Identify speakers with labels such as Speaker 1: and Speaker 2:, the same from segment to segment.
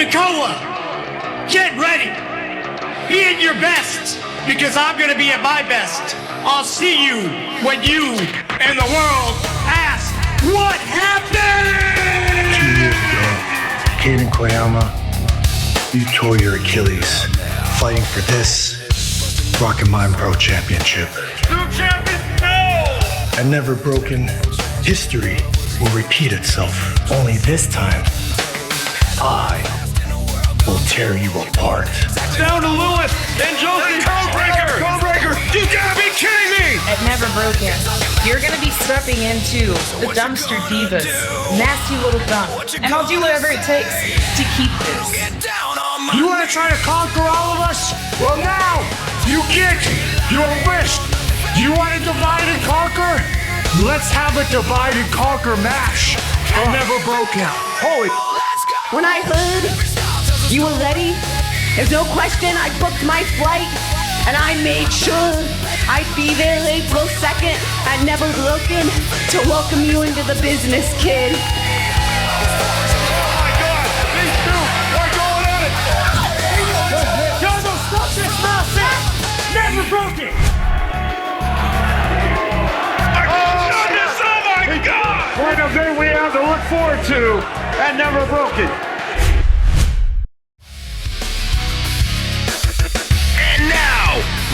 Speaker 1: Koyama, get ready. Be at your best, because I'm going to be at my best. I'll see you when you and the world ask, what happened?
Speaker 2: 2 years ago, Kaiden Koyama, you tore your Achilles fighting for this RMP Pro Championship.
Speaker 1: New champion, no!
Speaker 2: And never broken, history will repeat itself. Only this time, I will tear you apart.
Speaker 1: Down to Lilith and Josie. Codebreaker! You gotta be kidding me!
Speaker 3: At Never Broken, you're gonna be stepping into the dumpster divas, nasty little dump, and I'll do whatever it takes to keep this.
Speaker 1: You wanna try to conquer all of us? Well now, you get your wish. Do you wanna divide and conquer? Let's have a divide and conquer match. At Never Broken. Holy.
Speaker 4: When I heard you were ready, there's no question I booked my flight, and I made sure I'd be there April 2nd at Never Broken to welcome you into the business, kid.
Speaker 1: Oh my God, these two are going at it. Josie, stop this nonsense. Never Broken. Oh my God. What a day we have to look forward to at Never Broken.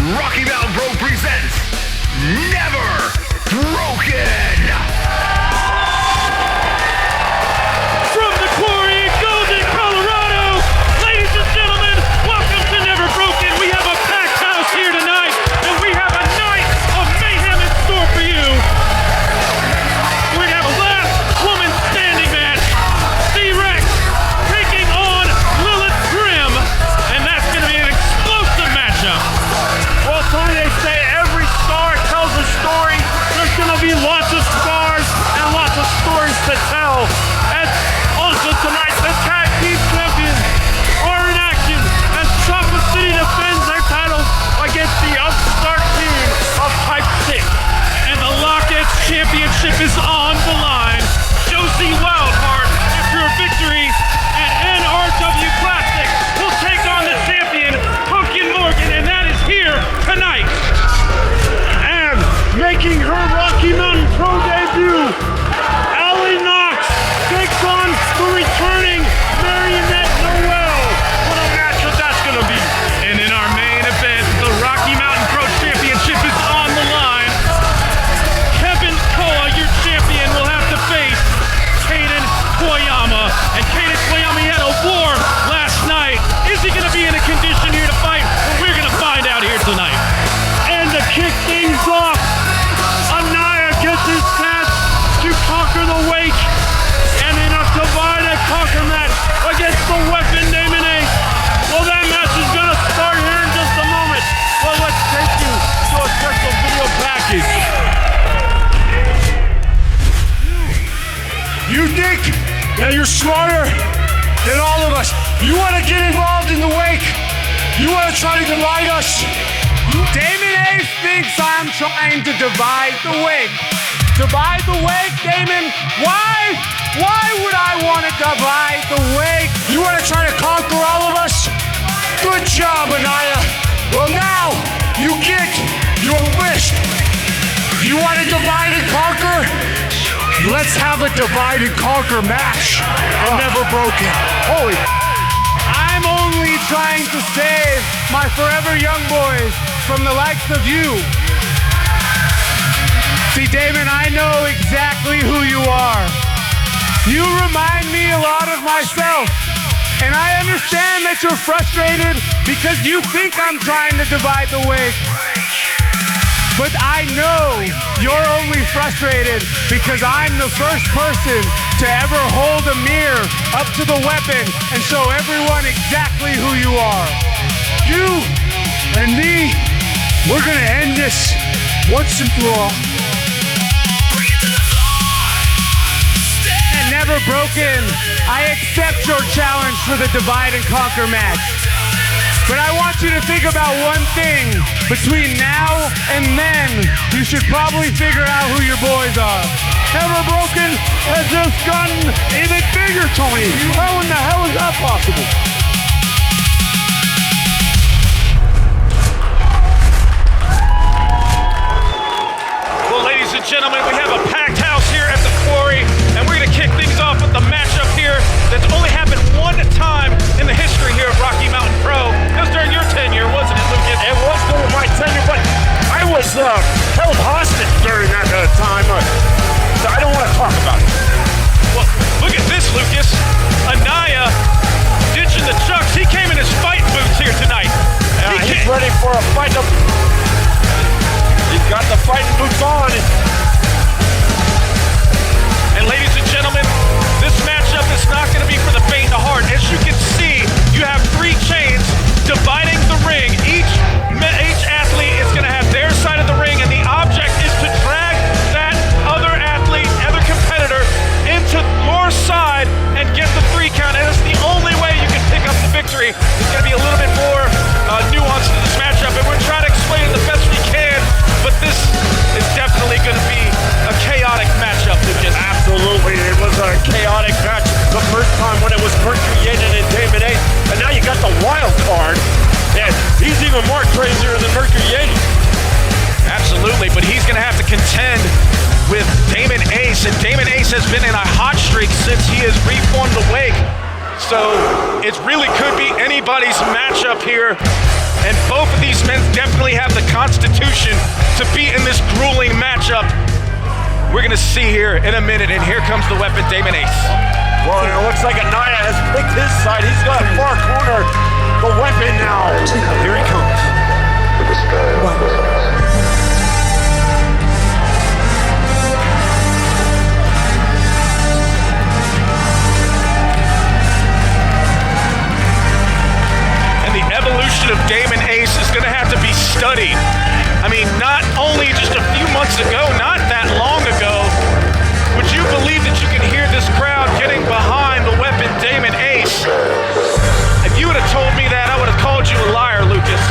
Speaker 5: Rocky Mountain Pro presents Never Broken!
Speaker 6: From the quarry in Golden, Colorado, ladies and gentlemen, welcome to Never Broken. We have a packed house here tonight, and we have a night of mayhem in store for you. We're gonna have a last woman standing match. C-Rex taking on Lilith Grimm, and that's gonna be an explosive matchup. Well, Tony, they say every star tells a story. There's gonna be lots of stars and lots of stories to tell. And also tonight, the tag team champions are in action as Choppa City defends their titles against the upstart team of Type 6. And the Lockets Championship is on the line. Josie Wildheart, after a victory at NRW Classic, will take on the champion, Morrigan, and that is here tonight. And making her Rocky Mountain Pro debut, Allie Knox takes on the returning Marionette Noelle. What a matchup that's going to be. And in our main event, the Rocky Mountain Pro Championship is on the line. Kaiden Koyama, your champion, will have to face Kaiden Koyama. And Kaiden Koyama had a war last night. Is he going to be in a condition here to fight? Well, we're going to find out here tonight. And to kick things off, Anaya gets his chance to conquer the wake. And in a divide and conquer match against the weapon Damon Ace. Well, that match is going to start here in just a moment. Well, let's take you to a special video package.
Speaker 1: You think that you're smarter than all of us? You want to get involved in the wake? You want to try to divide us? Damon Ace thinks I'm trying to divide the wake. Divide the wake, Damon? Why? Why would I want to divide the wake? You want to try to conquer all of us? Good job, Anaya. Well, now you get your wish. You want to divide and conquer? Let's have a divide and conquer match. And Never Broken. Holy. I'm only trying to save my forever young boys from the likes of you. See, Damon, I know exactly who you are. You remind me a lot of myself. And I understand that you're frustrated because you think I'm trying to divide the wake. But I know you're only frustrated because I'm the first person to ever hold a mirror up to the weapon and show everyone exactly who you are. You and me, we're gonna end this once and for all. And Never Broken, I accept your challenge for the divide and conquer match. But I want you to think about one thing. Between now and then, you should probably figure out who your boys are. Never Broken, has just gotten even bigger, Tony. How in the hell is that possible?
Speaker 6: Well, ladies and gentlemen, we have a packed house here at the Quarry, and we're going to kick things off with the matchup here that's only happened one time in the history here of Rocky Mountain Pro. It was during your tenure, wasn't it, Lucas?
Speaker 1: It was during my tenure, but I was held hostage during that time. So I don't want to talk about it.
Speaker 6: Well, look at this, Lucas. Anaya ditching the chucks. He came in his fight boots here tonight.
Speaker 1: Yeah, he's ready for a fight. He's got the fighting boots on.
Speaker 6: And ladies and gentlemen, this matchup is not going to be for the faint of heart. As you can see, you have 3 chains dividing the ring. Each athlete is going to have their side of the ring, and the object is to drag that other athlete, other competitor, into your side and get the 3 count. And it's the only way you can pick up the victory. There's going to be a little bit more nuance to this matchup, and we're trying to explain it the best we can, but this is definitely going to be a chaotic matchup, Lucas.
Speaker 1: Absolutely, it was a chaotic match the first time when it was Mercury and Damon Ace, and now you got the Wildcard, and he's even more crazier than Mercury.
Speaker 6: Absolutely, but he's going to have to contend with Damon Ace, and Damon Ace has been in a hot streak since he has reformed the Wake, so it really could be anybody's matchup here, and both of these men definitely have the constitution to be in this grueling matchup. We're going to see here in a minute, and here comes the weapon, Damon Ace.
Speaker 1: Well, it looks like Anaya has picked his side. He's got far corner the weapon now. Here he comes.
Speaker 6: And the evolution of Damon Ace is going to have to be studied. I mean, not only just a few months ago, not that long ago, would you believe that you can hear this crowd getting behind the weapon Damon Ace? If you would have told me that, I would have called you a liar, Lucas.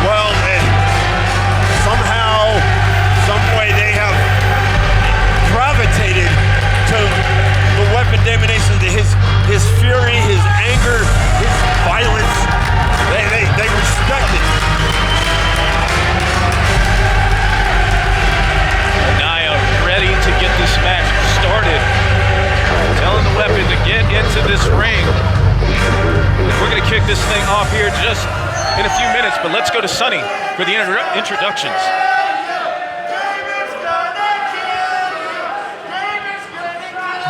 Speaker 1: Well, somehow, some way they have gravitated to the weapon Damon Ace, into his fury, his anger, his violence. They respect it.
Speaker 6: Ready to get this match started. Telling the weapon to get into this ring. We're going to kick this thing off here just in a few minutes, but let's go to Sonny for the introductions.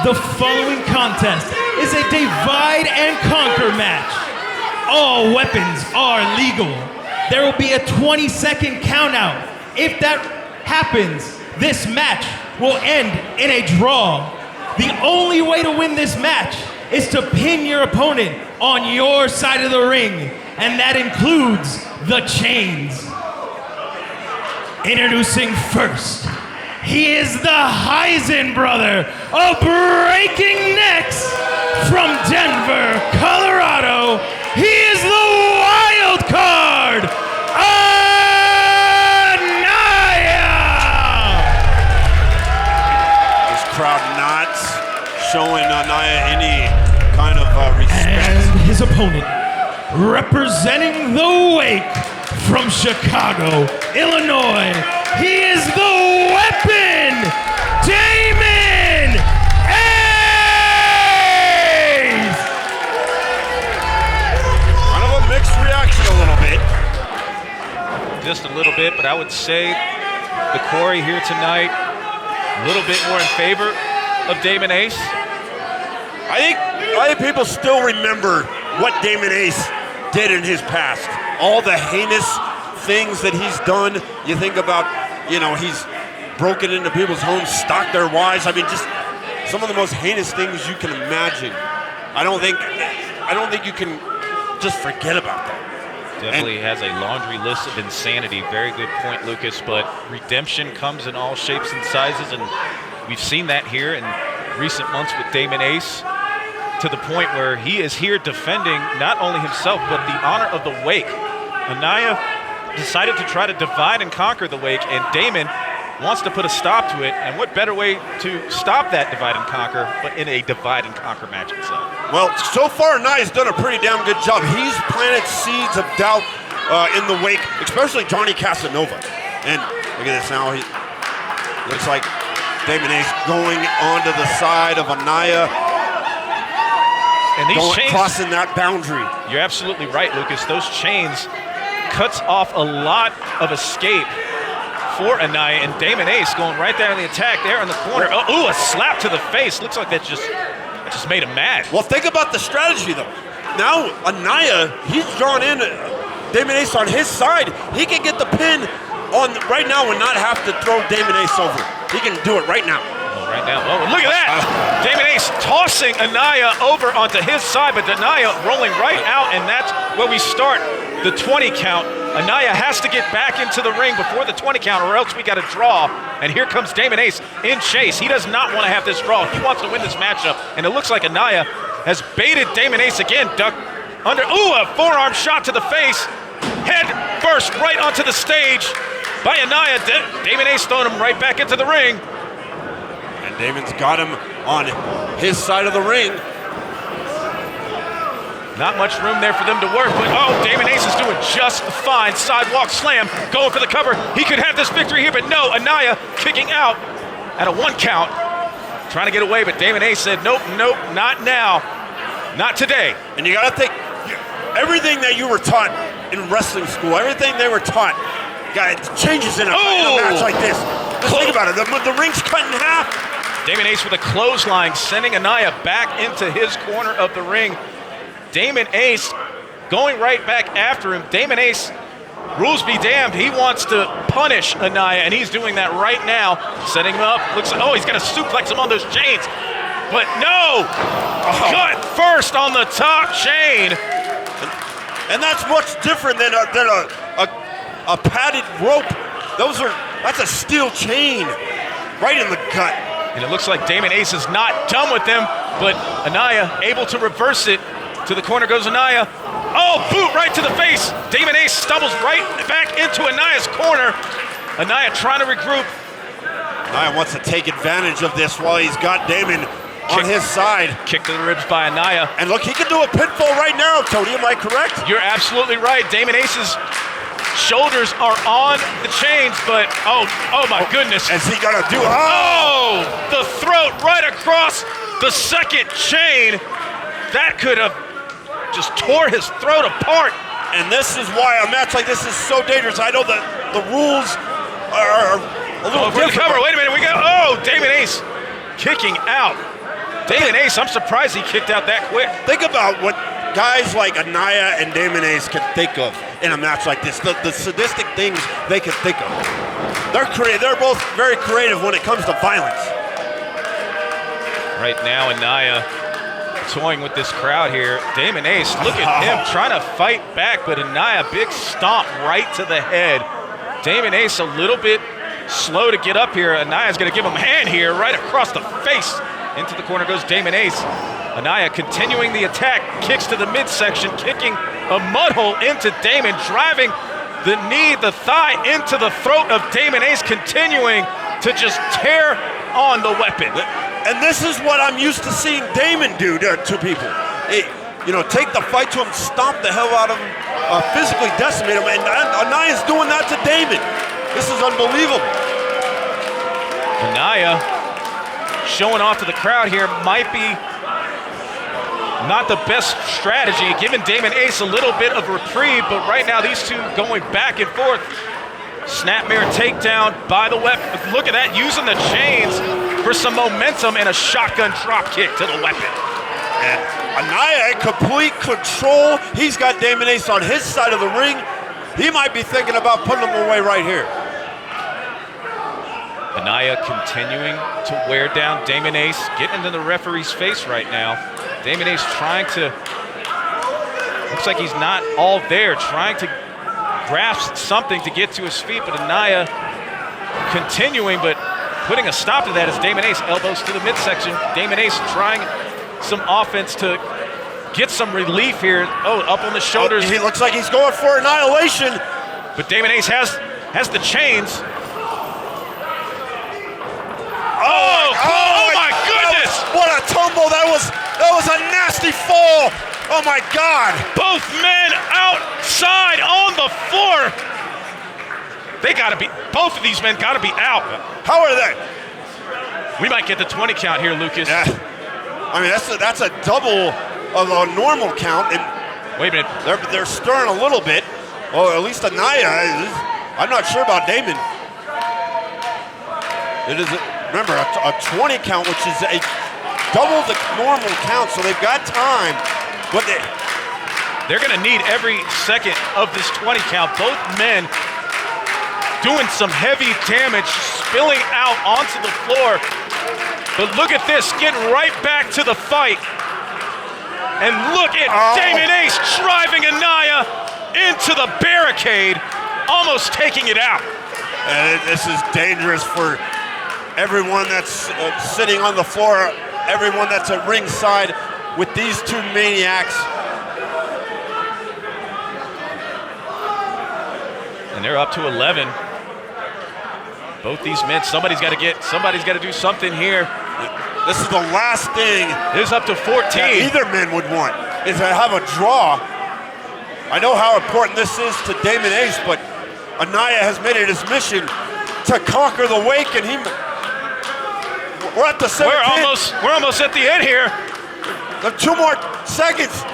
Speaker 7: The following contest is a divide and conquer match. All weapons are legal. There will be a 20-second count out. If that happens, this match will end in a draw. The only way to win this match is to pin your opponent on your side of the ring, and that includes the chains. Introducing first, he is the Heisen brother of Breaking Necks from Denver, Colorado. He is the Wildcard,
Speaker 1: Crowd not showing Anaya any kind of respect.
Speaker 7: And his opponent, representing the Wake from Chicago, Illinois, he is the weapon, Damon Ace!
Speaker 1: Kind of a mixed reaction a little bit.
Speaker 6: Just a little bit, but I would say the Quarry here tonight, a little bit more in favor of Damon Ace.
Speaker 1: I think people still remember what Damon Ace did in his past. All the heinous things that he's done. You think about, he's broken into people's homes, stalked their wives. I mean, just some of the most heinous things you can imagine. I don't think you can just forget about that.
Speaker 6: Definitely has a laundry list of insanity. Very good point, Lucas, but redemption comes in all shapes and sizes, and we've seen that here in recent months with Damon Ace, to the point where he is here defending not only himself, but the honor of the Wake. Anaya decided to try to divide and conquer the Wake, and Damon
Speaker 8: wants to put a stop to it, and what better way to stop that divide and conquer but in a divide and conquer match itself?
Speaker 9: Well, so far, Anaya's done a pretty damn good job. He's planted seeds of doubt in the wake, especially Johnny Casanova. And look at this now. He looks like Damon Ace going onto the side of Anaya.
Speaker 8: And these chains,
Speaker 9: crossing that boundary.
Speaker 8: You're absolutely right, Lucas. Those chains cuts off a lot of escape for Anaya, and Damon Ace going right there on the attack there in the corner. Oh, ooh, a slap to the face. Looks like that just made him mad.
Speaker 9: Well, think about the strategy, though. Now, Anaya, he's drawn in Damon Ace on his side. He can get the pin on right now and not have to throw Damon Ace over. He can do it right now.
Speaker 8: Right now. Oh, look at that! Damon Ace tossing Anaya over onto his side, but Anaya rolling right out, and that's where we start the 20 count. Anaya has to get back into the ring before the 20 count, or else we got a draw. And here comes Damon Ace in chase. He does not want to have this draw. He wants to win this matchup, and it looks like Anaya has baited Damon Ace again. Duck under. Ooh, a forearm shot to the face. Head first right onto the stage by Anaya. Damon Ace throwing him right back into the ring.
Speaker 9: And Damon's got him on his side of the ring.
Speaker 8: Not much room there for them to work, but oh, Damon Ace is doing just fine. Sidewalk slam, going for the cover. He could have this victory here, but no, Anaya kicking out at a 1 count. Trying to get away, but Damon Ace said, nope, nope, not now, not today.
Speaker 9: And you gotta think, everything that you were taught in wrestling school, everything they were taught, it changes in a match like this. Just think about it, the ring's cut in half.
Speaker 8: Damon Ace with a clothesline, sending Anaya back into his corner of the ring. Damon Ace going right back after him. Damon Ace, rules be damned, he wants to punish Anaya, and he's doing that right now. Setting him up, looks like, oh, he's gonna suplex him on those chains. But no, cut first on the top chain.
Speaker 9: And that's much different than a padded rope. That's a steel chain right in the gut.
Speaker 8: And it looks like Damon Ace is not done with them, but Anaya able to reverse it. To the corner goes Anaya. Oh, boot right to the face. Damon Ace stumbles right back into Anaya's corner. Anaya trying to regroup.
Speaker 9: Anaya wants to take advantage of this while he's got Damon on his side.
Speaker 8: Kick to the ribs by Anaya.
Speaker 9: And look, he can do a pinfall right now, Tony, am I correct?
Speaker 8: You're absolutely right. Damon Ace's shoulders are on the chains, but oh my goodness.
Speaker 9: Is he gonna do
Speaker 8: Oh, the throat right across the second chain. That could have just tore his throat apart.
Speaker 9: And this is why a match like this is so dangerous. I know that the rules are a little different.
Speaker 8: Cover. Wait a minute, we got, oh, Damon Ace kicking out. Damon Ace, I'm surprised he kicked out that quick.
Speaker 9: Think about what guys like Anaya and Damon Ace can think of in a match like this. The sadistic things they can think of. They're both very creative when it comes to violence.
Speaker 8: Right now, Anaya toying with this crowd here. Damon Ace, look at him trying to fight back, but Anaya, big stomp right to the head. Damon Ace a little bit slow to get up here. Anaya's gonna give him a hand here, right across the face. Into the corner goes Damon Ace. Anaya continuing the attack, kicks to the midsection, kicking a mud hole into Damon, driving the knee, the thigh into the throat of Damon Ace, continuing to just tear on the weapon.
Speaker 9: And this is what I'm used to seeing Damon do to people. Take the fight to him, stomp the hell out of him, physically decimate him, and Anaya's doing that to Damon. This is unbelievable.
Speaker 8: Anaya showing off to the crowd here might be not the best strategy, giving Damon Ace a little bit of reprieve, but right now these two going back and forth. Snapmare takedown by the weapon. Look at that, using the chains for some momentum and a shotgun drop kick to the weapon.
Speaker 9: And Anaya in complete control. He's got Damon Ace on his side of the ring. He might be thinking about putting him away right here.
Speaker 8: Anaya continuing to wear down Damon Ace, getting into the referee's face right now. Damon Ace trying to, looks like he's not all there, trying to grasp something to get to his feet, but Anaya continuing, but putting a stop to that as Damon Ace elbows to the midsection. Damon Ace trying some offense to get some relief here. Oh, up on the shoulders.
Speaker 9: He looks like he's going for annihilation.
Speaker 8: But Damon Ace has the chains. Oh my goodness!
Speaker 9: What a tumble! That was a nasty fall. Oh my God!
Speaker 8: Both men outside on the floor. Both of these men gotta be out.
Speaker 9: How are they?
Speaker 8: We might get the 20 count here, Lucas.
Speaker 9: Yeah. I mean, that's a double of a normal count. And
Speaker 8: wait a minute.
Speaker 9: They're stirring a little bit. Well, at least Anaya is. I'm not sure about Damon. It is, remember, a 20 count, which is a double the normal count, so they've got time. But
Speaker 8: they're going to need every second of this 20 count. Both men doing some heavy damage, spilling out onto the floor. But look at this, getting right back to the fight. And look at Damon Ace driving Anaya into the barricade, almost taking it out.
Speaker 9: And this is dangerous for everyone that's sitting on the floor, everyone that's at ringside with these two maniacs.
Speaker 8: And they're up to 11. Both these men, somebody's got to do something here.
Speaker 9: This is the last thing.
Speaker 8: This is up to 14.
Speaker 9: Either man would want is to have a draw. I know how important this is to Damon Ace, but Anaya has made it his mission to conquer the wake, and we're at the 17th.
Speaker 8: We're almost at the end here.
Speaker 9: There are 2 more seconds.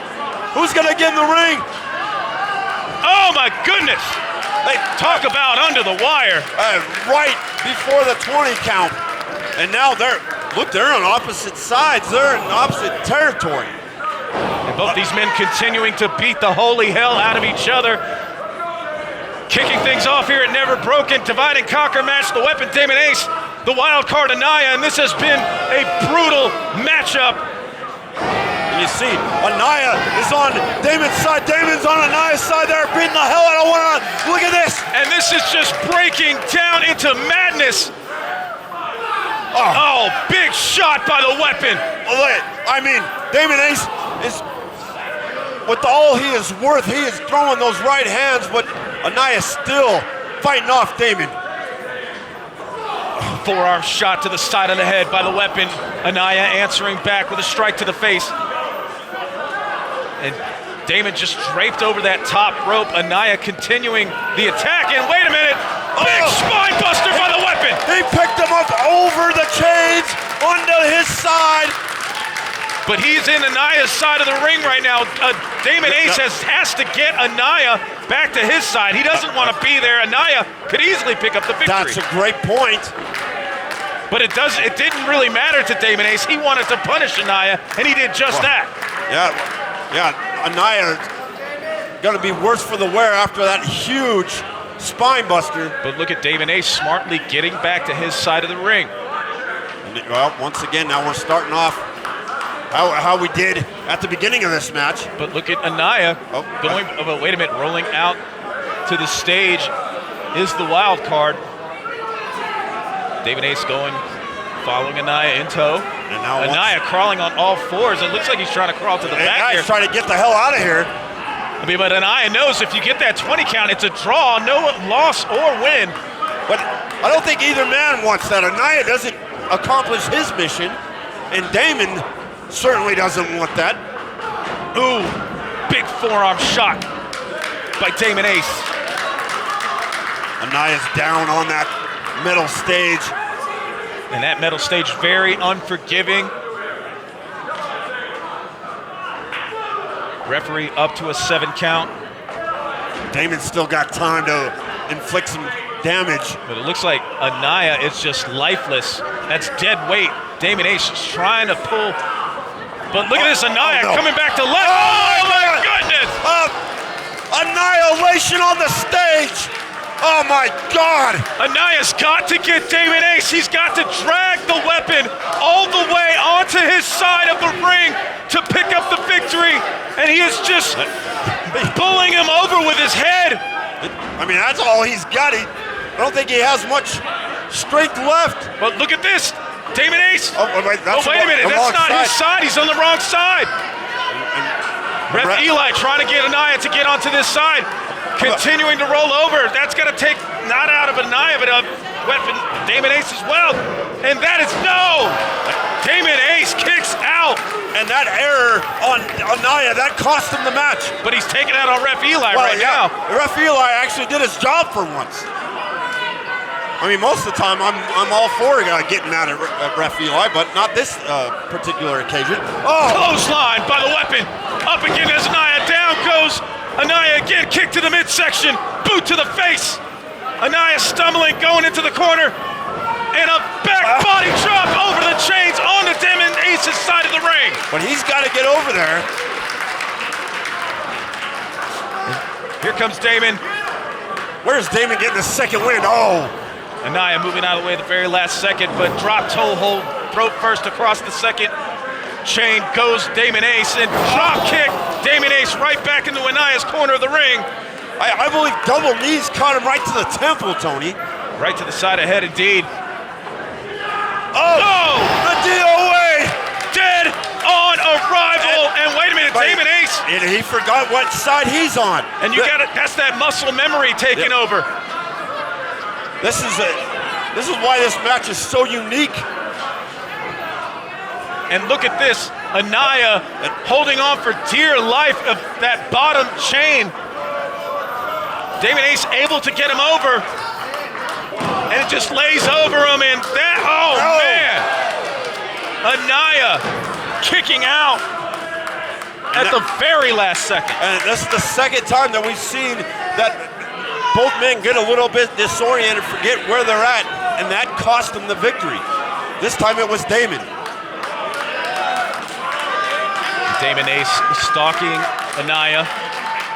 Speaker 9: Who's gonna get in the ring?
Speaker 8: Oh my goodness! They talk about under the wire.
Speaker 9: Right before the 20 count. And now they're on opposite sides. They're in opposite territory.
Speaker 8: And both these men continuing to beat the holy hell out of each other. Kicking things off here at Never Broken. Divide and conquer match. The weapon Damon Ace. The wild card Anaya. And this has been a brutal matchup.
Speaker 9: And you see, Anaya is on Damon's side. Damon's on Anaya's side. They're beating the hell out of one another. Look at this.
Speaker 8: And this is just breaking down into madness. Oh, big shot by the weapon.
Speaker 9: I mean, Damon Ace is, with all he is worth, he is throwing those right hands, but Anaya still fighting off Damon.
Speaker 8: Forearm shot to the side of the head by the weapon. Anaya answering back with a strike to the face. And Damon just draped over that top rope. Anaya continuing the attack. And wait a minute. Big spine buster by the weapon.
Speaker 9: He picked him up over the chains onto his side.
Speaker 8: But he's in Anaya's side of the ring right now. Damon Ace has to get Anaya back to his side. He doesn't want to be there. Anaya could easily pick up the victory.
Speaker 9: That's a great point.
Speaker 8: But it didn't really matter to Damon Ace. He wanted to punish Anaya, and he did just that.
Speaker 9: Yeah, Anaya gonna be worse for the wear after that huge spine buster.
Speaker 8: But look at Damon Ace smartly getting back to his side of the ring.
Speaker 9: Well, once again, now we're starting off how we did at the beginning of this match.
Speaker 8: But look at Anaya going, wait a minute, rolling out to the stage is the wild card. Damon Ace going, following Anaya in tow.
Speaker 9: And now
Speaker 8: Anaya crawling on all fours. It looks like he's trying to crawl to the back here.
Speaker 9: He's trying to get the hell out of here.
Speaker 8: I mean, but Anaya knows if you get that 20 count, it's a draw, no loss or win.
Speaker 9: But I don't think either man wants that. Anaya doesn't accomplish his mission, and Damon certainly doesn't want that.
Speaker 8: Ooh, big forearm shot by Damon Ace.
Speaker 9: Anaya's down on that metal stage.
Speaker 8: And that metal stage very unforgiving. Referee up to a 7 count.
Speaker 9: Damon's still got time to inflict some damage.
Speaker 8: But it looks like Anaya is just lifeless. That's dead weight. Damon Ace is trying to pull. But look at this, Anaya coming back to left. Oh my goodness!
Speaker 9: Annihilation on the stage. Oh my God!
Speaker 8: Anaya's got to get Damon Ace. He's got to drag the weapon all the way onto his side of the ring to pick up the victory. And he is just pulling him over with his head.
Speaker 9: I mean, that's all he's got. I don't think he has much strength left.
Speaker 8: But look at this. Damon Ace.
Speaker 9: Oh, wait
Speaker 8: a minute. That's not his side. He's on the wrong side. Ref Eli trying to get Anaya to get onto this side. Continuing to roll over. That's going to take not out of Anaya, but a weapon Damon Ace as well. And that is no! Damon Ace kicks out.
Speaker 9: And that error on Anaya, that cost him the match.
Speaker 8: But he's taking out on Ref Eli now.
Speaker 9: Ref Eli actually did his job for once. I mean, most of the time I'm all for getting out of Ref Eli, but not this particular occasion. Oh!
Speaker 8: Clothesline by the weapon. Up again as Anaya. Down goes Anaya again. Kick to the midsection. Boot to the face. Anaya stumbling, going into the corner. And a back body drop over the chains on the Damon Ace's side of the ring.
Speaker 9: But he's got to get over there.
Speaker 8: Here comes Damon.
Speaker 9: Where's Damon getting the second win? Oh!
Speaker 8: Anaya moving out of the way at the very last second, but drop toe hold, throat first across the second chain goes Damon Ace, and drop kick. Damon Ace right back into Anaya's corner of the ring.
Speaker 9: I believe double knees caught him right to the temple, Tony.
Speaker 8: Right to the side of the head, indeed.
Speaker 9: Oh! The DOA!
Speaker 8: Dead on arrival. And wait a minute, Damon Ace.
Speaker 9: And he forgot what side he's on.
Speaker 8: And you got it. That's that muscle memory taking over.
Speaker 9: This is why this match is so unique.
Speaker 8: And look at this, Anaya holding on for dear life of that bottom chain. Damon Ace able to get him over. And it just lays over him, and that, man! Anaya kicking out at the very last second.
Speaker 9: And this is the second time that we've seen that both men get a little bit disoriented, forget where they're at, and that cost them the victory. This time it was Damon.
Speaker 8: Damon Ace stalking Anaya.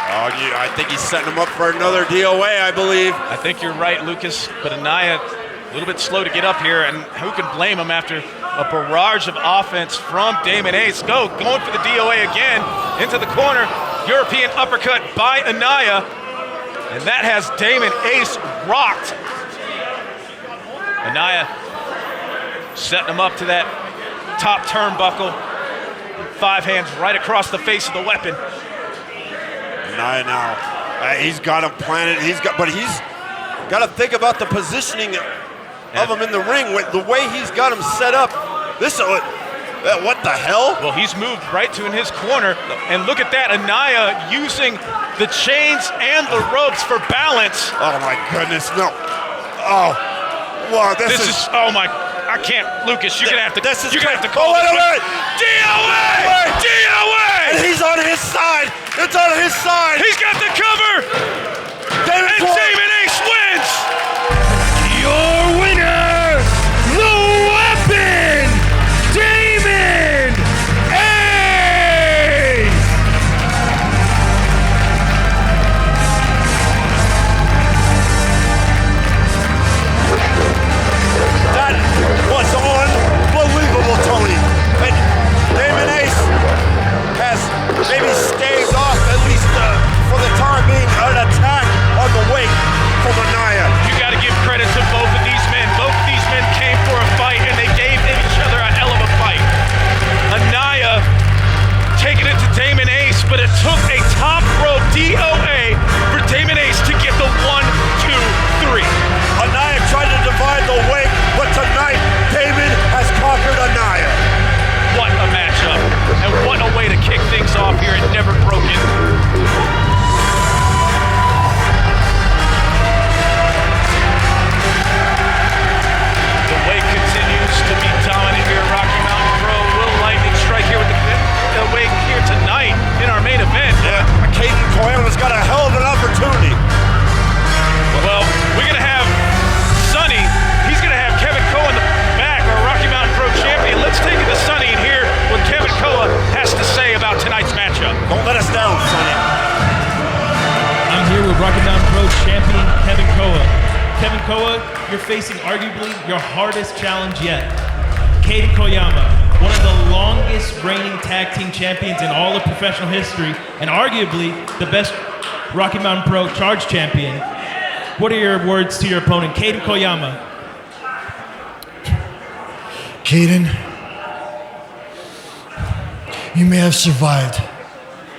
Speaker 9: Oh, I think he's setting him up for another DOA, I believe.
Speaker 8: I think you're right, Lucas, but Anaya a little bit slow to get up here, and who can blame him after a barrage of offense from Damon Ace? Going for the DOA again, into the corner, European uppercut by Anaya, and that has Damon Ace rocked. Anaya setting him up to that top turnbuckle, 5 hands right across the face of the weapon.
Speaker 9: Anaya now, he's got him planted. But he's got to think about the positioning of him in the ring. The way he's got him set up. What the hell?
Speaker 8: Well, he's moved right to in his corner, and look at that, Anaya using the chains and the ropes for balance.
Speaker 9: Oh my goodness, no! Oh, wow, this is
Speaker 8: oh my! I can't, Lucas. You're gonna have to. You're gonna have to call.
Speaker 9: Oh, wait a minute!
Speaker 8: DOA! DOA!
Speaker 9: And he's on his side. It's on his side.
Speaker 8: He's got the cover.
Speaker 9: Damon
Speaker 8: Ace wins.
Speaker 1: Your winner, the weapon, Damon Ace!
Speaker 9: That was unbelievable, Tony. And Damon Ace has maybe staved off, at least for the time being, an attack on the wake from Anaya.
Speaker 8: You got to give credit to both of these men. Both of these men came for a fight, and they gave each other a hell of a fight. Anaya taking it to Damon Ace, but it took a top rope DOA for Damon Ace to get the 1, 2, 3.
Speaker 9: Anaya tried to divide the wake, but tonight, Damon has conquered Anaya.
Speaker 8: What a matchup, and what a way to kick things off here at Never Broken. The wake continues to be dominant here at Rocky Mountain Pro. Will Lightning strike here with the wake here tonight in our main event.
Speaker 9: Yeah, Kaiden Koyama's got a hell of an opportunity.
Speaker 8: Well, we're going to have Sonny. He's going to have Kevin Koa in the back, our Rocky Mountain Pro champion. Let's take it to Sonny and hear what Kevin Koa has to say about tonight's matchup.
Speaker 9: Don't let us down, Sonny.
Speaker 7: I'm here with Rocky Mountain Pro champion Kevin Koa. Kevin Koa, you're facing arguably your hardest challenge yet. Kaiden Koyama, one of the longest reigning tag team champions in all of professional history, and arguably the best Rocky Mountain Pro charge champion. What are your words to your opponent, Kaiden Koyama?
Speaker 2: Kaiden, you may have survived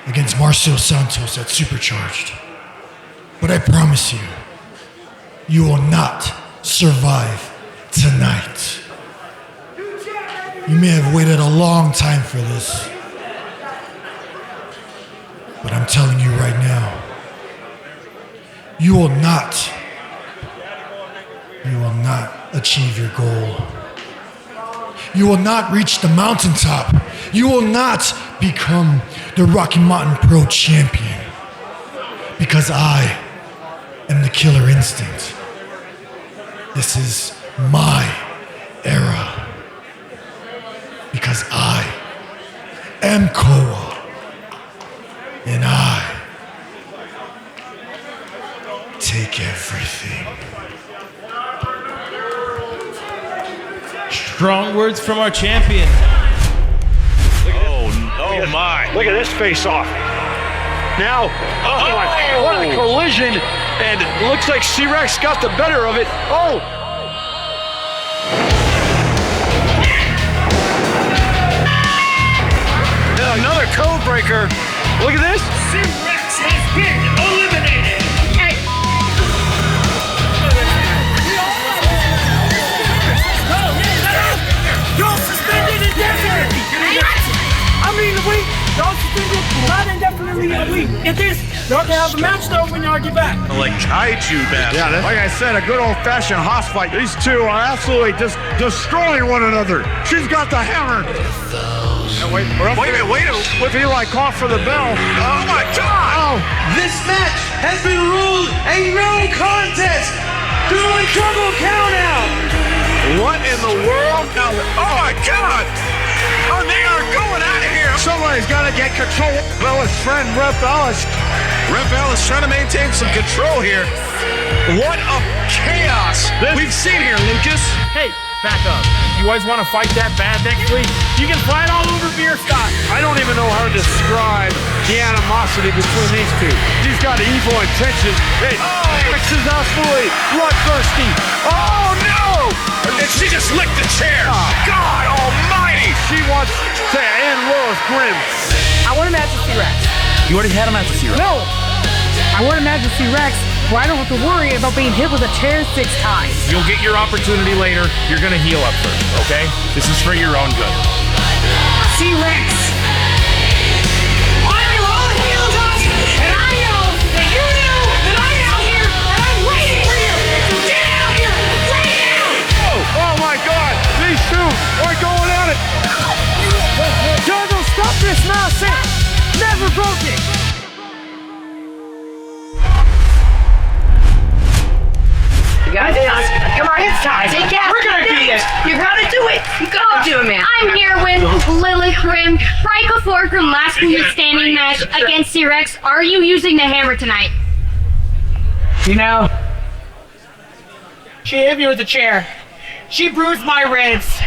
Speaker 2: against Marcel Santos at Supercharged, but I promise you, you will not survive tonight. You may have waited a long time for this. But I'm telling you right now, you will not achieve your goal. You will not reach the mountaintop. You will not become the Rocky Mountain Pro Champion. Because I am the Killer Instinct. This is my era. Because I am Koa. And I take everything.
Speaker 7: Strong words from our champion.
Speaker 5: Oh my.
Speaker 10: Look at this face-off. Now, my, what a collision. And it looks like C-Rex got the better of it. Oh! And another code breaker. Look at this.
Speaker 6: C-Rex has been eliminated.
Speaker 11: You're suspended indefinitely! I mean, a week. Y'all suspended not indefinitely a week. Get this, y'all can have a match though when y'all get back.
Speaker 5: Like kaiju bastard.
Speaker 10: Yeah, like I said, a good old-fashioned hoss fight. These two are absolutely just destroying one another. She's got the hammer. Wait a minute. Feel like call for the bell.
Speaker 5: Oh my God!
Speaker 10: Oh.
Speaker 7: This match has been ruled a no contest due to a double countout.
Speaker 5: What in the world? Oh my God! Oh, they are going out of here.
Speaker 10: Somebody's got to get control. Bella's friend, Rep Alice.
Speaker 5: Rep Alice trying to maintain some control here. What a chaos we've seen here, Lucas.
Speaker 11: Hey, back up. You guys want to fight that bad next week? You can fight all over beer stock.
Speaker 10: I don't even know how to describe the animosity between these two. She's got evil intentions. Hey, Rex is absolutely bloodthirsty. Oh no!
Speaker 5: And she just licked the chair. God almighty!
Speaker 10: She wants to end Lilith Grimm.
Speaker 11: I want a match with C-Rex.
Speaker 5: You already had a match with C-Rex.
Speaker 11: No! I want a match with C-Rex where I don't have to worry about being hit with a chair 6 times.
Speaker 10: You'll get your opportunity later. You're gonna heal up first, okay? This is for your own good.
Speaker 11: C-Rex! I'm your own heel touch, and I know that you know that I'm out here and I'm waiting for you. So get out here right now!
Speaker 10: Oh my God! These two are going at it!
Speaker 11: Jojo, stop this nonsense! Never broke it!
Speaker 4: You got this. Come on, it's time. Take it.
Speaker 11: We're gonna do this!
Speaker 4: You gotta do it. You gotta do it, man.
Speaker 12: I'm here with Lilith Grimm, right before her last standing match against C-Rex. Are you using the hammer tonight?
Speaker 11: You know, she hit me with a chair. She bruised my ribs.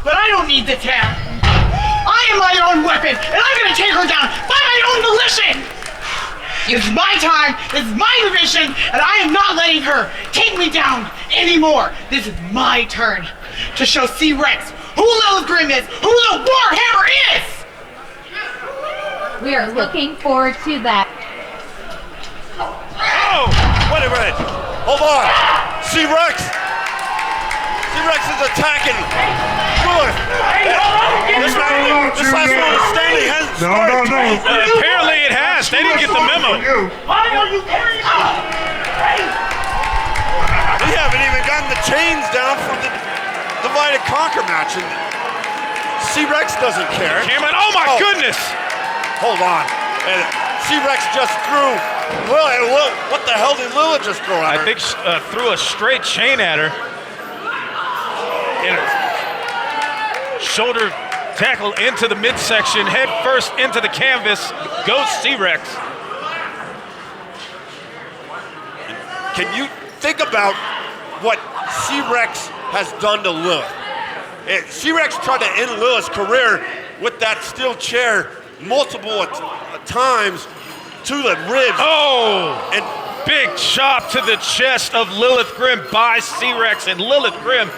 Speaker 11: But I don't need the tap. I am my own weapon, and I'm gonna take her down by my own volition! It's my time, it's my division, and I am not letting her take me down anymore. This is my turn to show C-Rex who Lilith Grimm is, who the Warhammer is!
Speaker 12: We are looking forward to that.
Speaker 9: Oh! Wait a minute! Hold on! C-Rex! C-Rex is attacking! Good! This last one is standing has...
Speaker 10: No.
Speaker 8: Apparently it has. They didn't get the memo.
Speaker 11: Why are you carrying on?
Speaker 9: We haven't even gotten the chains down from the Divide and Conquer match, and C-Rex doesn't care.
Speaker 8: Cameron, oh my goodness!
Speaker 9: Hold on. And C-Rex just threw... Well, what the hell did Lilith just throw at her?
Speaker 8: I think threw a straight chain at her. Shoulder tackle into the midsection, head first into the canvas, goes C-Rex.
Speaker 9: Can you think about what C-Rex has done to Lilith? C-Rex tried to end Lilith's career with that steel chair multiple times to the ribs.
Speaker 8: Oh! And big chop to the chest of Lilith Grimm by C-Rex, and Lilith Grimm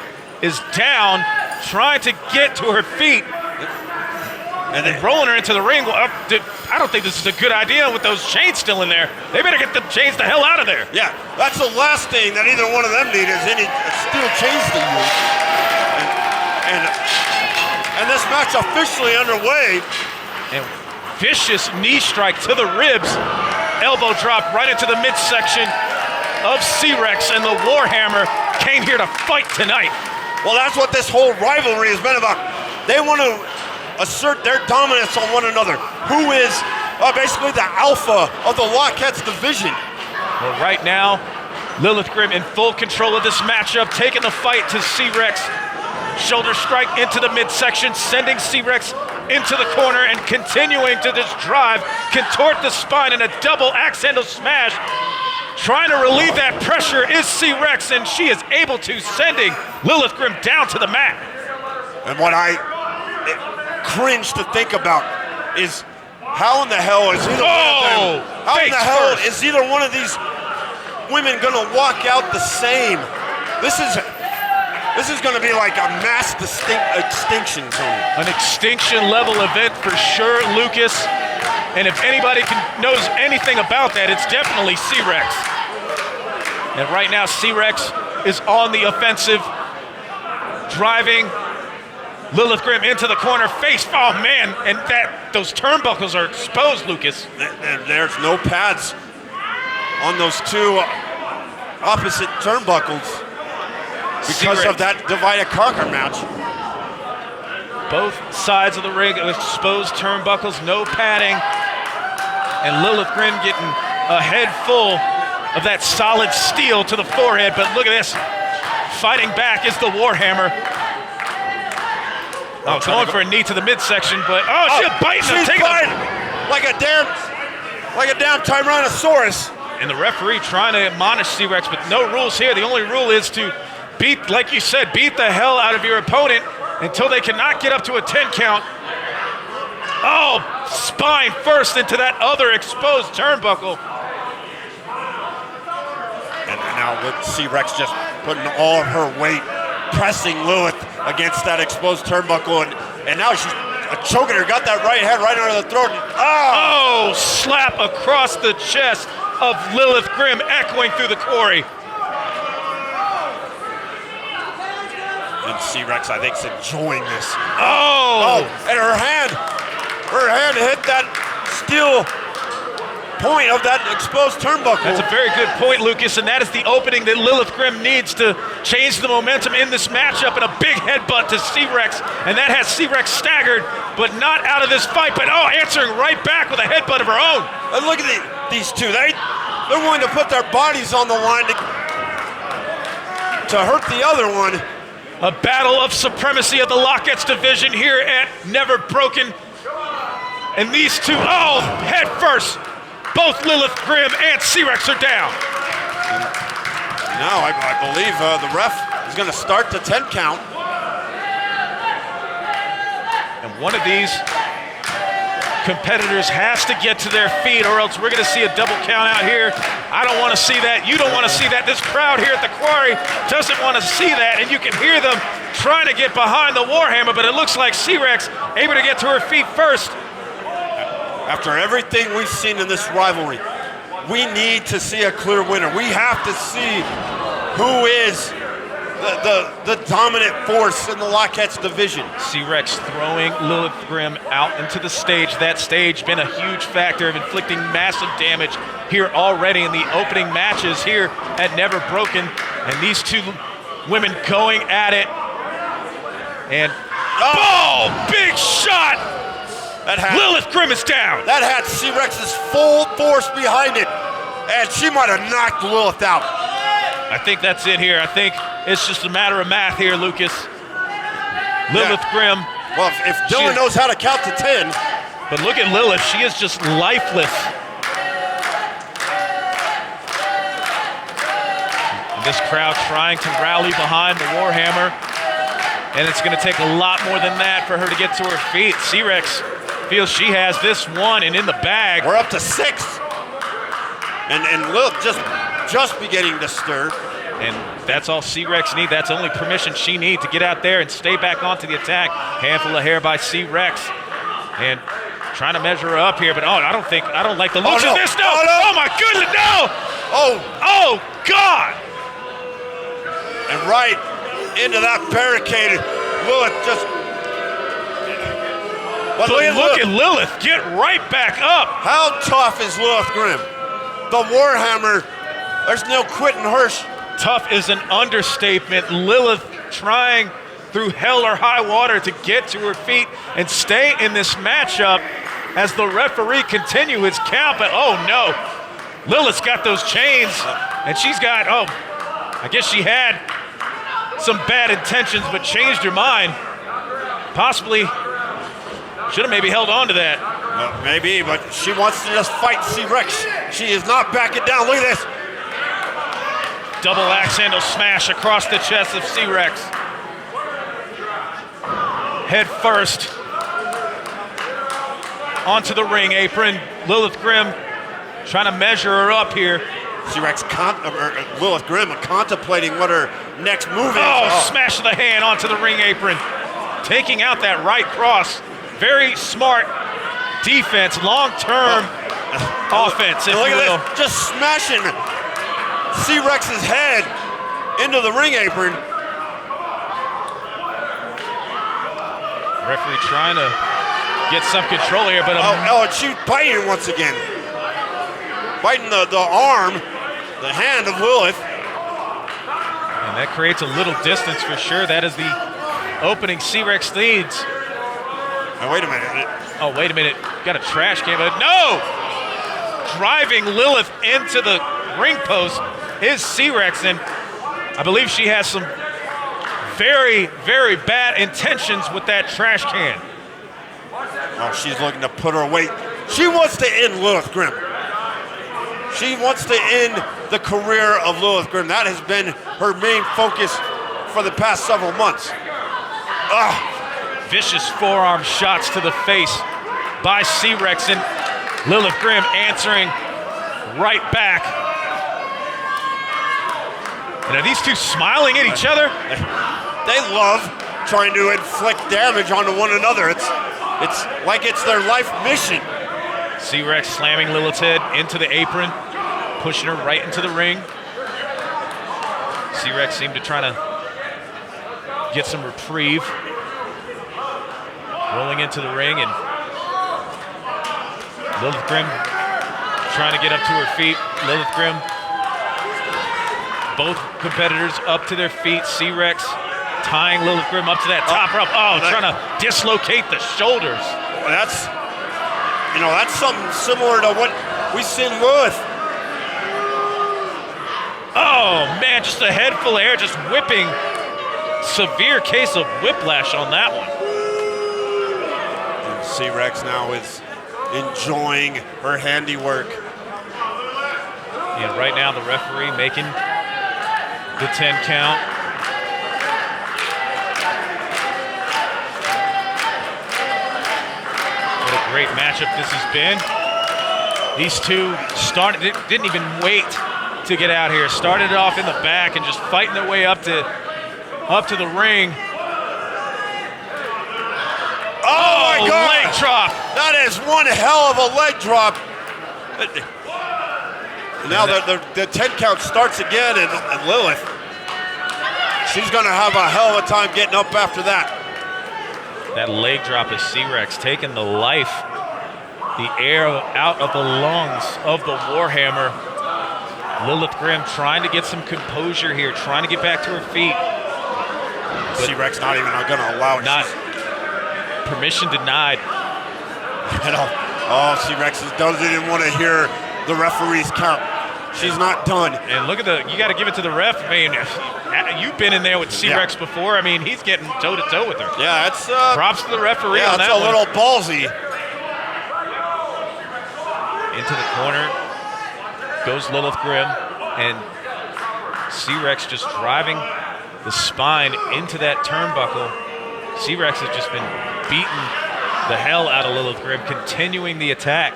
Speaker 8: is down, trying to get to her feet. And then rolling her into the ring. I don't think this is a good idea with those chains still in there. They better get the chains the hell out of there.
Speaker 9: Yeah, that's the last thing that either one of them need is any steel chains to use. And And this match officially underway.
Speaker 8: And vicious knee strike to the ribs. Elbow drop right into the midsection of C-Rex, and the Warhammer came here to fight tonight.
Speaker 9: Well, that's what this whole rivalry has been about. They want to assert their dominance on one another. Who is basically the alpha of the Lockettes division?
Speaker 8: Well, right now, Lilith Grimm in full control of this matchup, taking the fight to C-Rex. Shoulder strike into the midsection, sending C-Rex into the corner and continuing to just drive, contort the spine in a double axe handle smash. Trying to relieve that pressure is C-Rex, and she is able to, sending Lilith Grimm down to the mat.
Speaker 9: And what I cringe to think about is how in the hell is either one of them, how in the hell is either one of these women gonna walk out the same? This is gonna be like a mass extinction, Tony.
Speaker 8: An extinction level event for sure, Lucas. And if anybody knows anything about that, it's definitely C-Rex. And right now, C-Rex is on the offensive, driving Lilith Grimm into the corner, face, oh man, and those turnbuckles are exposed, Lucas.
Speaker 9: There's no pads on those two opposite turnbuckles because of that divide and conquer match.
Speaker 8: Both sides of the ring, exposed turnbuckles, no padding. And Lilith Grimm getting a head full of that solid steel to the forehead, but look at this. Fighting back is the Warhammer. Oh, going for a knee to the midsection, but she's biting him.
Speaker 9: She's biting like a damn Tyrannosaurus.
Speaker 8: And the referee trying to admonish C-Rex, but no rules here. The only rule is to beat, like you said, beat the hell out of your opponent until they cannot get up to a 10 count. Oh, spine first into that other exposed turnbuckle.
Speaker 9: And now with C-Rex just putting all of her weight, pressing Lilith against that exposed turnbuckle, and now she's choking her, got that right hand right under the throat.
Speaker 8: Oh, slap across the chest of Lilith Grimm, echoing through the quarry.
Speaker 9: And C-Rex, I think, is enjoying this.
Speaker 8: Oh,
Speaker 9: and her hand hit that steel point of that exposed turnbuckle.
Speaker 8: That's a very good point, Lucas, and that is the opening that Lilith Grimm needs to change the momentum in this matchup, and a big headbutt to C-Rex, and that has C-Rex staggered, but not out of this fight, but answering right back with a headbutt of her own.
Speaker 9: And look at these two. They're willing to put their bodies on the line to hurt the other one.
Speaker 8: A battle of supremacy of the Lockets division here at Never Broken. And these two, head first. Both Lilith Grimm and C-Rex are down.
Speaker 9: Now I believe the ref is going to start the 10 count.
Speaker 8: And one of these competitors has to get to their feet, or else we're going to see a double count out here. I don't want to see that. You don't want to see that. This crowd here at the quarry doesn't want to see that, and you can hear them trying to get behind the Warhammer, but it looks like C-Rex able to get to her feet first.
Speaker 9: After everything we've seen in this rivalry, we need to see a clear winner. We have to see who is the dominant force in the Lockettes division.
Speaker 8: C-Rex throwing Lilith Grimm out into the stage. That stage been a huge factor of inflicting massive damage here already in the opening matches here at Never Broken. And these two women going at it. And big shot! Lilith Grimm is down.
Speaker 9: That had C-Rex's full force behind it, and she might have knocked Lilith out.
Speaker 8: I think that's it here. I think it's just a matter of math here, Lucas. Lilith Grimm.
Speaker 9: Well, if Dylan knows how to count to 10.
Speaker 8: But look at Lilith. She is just lifeless. And this crowd trying to rally behind the Warhammer. And it's going to take a lot more than that for her to get to her feet. C-Rex feels she has this one and in the bag.
Speaker 9: We're up to 6. And Lilith just beginning to stir.
Speaker 8: And that's all C-Rex need. That's only permission she needs to get out there and stay back onto the attack. Handful of hair by C-Rex. And trying to measure her up here, but I don't like the looks of this. No! Oh my goodness, no! Oh God!
Speaker 9: And right into that barricade, Lilith just
Speaker 8: But look at Lilith get right back up.
Speaker 9: How tough is Lilith Grimm? The Warhammer, there's no quitting her.
Speaker 8: Tough is an understatement. Lilith trying through hell or high water to get to her feet and stay in this matchup as the referee continue his count, but oh no. Lilith's got those chains, and she's got, I guess she had some bad intentions, but changed her mind. Possibly should have maybe held on to that.
Speaker 9: Maybe, but she wants to just fight C-Rex. She is not backing down. Look at this.
Speaker 8: Double axe handle smash across the chest of C-Rex. Head first onto the ring apron. Lilith Grimm trying to measure her up here.
Speaker 9: C-Rex, Lilith Grimm contemplating what her next move is.
Speaker 8: Oh, smash of the hand onto the ring apron. Taking out that right cross. Very smart defense, long-term offense, if
Speaker 9: look
Speaker 8: you will.
Speaker 9: at this, just smashing C-Rex's head into the ring apron.
Speaker 8: Referee trying to get some control here, but
Speaker 9: and she's biting once again. Biting the arm, the hand of Lilith.
Speaker 8: And that creates a little distance for sure. That is the opening C-Rex needs.
Speaker 9: Now, wait a minute.
Speaker 8: Oh, wait a minute. Got a trash can, but no! Driving Lilith into the ring post is C-Rex, and I believe she has some very, very bad intentions with that trash can.
Speaker 9: Oh, she's looking to put her away. She wants to end Lilith Grimm. She wants to end the career of Lilith Grimm. That has been her main focus for the past several months.
Speaker 8: Vicious forearm shots to the face by C-Rex, and Lilith Grimm answering right back. And are these two smiling at each other?
Speaker 9: They love trying to inflict damage onto one another. It's like it's their life mission.
Speaker 8: C-Rex slamming Lilith's head into the apron, pushing her right into the ring. C-Rex seemed to try to get some reprieve. Rolling into the ring, and Lilith Grimm trying to get up to her feet. Lilith Grimm, both competitors up to their feet. C-Rex tying Lilith Grimm up to that top rope. Trying to dislocate the shoulders.
Speaker 9: That's something similar to what we see in Lilith.
Speaker 8: Oh man, just a head full of air, just whipping. Severe case of whiplash on that one.
Speaker 9: C-Rex now is enjoying her handiwork.
Speaker 8: And right now the referee making the 10 count. What a great matchup this has been. These two didn't even wait to get out here. Started it off in the back and just fighting their way up to the ring.
Speaker 9: Oh my God!
Speaker 8: Leg drop.
Speaker 9: That is one hell of a leg drop. Now the 10 count starts again, and Lilith, she's gonna have a hell of a time getting up after that.
Speaker 8: That leg drop is C-Rex taking the life, the air out of the lungs of the Warhammer. Lilith Grimm trying to get some composure here, trying to get back to her feet.
Speaker 9: C-Rex not even gonna allow it.
Speaker 8: Permission denied.
Speaker 9: C-Rex doesn't even want to hear the referee's count. She's not done.
Speaker 8: And look at you got to give it to the ref. I mean, you've been in there with C-Rex before. I mean, he's getting toe-to-toe with her.
Speaker 9: Yeah, that's...
Speaker 8: props to the referee on that
Speaker 9: one. Yeah, it's a little ballsy.
Speaker 8: Into the corner goes Lilith Grimm, and C-Rex just driving the spine into that turnbuckle. C-Rex has just been beating the hell out of Lilith Grimm, continuing the attack.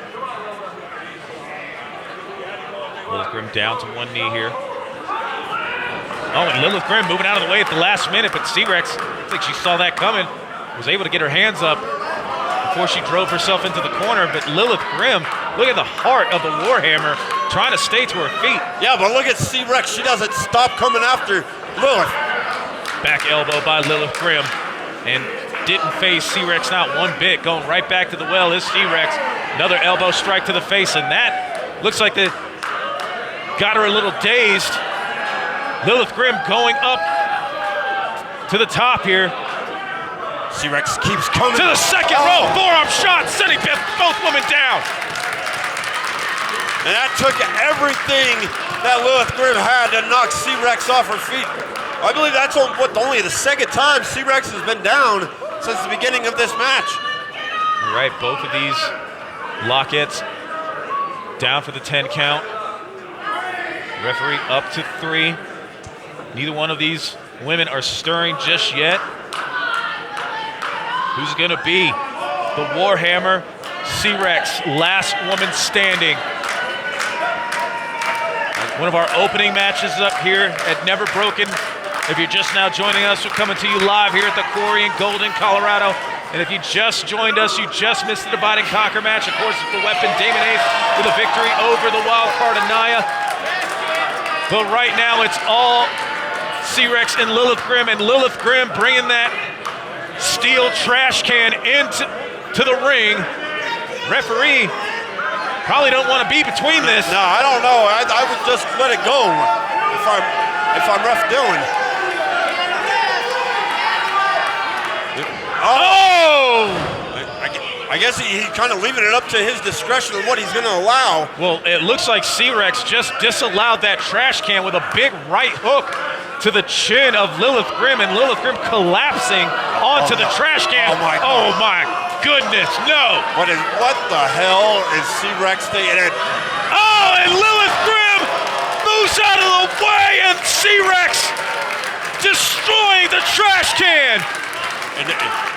Speaker 8: Lilith Grimm down to one knee here. Oh, and Lilith Grimm moving out of the way at the last minute, but C-Rex, I think she saw that coming, was able to get her hands up before she drove herself into the corner. But Lilith Grimm, look at the heart of the Warhammer, trying to stay to her feet.
Speaker 9: Yeah, but look at C-Rex. She doesn't stop coming after Lilith.
Speaker 8: Back elbow by Lilith Grimm. And didn't phase C-Rex not one bit. Going right back to the well is C-Rex. Another elbow strike to the face, and that looks like they got her a little dazed. Lilith Grimm going up to the top here.
Speaker 9: C-Rex keeps coming.
Speaker 8: To the second row, forearm shot, sending both women down.
Speaker 9: And that took everything that Lilith Grimm had to knock C-Rex off her feet. I believe that's only the second time C-Rex has been down since the beginning of this match.
Speaker 8: You're right, both of these Lockets down for the 10 count. Referee up to 3. Neither one of these women are stirring just yet. Who's gonna be the Warhammer? C-Rex, last woman standing. One of our opening matches up here at Never Broken. If you're just now joining us, we're coming to you live here at the Quarry in Golden, Colorado. And if you just joined us, you just missed the Divide and Conquer match. Of course, it's the weapon Damon Ace with a victory over the Wildcard Anaya. But right now, it's all C-Rex and Lilith Grimm bringing that steel trash can into the ring. Referee probably don't want to be between this.
Speaker 9: No, I don't know. I would just let it go if I'm ref Dylan.
Speaker 8: Oh!
Speaker 9: I guess he's kind of leaving it up to his discretion on what he's going to allow.
Speaker 8: Well, it looks like C-Rex just disallowed that trash can with a big right hook to the chin of Lilith Grimm, and Lilith Grimm collapsing onto the trash can. Oh my goodness, no!
Speaker 9: What the hell is C-Rex taking it?
Speaker 8: Oh, and Lilith Grimm moves out of the way, and C-Rex destroying the trash can.
Speaker 9: And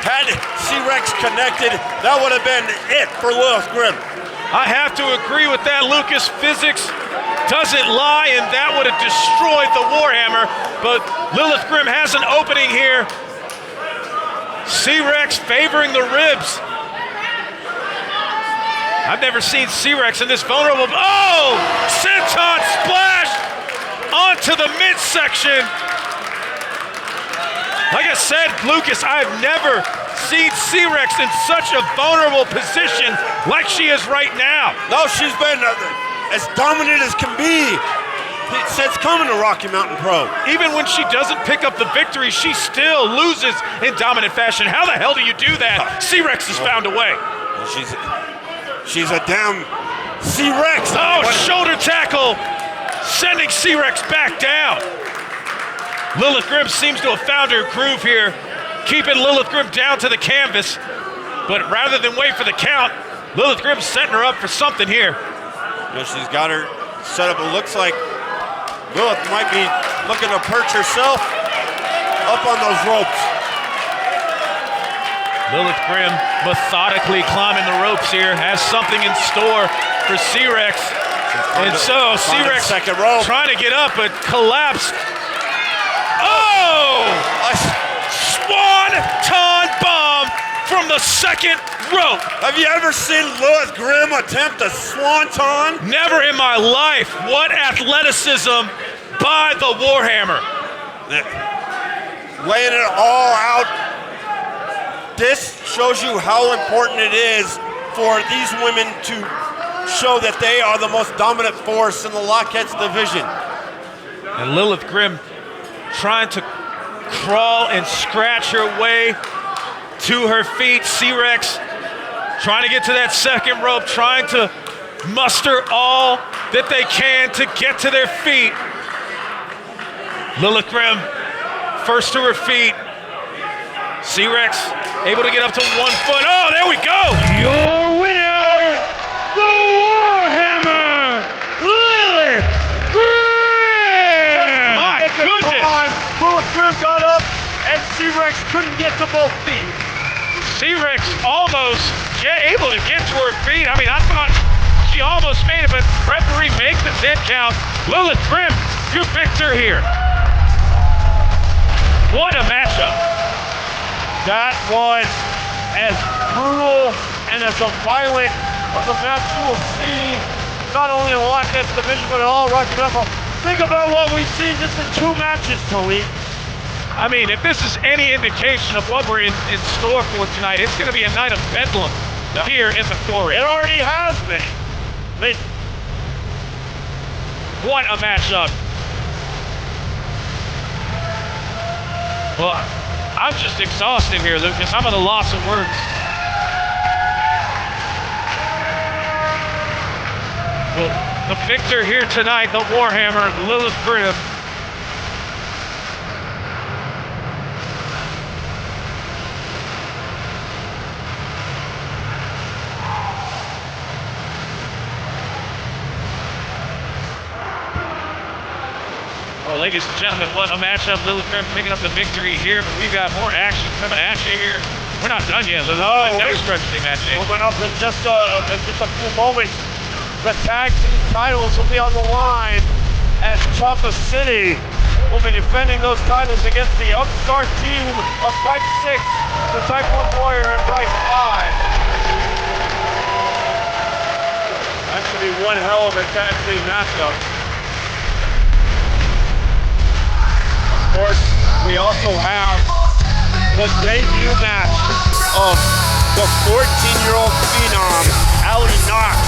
Speaker 9: had C-Rex connected, that would have been it for Lilith Grimm.
Speaker 8: I have to agree with that, Lucas. Physics doesn't lie, and that would have destroyed the Warhammer. But Lilith Grimm has an opening here. C-Rex favoring the ribs. I've never seen C-Rex in this vulnerable. Oh! Senton splash onto the midsection. Like I said, Lucas, I've never seen C-Rex in such a vulnerable position like she is right now.
Speaker 9: No, she's been as dominant as can be since coming to Rocky Mountain Pro.
Speaker 8: Even when she doesn't pick up the victory, she still loses in dominant fashion. How the hell do you do that? C-Rex has found a way.
Speaker 9: Well, she's a damn C-Rex.
Speaker 8: Oh, shoulder tackle, sending C-Rex back down. Lilith Grimm seems to have found her groove here, keeping Lilith Grimm down to the canvas. But rather than wait for the count, Lilith Grimm setting her up for something here.
Speaker 9: She's got her set up. It looks like Lilith might be looking to perch herself up on those ropes.
Speaker 8: Lilith Grimm methodically climbing the ropes here, has something in store for C-Rex. And so C-Rex trying to get up, but collapsed. Oh!
Speaker 9: A
Speaker 8: swanton bomb from the second rope.
Speaker 9: Have you ever seen Lilith Grimm attempt a swanton?
Speaker 8: Never in my life. What athleticism by the Warhammer.
Speaker 9: Laying it all out. This shows you how important it is for these women to show that they are the most dominant force in the Lockettes division.
Speaker 8: And Lilith Grimm trying to crawl and scratch her way to her feet. C-Rex trying to get to that second rope, trying to muster all that they can to get to their feet. Lilith Grimm first to her feet. C-Rex able to get up to 1 foot. Oh, there we go.
Speaker 6: Your winner, the Warhammer, Lilith Grimm.
Speaker 8: My goodness.
Speaker 6: Lilith Grimm got up and C-Rex couldn't get to both feet.
Speaker 8: C-Rex almost able to get to her feet. I mean, I thought she almost made it, but referee makes the 10 count. Lilith Grimm, your victor here. What a matchup.
Speaker 6: That was as brutal and as violent of a match you will see, not only in the Lockets division, but in all Rocky Mountain. Think about what we've seen just in 2 matches, Tony. I mean, if this is any indication of what we're in store for tonight, it's going to be a night of bedlam here in the Glory.
Speaker 10: It already has been. I mean,
Speaker 6: what a matchup. Well, I'm just exhausted here, Lucas. I'm at a loss of words. Well, the victor here tonight, the Warhammer, Lilith Grimm. Well, ladies and gentlemen, what a matchup. Lilith Grimm picking up the victory here, but we've got more action coming at you here. We're not done yet. Never stretched the match.
Speaker 10: Moving up in just a few moments. The tag team titles will be on the line as Choppa City will be defending those titles against the upstart team of Type 6, the Type 1 Warrior and Type 5. That should be one hell of a tag team matchup. Of course, we also have the debut match of the 14-year-old phenom, Allie Knox,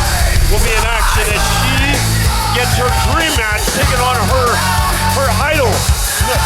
Speaker 10: will be in action as she gets her dream match taking on her idol.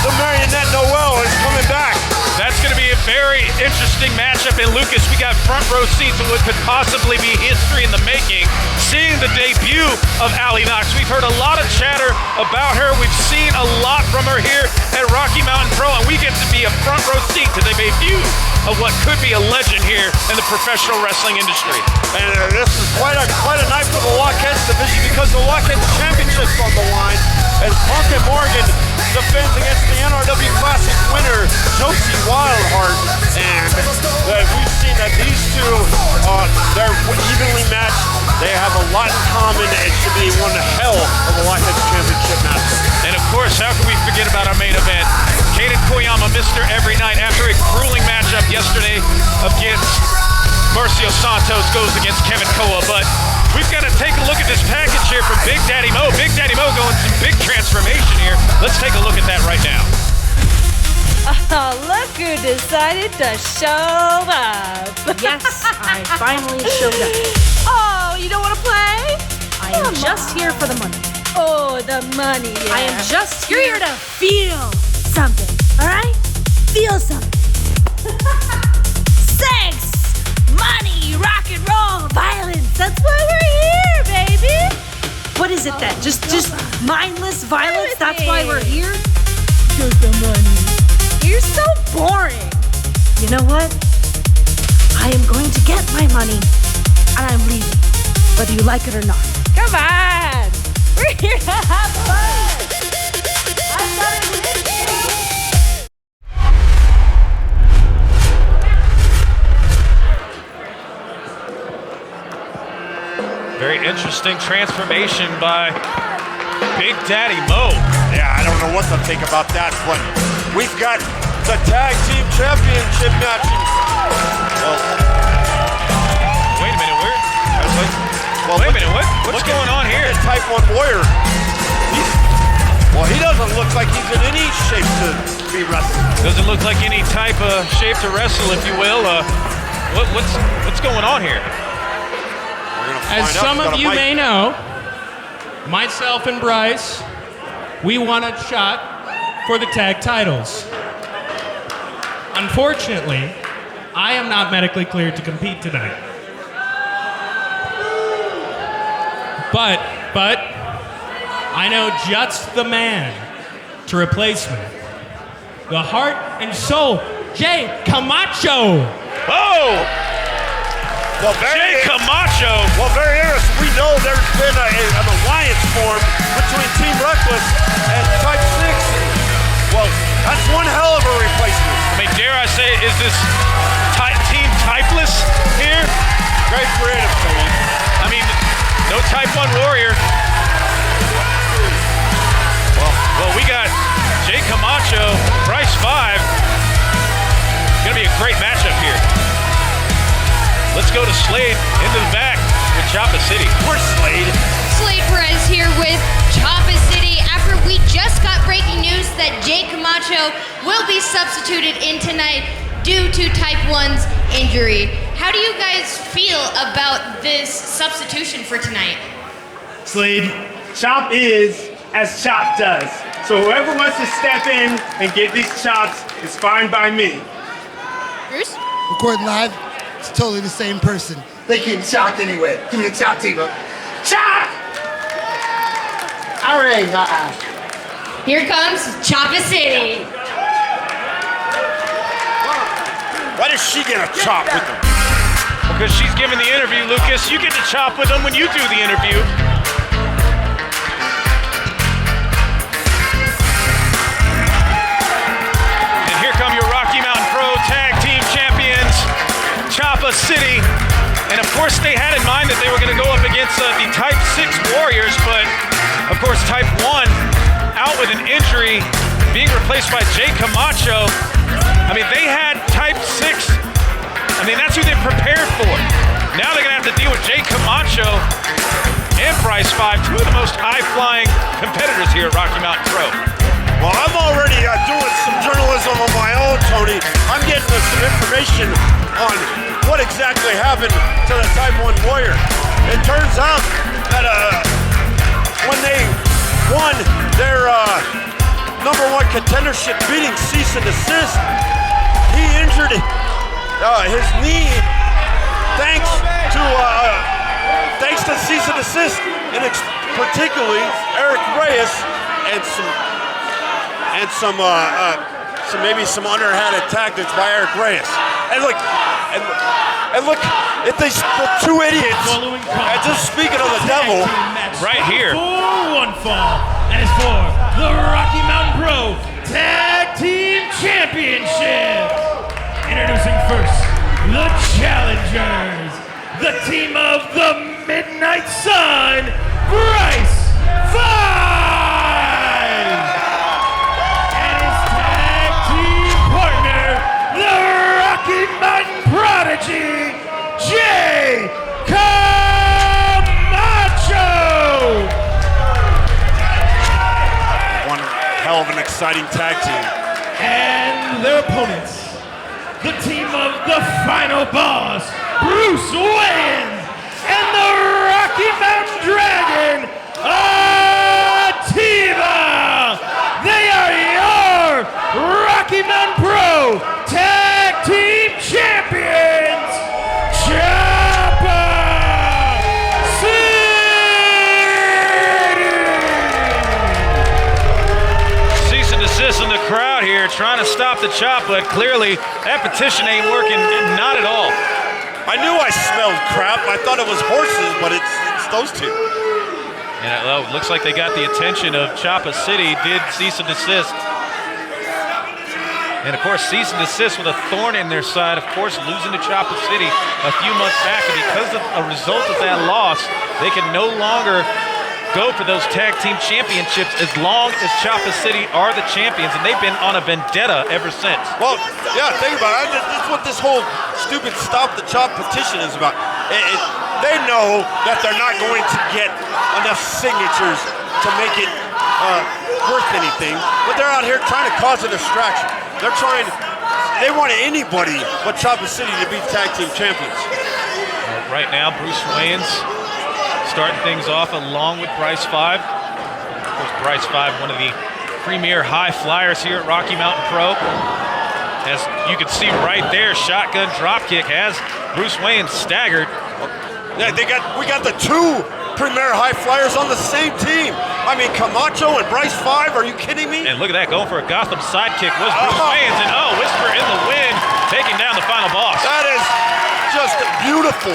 Speaker 10: The Marionette Noelle is coming back.
Speaker 6: That's going to be a very interesting matchup. And Lucas, we got front row seats of what could possibly be history in the making. Seeing the debut of Allie Knox, we've heard a lot of chatter about her. We've seen a lot from her here at Rocky Mountain Pro, and we get to be a front row seat to the debut of what could be a legend here in the professional wrestling industry.
Speaker 10: And this is quite a night for the Lockettes division because the Lockettes Championship's on the line as Punk and Morrigan defends against the NRW Classic winner, Josie Wildheart. And we've seen that these two, they're evenly matched. They have a lot in common. It should be one hell of a Lockettes Championship match.
Speaker 6: And of course, how can we forget about our main event? Kaiden Koyama, Mr. Every Night, after a grueling matchup yesterday against Marcio Santos, goes against Kevin Koa. But we've got to take a look at this package here from Big Daddy Mo. Big Daddy Mo going some big transformation here. Let's take a look at that right now.
Speaker 13: Oh, look who decided to show up.
Speaker 4: Yes, I finally showed up.
Speaker 13: Oh, you don't want to play?
Speaker 4: I am just here for the money.
Speaker 13: Oh, the money. Yeah.
Speaker 4: I am just
Speaker 13: You're here to feel something, all right? Feel something. Sex, money, rock and roll, violence. That's why we're here, baby.
Speaker 4: What is it then? Just mindless violence? That's why we're here?
Speaker 13: Just the money. You're so boring.
Speaker 4: You know what? I am going to get my money, and I'm leaving, whether you like it or not.
Speaker 13: Come on. We're here to have fun. I'm not
Speaker 6: Very interesting transformation by Big Daddy Mo.
Speaker 10: Yeah, I don't know what to think about that, but we've got the Tag Team Championship match.
Speaker 6: Wait a minute, wait a minute, what's going on here?
Speaker 10: Type 1 Warrior. He doesn't look like he's in any shape to be wrestling.
Speaker 6: Doesn't look like any type of shape to wrestle, if you will. What's going on here?
Speaker 14: As some of you may know, myself and Bryce, we won a shot for the tag titles. Unfortunately, I am not medically cleared to compete tonight. But I know just the man to replace me. The heart and soul, Jay Camacho.
Speaker 6: Oh!
Speaker 10: Well,
Speaker 6: Jay Camacho.
Speaker 10: Well, very interesting. We know there's been an alliance formed between Team Reckless and Type 6. Well, that's one hell of a replacement.
Speaker 6: I mean, dare I say, is this Team Typeless here?
Speaker 10: Great creative team.
Speaker 6: I mean, no Type 1 Warrior. Well, we got Jay Camacho, Bryce 5. Gonna be a great matchup here. Let's go to Slade into the back with Choppa City.
Speaker 10: Where's Slade?
Speaker 12: Slade Perez here with Choppa City. After
Speaker 15: However, we just got breaking news that Jay Camacho will be substituted in tonight due to Type 1's injury. How do you guys feel about this substitution for tonight?
Speaker 16: Slade, Chop is as Chop does. So whoever wants to step in and get these chops is fine by me.
Speaker 15: Bruce?
Speaker 17: Recording live, it's totally the same person. They getting chopped anyway. Give me the chop, Tivo. Chop! All right,
Speaker 15: Here comes Choppa City.
Speaker 9: Why does she get a chop with them?
Speaker 8: Because she's giving the interview, Lucas. You get to chop with them when you do the interview. And here come your Rocky Mountain Pro Tag Team Champions, Choppa City. And of course, they had in mind that they were going to go up against the Type 6 Warriors, but of course, Type 1 out with an injury, being replaced by Jay Camacho. I mean, they had Type 6. I mean, that's who they prepared for. Now they're going to have to deal with Jay Camacho and Bryce 5, two of the most high-flying competitors here at Rocky Mountain Pro.
Speaker 9: Well, I'm already doing some journalism on my own, Tony. I'm getting some information on what exactly happened to the Type 1 Warrior. It turns out that when they won their #1 contendership, beating Cease and Desist, he injured his knee thanks to Cease and Desist, and particularly Eric Reyes and some underhanded tactics by Eric Reyes. And look, if the two idiots, and just speaking of the devil,
Speaker 8: right here.
Speaker 7: For one fall, and it's for the Rocky Mountain Pro Tag Team Championship. Introducing first, the challengers, the team of the Midnight Sun, Bryce 5, and his tag team partner, the Rocky Mountain Prodigy, Jay Camacho.
Speaker 9: one hell of an exciting tag team.
Speaker 7: And their opponents, the team of the final boss, Bruce Wayne, and the Rocky Mountain Dragon, Atiba. They are your Rocky Mountain Pro Tag Team Champions, Choppa City.
Speaker 8: Cease and desist in the crowd here, trying to stop the chop, but clearly that petition ain't working, not at all.
Speaker 9: I knew I smelled crap. I thought it was horses, but it's those two.
Speaker 8: And it looks like they got the attention of Choppa City, did cease and desist. And of course, cease and desist with a thorn in their side, of course, losing to Choppa City a few months back. And because of a result of that loss, they can no longer go for those tag team championships as long as Choppa City are the champions, and they've been on a vendetta ever since.
Speaker 9: Well, yeah, think about it. That's what this whole stupid Stop the Chop petition is about. They know that they're not going to get enough signatures to make it worth anything, but they're out here trying to cause a distraction. They want anybody but Choppa City to be tag team champions.
Speaker 8: Right now, Bruce Wayne's starting things off along with Bryce 5. Of course, Bryce 5, one of the premier high flyers here at Rocky Mountain Pro. As you can see right there, shotgun dropkick has Bruce Wayne staggered.
Speaker 9: Yeah, we got the two premier high flyers on the same team. I mean, Camacho and Bryce 5, are you kidding me?
Speaker 8: And look at that, going for a Gotham sidekick was Bruce Wayne's, and Whisper in the wind, taking down the final boss.
Speaker 9: That is just beautiful.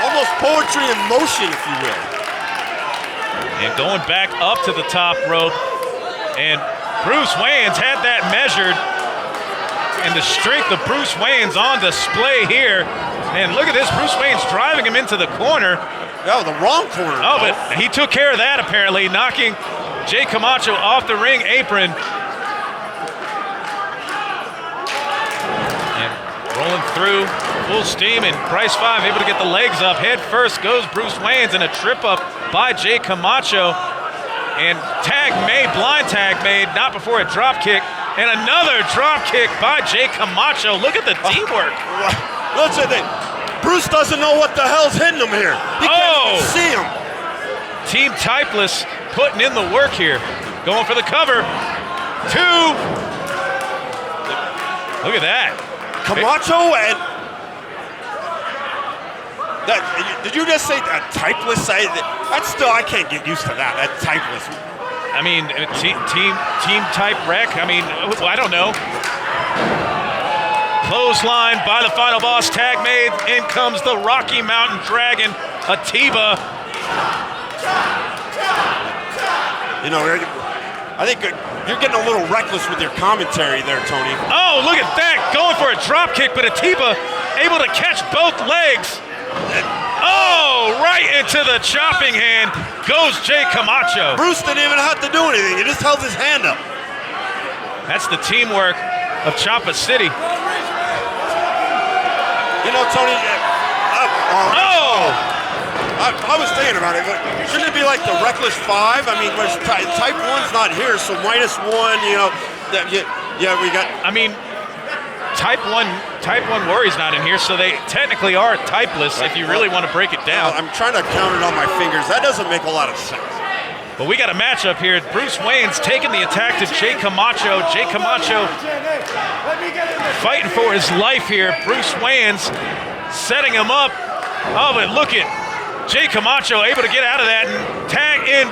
Speaker 9: Almost poetry in motion, if you will.
Speaker 8: And going back up to the top rope, and Bruce Wayne's had that measured, and the strength of Bruce Wayne's on display here. And look at this, Bruce Wayne's driving him into the corner.
Speaker 9: Oh, the wrong corner.
Speaker 8: Oh, but he took care of that apparently, knocking Jay Camacho off the ring apron. And rolling through full steam, and Bryce 5 able to get the legs up. Head first goes Bruce Wayne's, and a trip up by Jay Camacho. And blind tag made, not before a drop kick. And another drop kick by Jay Camacho. Look at the teamwork.
Speaker 9: Listen, Bruce doesn't know what the hell's hitting him here. He can't even see him.
Speaker 8: Team Typeless putting in the work here. Going for the cover. 2. Look at that.
Speaker 9: Camacho and... did you just say Typeless? That's still, I can't get used to that. That's Typeless.
Speaker 8: I mean, team type wreck. I mean, I don't know. Clothesline by the final boss, tag made. In comes the Rocky Mountain Dragon, Atiba.
Speaker 9: You know, I think you're getting a little reckless with your commentary there, Tony.
Speaker 8: Oh, look at that. Going for a drop kick, but Atiba able to catch both legs. Oh, right into the chopping hand goes Jay Camacho.
Speaker 9: Bruce didn't even have to do anything. He just held his hand up.
Speaker 8: That's the teamwork of Choppa City.
Speaker 9: You know, Tony, I was thinking about it, but shouldn't it be like the Reckless 5? I mean, Type 1's not here, so -1, you know, yeah, we got...
Speaker 8: I mean, Type 1 Warrior's not in here, so they technically are typeless if you really want to break it down.
Speaker 9: I'm trying to count it on my fingers. That doesn't make a lot of sense.
Speaker 8: But we got a matchup here. Bruce Wayne's taking the attack to Jay Camacho. Jay Camacho fighting for his life here. Bruce Wayne's setting him up. Oh, but look at Jay Camacho able to get out of that and tag in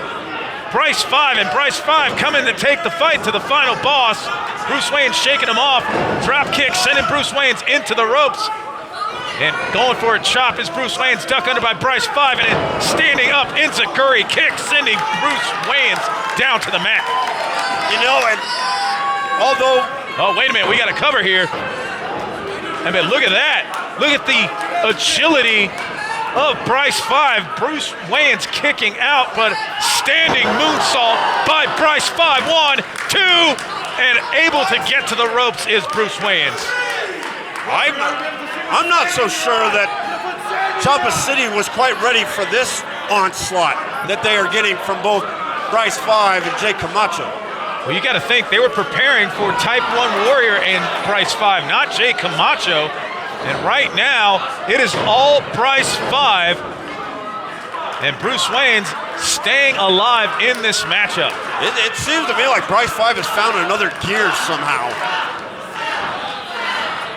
Speaker 8: Bryce 5. And Bryce 5 coming to take the fight to the final boss. Bruce Wayne shaking him off. Drop kick sending Bruce Wayne's into the ropes. And going for a chop is Bruce Wayne's duck under by Bryce 5, and then standing up, Enziguri kick, sending Bruce Wayne's down to the mat.
Speaker 9: You know, and although...
Speaker 8: Oh, wait a minute, we got a cover here. I mean, look at that. Look at the agility of Bryce 5. Bruce Wayne's kicking out, but standing moonsault by Bryce 5. 1, 2, and able to get to the ropes is Bruce Wayne's.
Speaker 9: I'm not so sure that Choppa City was quite ready for this onslaught that they are getting from both Bryce 5 and Jay Camacho.
Speaker 8: Well, you got to think they were preparing for Type 1 Warrior and Bryce 5, not Jay Camacho. And right now, it is all Bryce 5. And Bruce Wayne's staying alive in this matchup.
Speaker 9: It seems to me like Bryce 5 has found another gear somehow.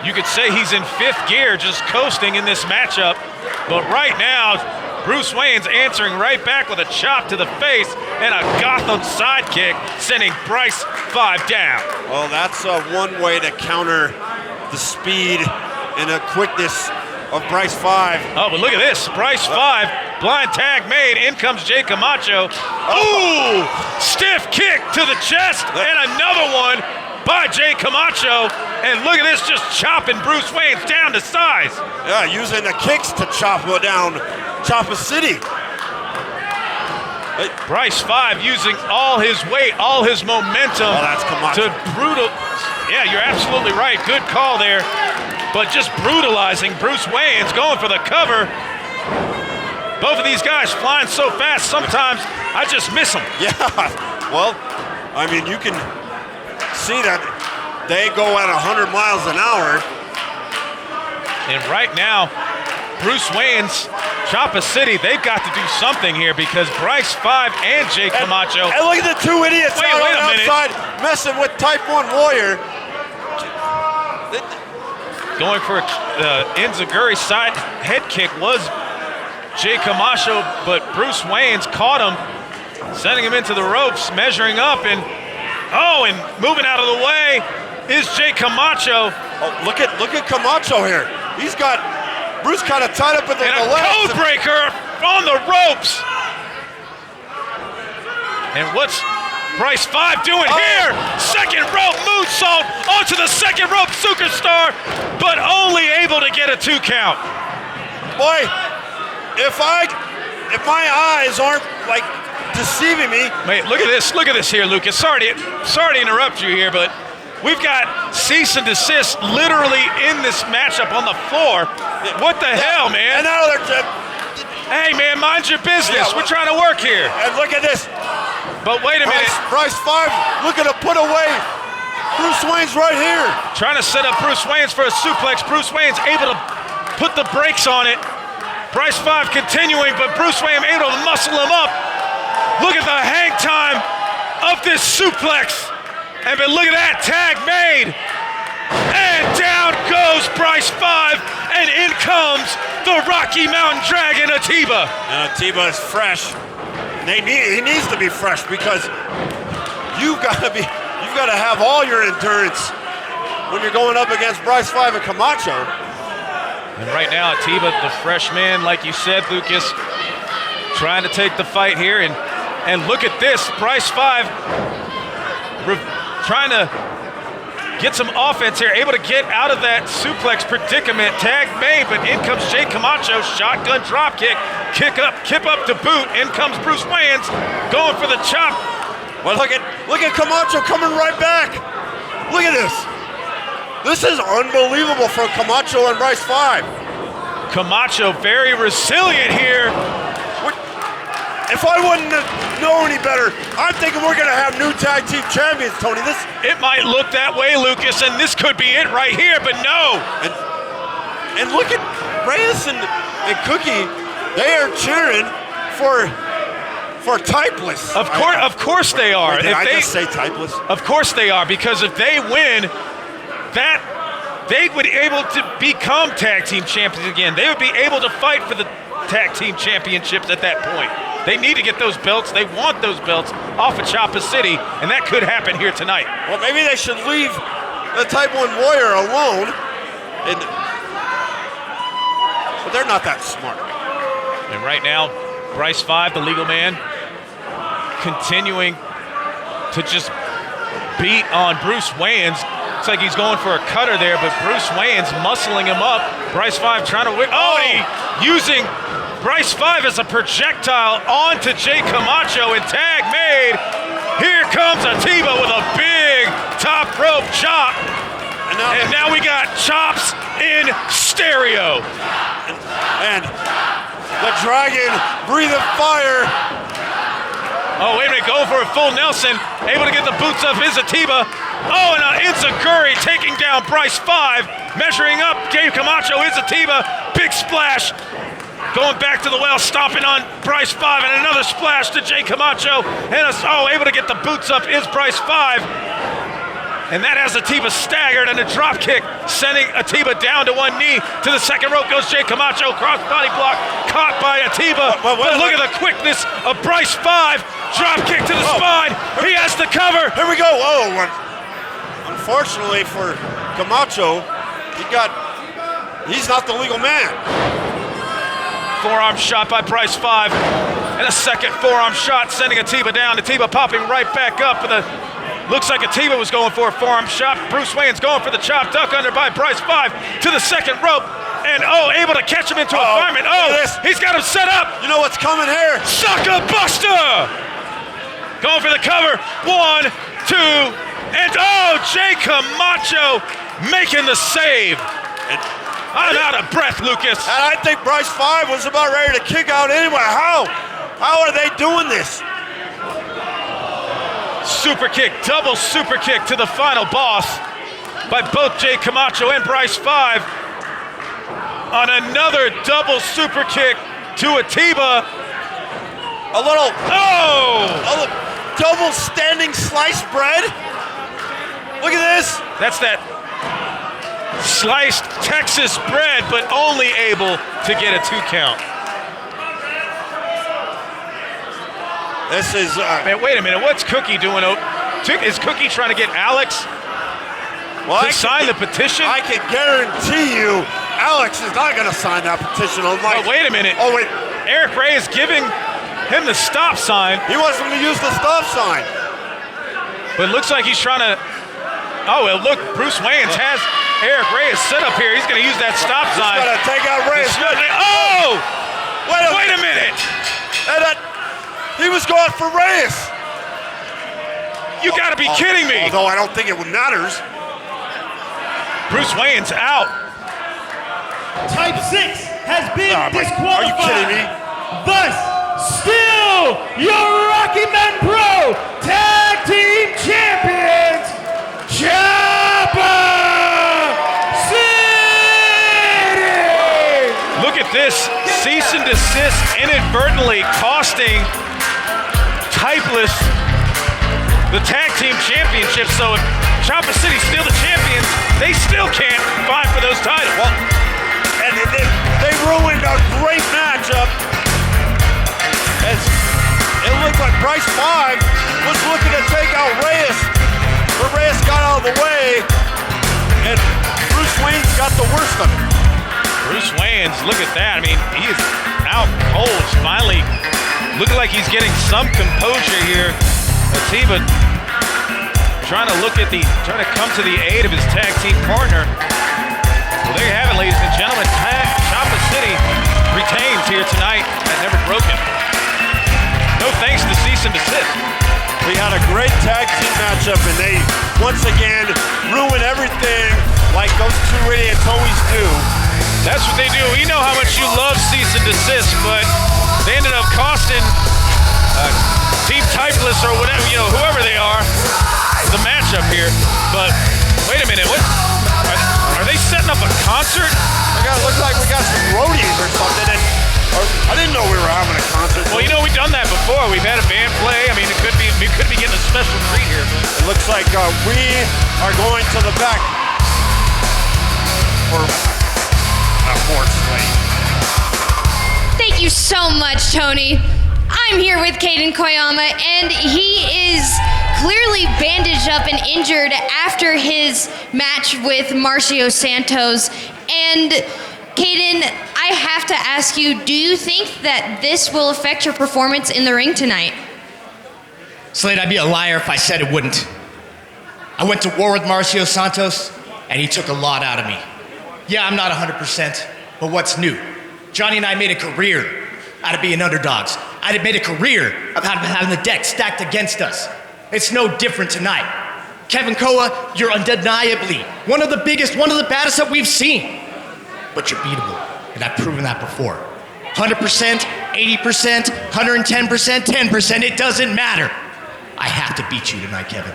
Speaker 8: You could say he's in 5th gear, just coasting in this matchup. But right now, Bruce Wayne's answering right back with a chop to the face and a Gotham sidekick, sending Bryce 5 down.
Speaker 9: Well, that's one way to counter the speed and the quickness of Bryce 5.
Speaker 8: Oh, but look at this. Bryce 5, blind tag made. In comes Jay Camacho. Ooh, stiff kick to the chest, and another one by Jay Camacho. And look at this, just chopping Bruce Wayne down to size.
Speaker 9: Yeah, using the kicks to chop down Choppa City.
Speaker 8: Bryce 5 using all his weight, all his momentum to brutal. Yeah, you're absolutely right. Good call there. But just brutalizing Bruce Wayne's going for the cover. Both of these guys flying so fast, sometimes I just miss them.
Speaker 9: Yeah, well, I mean, you can see that they go at 100 miles an hour.
Speaker 8: And right now, Bruce Wayne's Choppa City, they've got to do something here because Bryce 5 and Jay Camacho.
Speaker 9: And look at the two idiots outside messing with Type 1 Warrior.
Speaker 8: Going for Enziguri side head kick was Jay Camacho, but Bruce Wayne's caught him, sending him into the ropes, measuring up, and moving out of the way is Jay Camacho.
Speaker 9: Oh, look at Camacho here. He's got Bruce kind of tied up with the legs.
Speaker 8: Code breaker on the ropes. And what's Bryce 5 doing here? Second rope moonsault onto the second rope superstar, but only able to get a 2 count.
Speaker 9: Boy, if my eyes aren't like deceiving me.
Speaker 8: Wait, look at this here, Lucas. Sorry to interrupt you here, but we've got cease and desist literally in this matchup on the floor. What the hell, man?
Speaker 9: And now they're
Speaker 8: hey, man, mind your business.
Speaker 9: Yeah,
Speaker 8: we're trying to work here.
Speaker 9: And look at this.
Speaker 8: But wait a minute.
Speaker 9: Bryce 5 looking to put away Bruce Wayne's right here.
Speaker 8: Trying to set up Bruce Wayne's for a suplex. Bruce Wayne's able to put the brakes on it. Bryce 5 continuing, but Bruce Wayne able to muscle him up. Look at the hang time of this suplex. And but look at that, tag made. And down goes Bryce 5, and in comes the Rocky Mountain Dragon, Atiba.
Speaker 9: And Atiba is fresh. He needs to be fresh because you've got to have all your endurance when you're going up against Bryce 5 and Camacho.
Speaker 8: And right now, Atiba, the freshman, like you said, Lucas, trying to take the fight here. And look at this, Bryce 5 trying to get some offense here, able to get out of that suplex predicament. Tag made, but in comes Jay Camacho, shotgun drop kick, kip up to boot. In comes Bruce Wayans, going for the chop.
Speaker 9: Well, look at Camacho coming right back. Look at this. This is unbelievable from Camacho and Bryce 5.
Speaker 8: Camacho very resilient here.
Speaker 9: If I wouldn't know any better, I'm thinking we're going to have new tag team champions, Tony.
Speaker 8: It might look that way, Lucas, and this could be it right here, but no.
Speaker 9: And look at Reyes and Cookie. They are cheering for Typeless.
Speaker 8: Of course they are.
Speaker 9: Did I just say Typeless?
Speaker 8: Of course they are, because if they win, that they would be able to become tag team champions again. They would be able to fight for the tag team championships at that point. They need to get those belts. They want those belts off of Choppa City, and that could happen here tonight.
Speaker 9: Well, maybe they should leave the Type 1 Warrior alone. But they're not that smart.
Speaker 8: And right now, Bryce 5, the legal man, continuing to just beat on Bruce Wayans. Looks like he's going for a cutter there, but Bruce Wayans muscling him up. Bryce 5 trying to win. Using Bryce 5 as a projectile onto Jay Camacho, and tag made. Here comes Atiba with a big top rope chop. And now we got chops in stereo.
Speaker 9: And the Dragon breathing fire.
Speaker 8: Oh, wait a minute, going for a full Nelson. Able to get the boots of his Atiba. Oh, and an Enziguri taking down Bryce 5. Measuring up, Jay Camacho is Atiba. Big splash. Going back to the well, stomping on Bryce 5, and another splash to Jay Camacho. And able to get the boots up is Bryce 5. And that has Atiba staggered, and a drop kick, sending Atiba down to one knee. To the second rope goes Jay Camacho, cross body block, caught by Atiba. But look at the quickness of Bryce 5. Drop kick to the spine. He has the cover.
Speaker 9: Here we go. Oh, unfortunately for Camacho, he's not the legal man.
Speaker 8: Forearm shot by Bryce 5. And a second forearm shot, sending Atiba down. Atiba popping right back up. Looks like Atiba was going for a forearm shot. Bruce Wayne's going for the chop. Duck under by Bryce 5 to the second rope. And able to catch him into a fireman. He's got him set up.
Speaker 9: You know what's coming here?
Speaker 8: Sucker Buster! Going for the cover. 1, 2, and Jay Camacho making the save. I'm out of breath, Lucas.
Speaker 9: And I think Bryce 5 was about ready to kick out anyway. How are they doing this?
Speaker 8: Super kick, double super kick to the final boss by both Jay Camacho and Bryce 5. On another double super kick to Atiba.
Speaker 9: A double standing sliced bread. Look at this.
Speaker 8: That's that sliced Texas bread, but only able to get a 2 count.
Speaker 9: This is...
Speaker 8: Man, wait a minute. What's Cookie doing? Is Cookie trying to get Alex to sign the petition?
Speaker 9: I can guarantee you Alex is not going to sign that petition.
Speaker 8: Wait a minute.
Speaker 9: Oh, wait.
Speaker 8: Eric Ray is giving him the stop sign.
Speaker 9: He wants him to use the stop sign.
Speaker 8: But it looks like he's trying to... look, Bruce Wayans has Eric Reyes set up here. He's going to use that stop sign.
Speaker 9: He's going to take out Reyes.
Speaker 8: Wait a minute.
Speaker 9: He was going for Reyes.
Speaker 8: You got to be kidding me.
Speaker 9: Although I don't think it matters.
Speaker 8: Bruce Wayans out.
Speaker 7: Type 6 has been disqualified.
Speaker 9: Are you kidding me?
Speaker 7: Thus, still your Rocky Mountain Pro Tag Team Champions, Choppa City!
Speaker 8: Look at this, cease and desist inadvertently costing Typeless the Tag Team Championship. So if Choppa City's still the champions, they still can't fight for those titles.
Speaker 10: Well, and they ruined a great matchup. As it looked like Bryce 5 was looking to take out Reyes, but Reyes got out of the way, and Bruce Wayne's got the worst of it.
Speaker 8: Bruce Wayne's, look at that. I mean, he is out cold. Finally looking like he's getting some composure here. Atiba trying to come to the aid of his tag team partner. Well, there you have it, ladies and gentlemen. Choppa City retains here tonight at Never Broken. No thanks to cease and desist.
Speaker 10: We had a great tag team matchup, and they once again ruin everything like those two idiots always do.
Speaker 8: That's what they do. We know how much you love cease and desist, but they ended up costing Team Typeless or whatever, whoever they are, the matchup here. But wait a minute, what? Are they setting up a concert?
Speaker 10: It looks like we got some roadies or something. And I didn't know we were having a concert.
Speaker 8: Well, we've done that before. We've had a band play. I mean, we could be getting a special treat here.
Speaker 10: It looks like we are going to the back for a fourth slate.
Speaker 15: Thank you so much, Tony. I'm here with Kaiden Koyama, and he is clearly bandaged up and injured after his match with Marcio Santos. And Kaiden, I have to ask you, do you think that this will affect your performance in the ring tonight?
Speaker 18: Slade, I'd be a liar if I said it wouldn't. I went to war with Marcio Santos, and he took a lot out of me. Yeah, I'm not 100%, but what's new? Johnny and I made a career out of being underdogs. I made a career of having the deck stacked against us. It's no different tonight. Kevin Koa, you're undeniably one of the biggest, one of the baddest that we've seen. But you're beatable, and I've proven that before. 100%, 80%, 110%, 10%, it doesn't matter. I have to beat you tonight, Kevin.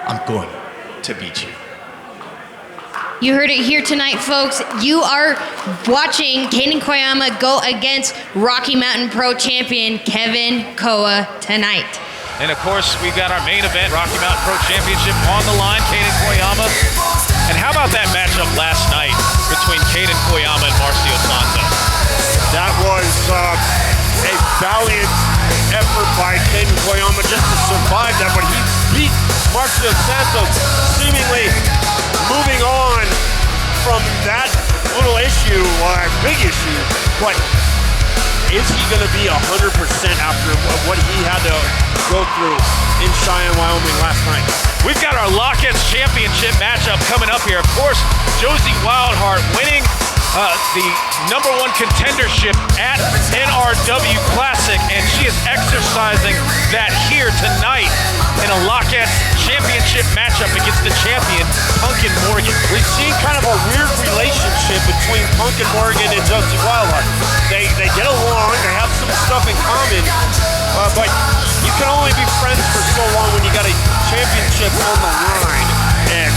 Speaker 18: I'm going to beat you.
Speaker 15: You heard it here tonight, folks. You are watching Kaiden Koyama go against Rocky Mountain Pro Champion Kevin Koa tonight.
Speaker 8: And of course, we've got our main event, Rocky Mountain Pro Championship on the line, Kaiden Koyama. And how about that matchup last night between Kaiden Koyama and Marcio Santos?
Speaker 10: That was a valiant effort by Kaiden Koyama just to survive that, but he beat Marcio Santos, seemingly moving on from that little issue, big issue, but is he going to be 100% after what he had to go through in Cheyenne, Wyoming last night?
Speaker 8: We've got our Lockets Championship matchup coming up here. Of course, Josie Wildheart winning the #1 contendership at NRW Classic, and she is exercising that here tonight in a Lockets Championship matchup against the champion, Punk and Morrigan.
Speaker 10: We've seen kind of a weird relationship between Punk and Morrigan and Josie Wildheart. They get along, they have some stuff in common, but you can only be friends for so long when you got a championship on the line. And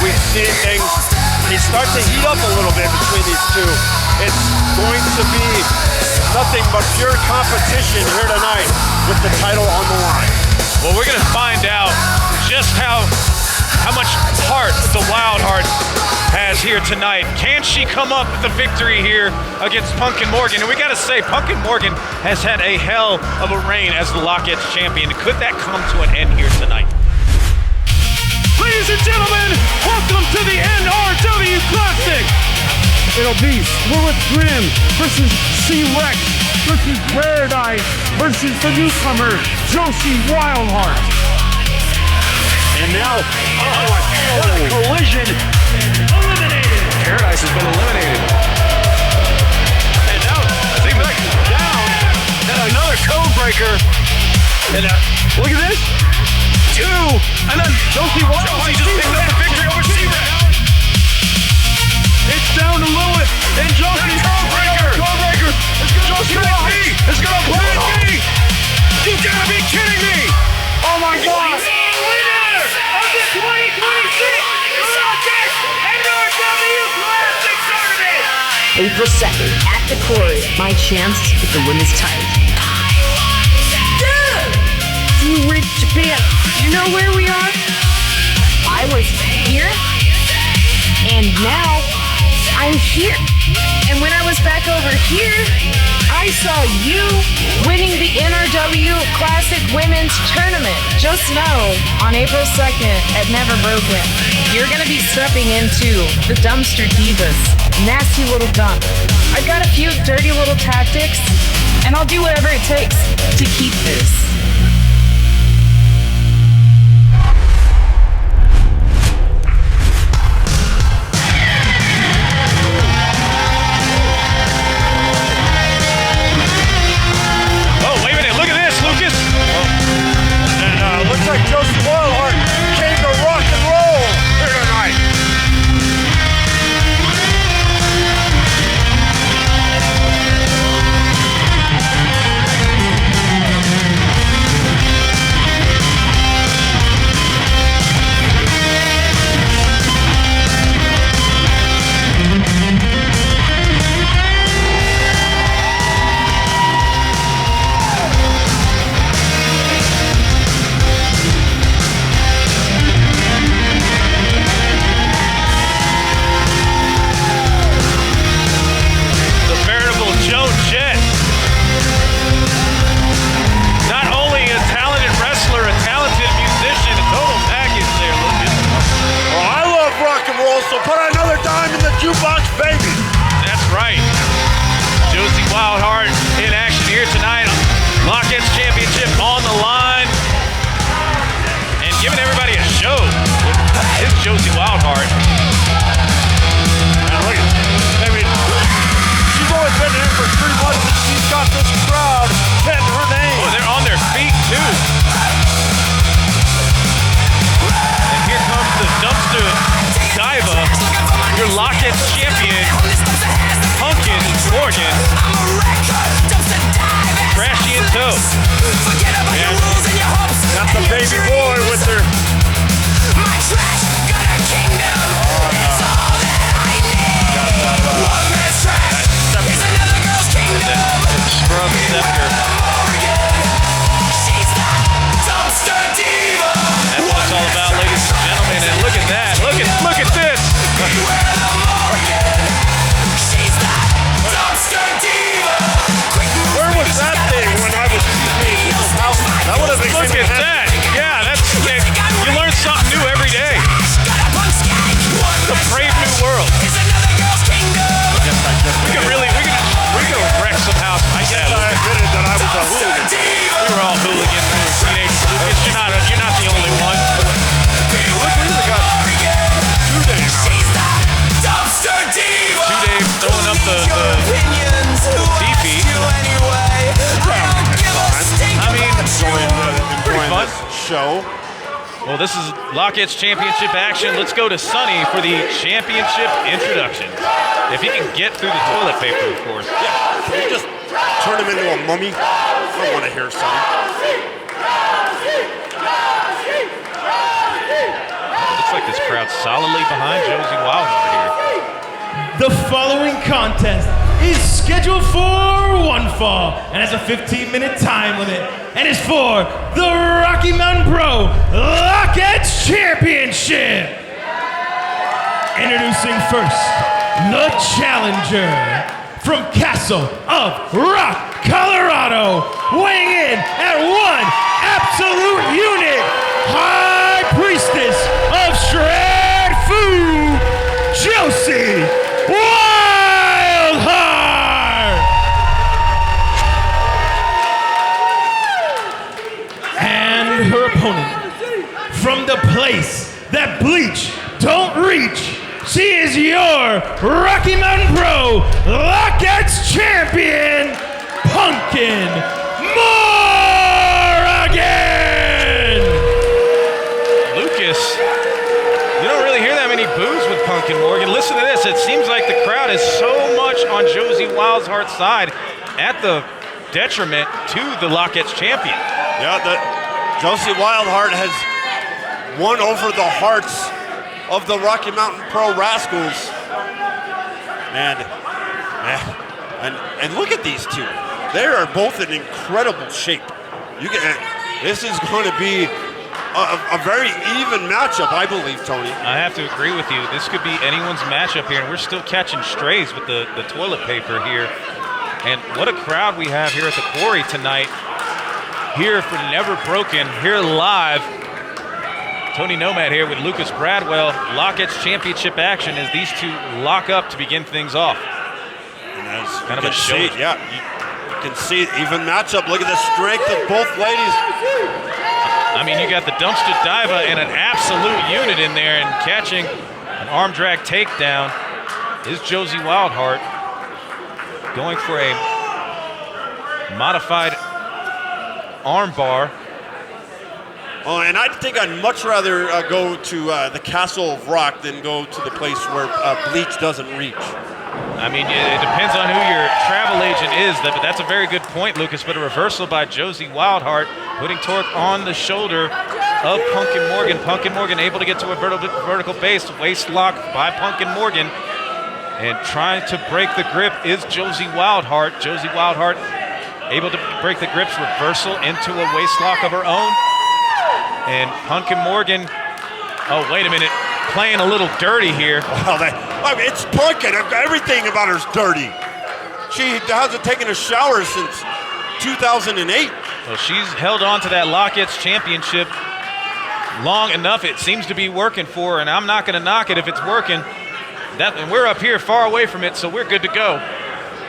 Speaker 10: we've seen things, they start to heat up a little bit between these two. It's going to be nothing but pure competition here tonight with the title on the line.
Speaker 8: Well, we're going to find out just how much heart the Wildheart has here tonight. Can she come up with a victory here against Punk and Morrigan? And we got to say, Punk and Morrigan has had a hell of a reign as the Lockets champion. Could that come to an end here tonight?
Speaker 6: Ladies and gentlemen, welcome to the NRW Classic.
Speaker 1: It'll be Lilith Grimm versus C-Rex versus Paradise versus the newcomer, Josie Wildheart.
Speaker 10: And now, collision.
Speaker 6: Eliminated.
Speaker 8: Paradise has been eliminated.
Speaker 10: And now, C-Rex down. And another code breaker. And look at this. 2. And then Josie
Speaker 8: just picked up the victory over C-Rex.
Speaker 10: It's down to Lilith. And Josie.
Speaker 6: Code breaker.
Speaker 10: Josie Wildheart is going to blow it up.
Speaker 6: You gotta be kidding.
Speaker 4: April 2nd at the Quarry, my chance at the women's title. Dude! We're in Japan. You know where we are? I was here, and now I'm here. And when I was back over here, I saw you winning the NRW Classic Women's Tournament. Just know, on April 2nd at Never Broken, you're going to be stepping into the Dumpster Divas. Nasty little dump. I've got a few dirty little tactics, and I'll do whatever it takes to keep this.
Speaker 10: Like Josie Wildheart came to rock and roll here tonight. So put another dime in the jukebox, baby.
Speaker 8: That's right. Josie Wildheart in action here tonight. Lockets Championship on the line. And giving everybody a show. It's Josie Wildheart.
Speaker 10: And look at, I mean, she's only been here for 3 months and she's got this crowd chanting her name.
Speaker 8: Oh, they're on their feet too. And here comes the dumpster diva, your Lockets champion, Pumpkin Morrigan, crashy in tow.
Speaker 10: Yeah. Got the baby boy with her.
Speaker 8: Scrub scepter. That's what it's all about, ladies and gentlemen. And look at that. Look at this.
Speaker 10: Where was that thing when I was in people's house? That would have been.
Speaker 8: Look at that. Yeah, you learn something new every day. It's a brave new world. We could wreck some house.
Speaker 10: I guess I admitted that I was a hooligan.
Speaker 8: We were all hooligans. We were teenagers. Lucas, you're not the only one.
Speaker 10: Look, we even got 2 days.
Speaker 8: 2 days throwing up the DP. I mean, pretty fun
Speaker 10: show.
Speaker 8: Well, this is Lockets Championship action. Let's go to Sonny for the championship introduction. If he can get through the toilet paper, of course.
Speaker 9: Yeah, can we just turn him into a mummy? I don't want to hear Sonny.
Speaker 8: Looks like this crowd's solidly behind Josie Wildheart here.
Speaker 7: The following contest is scheduled for one fall and has a 15-minute time limit and is for the Rocky Mountain Pro Lockets Championship. Introducing first, the challenger from Castle of Rock, Colorado, weighing in at 1 absolute unit, High Priestess of Shred Food, Josie Wildheart! And her opponent, from the place that bleach don't reach, she is your Rocky Mountain Pro Lockets Champion, Pumpkin Morrigan!
Speaker 8: Lucas, you don't really hear that many boos with Pumpkin Morrigan. Listen to this. It seems like the crowd is so much on Josie Wildheart's side at the detriment to the Lockets champion.
Speaker 9: Yeah, Josie Wildheart has won over the hearts of the Rocky Mountain Pro Rascals. And And look at these two. They are both in incredible shape. This is going to be a very even matchup, I believe, Tony.
Speaker 8: I have to agree with you. This could be anyone's matchup here, and we're still catching strays with the toilet paper here. And what a crowd we have here at the Quarry tonight. Here for Never Broken, here live. Tony Nomad here with Lucas Bradwell. Lockets Championship action as these two lock up to begin things off.
Speaker 9: And as
Speaker 8: kind of
Speaker 9: you
Speaker 8: a show.
Speaker 9: Yeah, you can see even matchup. Look at the strength of both ladies.
Speaker 8: I mean, you got the dumpster diva and an absolute unit in there, and catching an arm drag takedown is Josie Wildheart, going for a modified arm bar.
Speaker 9: Oh, and I think I'd much rather go to the Castle of Rock than go to the place where bleach doesn't reach.
Speaker 8: I mean, it depends on who your travel agent is, but that's a very good point, Lucas. But a reversal by Josie Wildheart, putting torque on the shoulder of Punkin Morgan. Punkin Morgan able to get to a vertical base, waist lock by Punkin Morgan. And trying to break the grip is Josie Wildheart. Josie Wildheart able to break the grips, reversal into a waist lock of her own. And Punkin Morgan, oh, wait a minute, playing a little dirty here.
Speaker 9: Well, it's Punkin. Everything about her's dirty. She hasn't taken a shower since 2008.
Speaker 8: Well, she's held on to that Lockets Championship long enough. It seems to be working for her, and I'm not going to knock it if it's working. And we're up here far away from it, so we're good to go.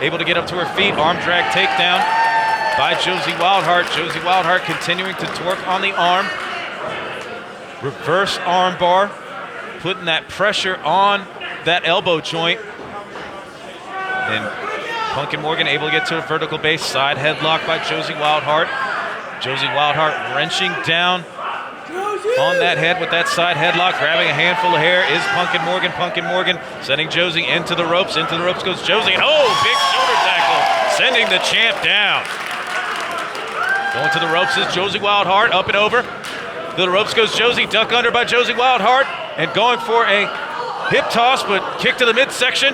Speaker 8: Able to get up to her feet, arm drag takedown by Josie Wildheart. Josie Wildheart continuing to torque on the arm. Reverse arm bar, putting that pressure on that elbow joint. And Punkin Morgan able to get to a vertical base, side headlock by Josie Wildheart. Josie Wildheart wrenching down on that head with that side headlock, grabbing a handful of hair is Punkin Morgan. Punkin Morgan sending Josie into the ropes. Into the ropes goes Josie. Oh, big shoulder tackle, sending the champ down. Going to the ropes is Josie Wildheart, up and over. To the ropes goes Josie, duck under by Josie Wildheart, and going for a hip toss, but kick to the midsection,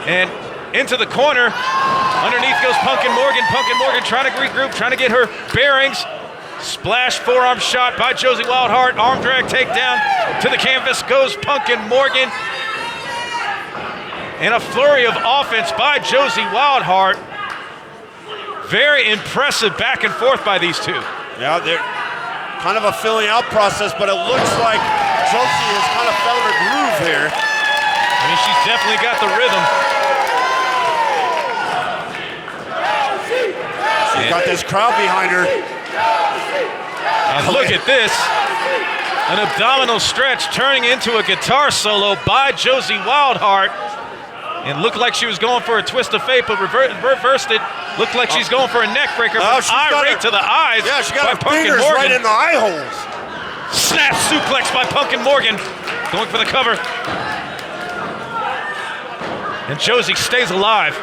Speaker 8: and into the corner. Underneath goes Punkin Morgan. Punkin Morgan trying to regroup, trying to get her bearings. Splash forearm shot by Josie Wildheart. Arm drag takedown to the canvas goes Punkin Morgan. And a flurry of offense by Josie Wildheart. Very impressive back and forth by these two.
Speaker 9: Yeah, they're kind of a filling out process, but it looks like Josie has kind of found her groove here.
Speaker 8: I mean, she's definitely got the rhythm.
Speaker 9: She's got this crowd behind her.
Speaker 8: And look at this. An abdominal stretch turning into a guitar solo by Josie Wildheart. And looked like she was going for a twist of fate, but reversed it. Looked like she's going for a neck breaker, but eye right to the eyes.
Speaker 9: Yeah, she got her
Speaker 8: Punkin
Speaker 9: fingers
Speaker 8: Morgan.
Speaker 9: right in the eye holes.
Speaker 8: Snap suplex by Punkin Morgan. Going for the cover. And Josie stays alive.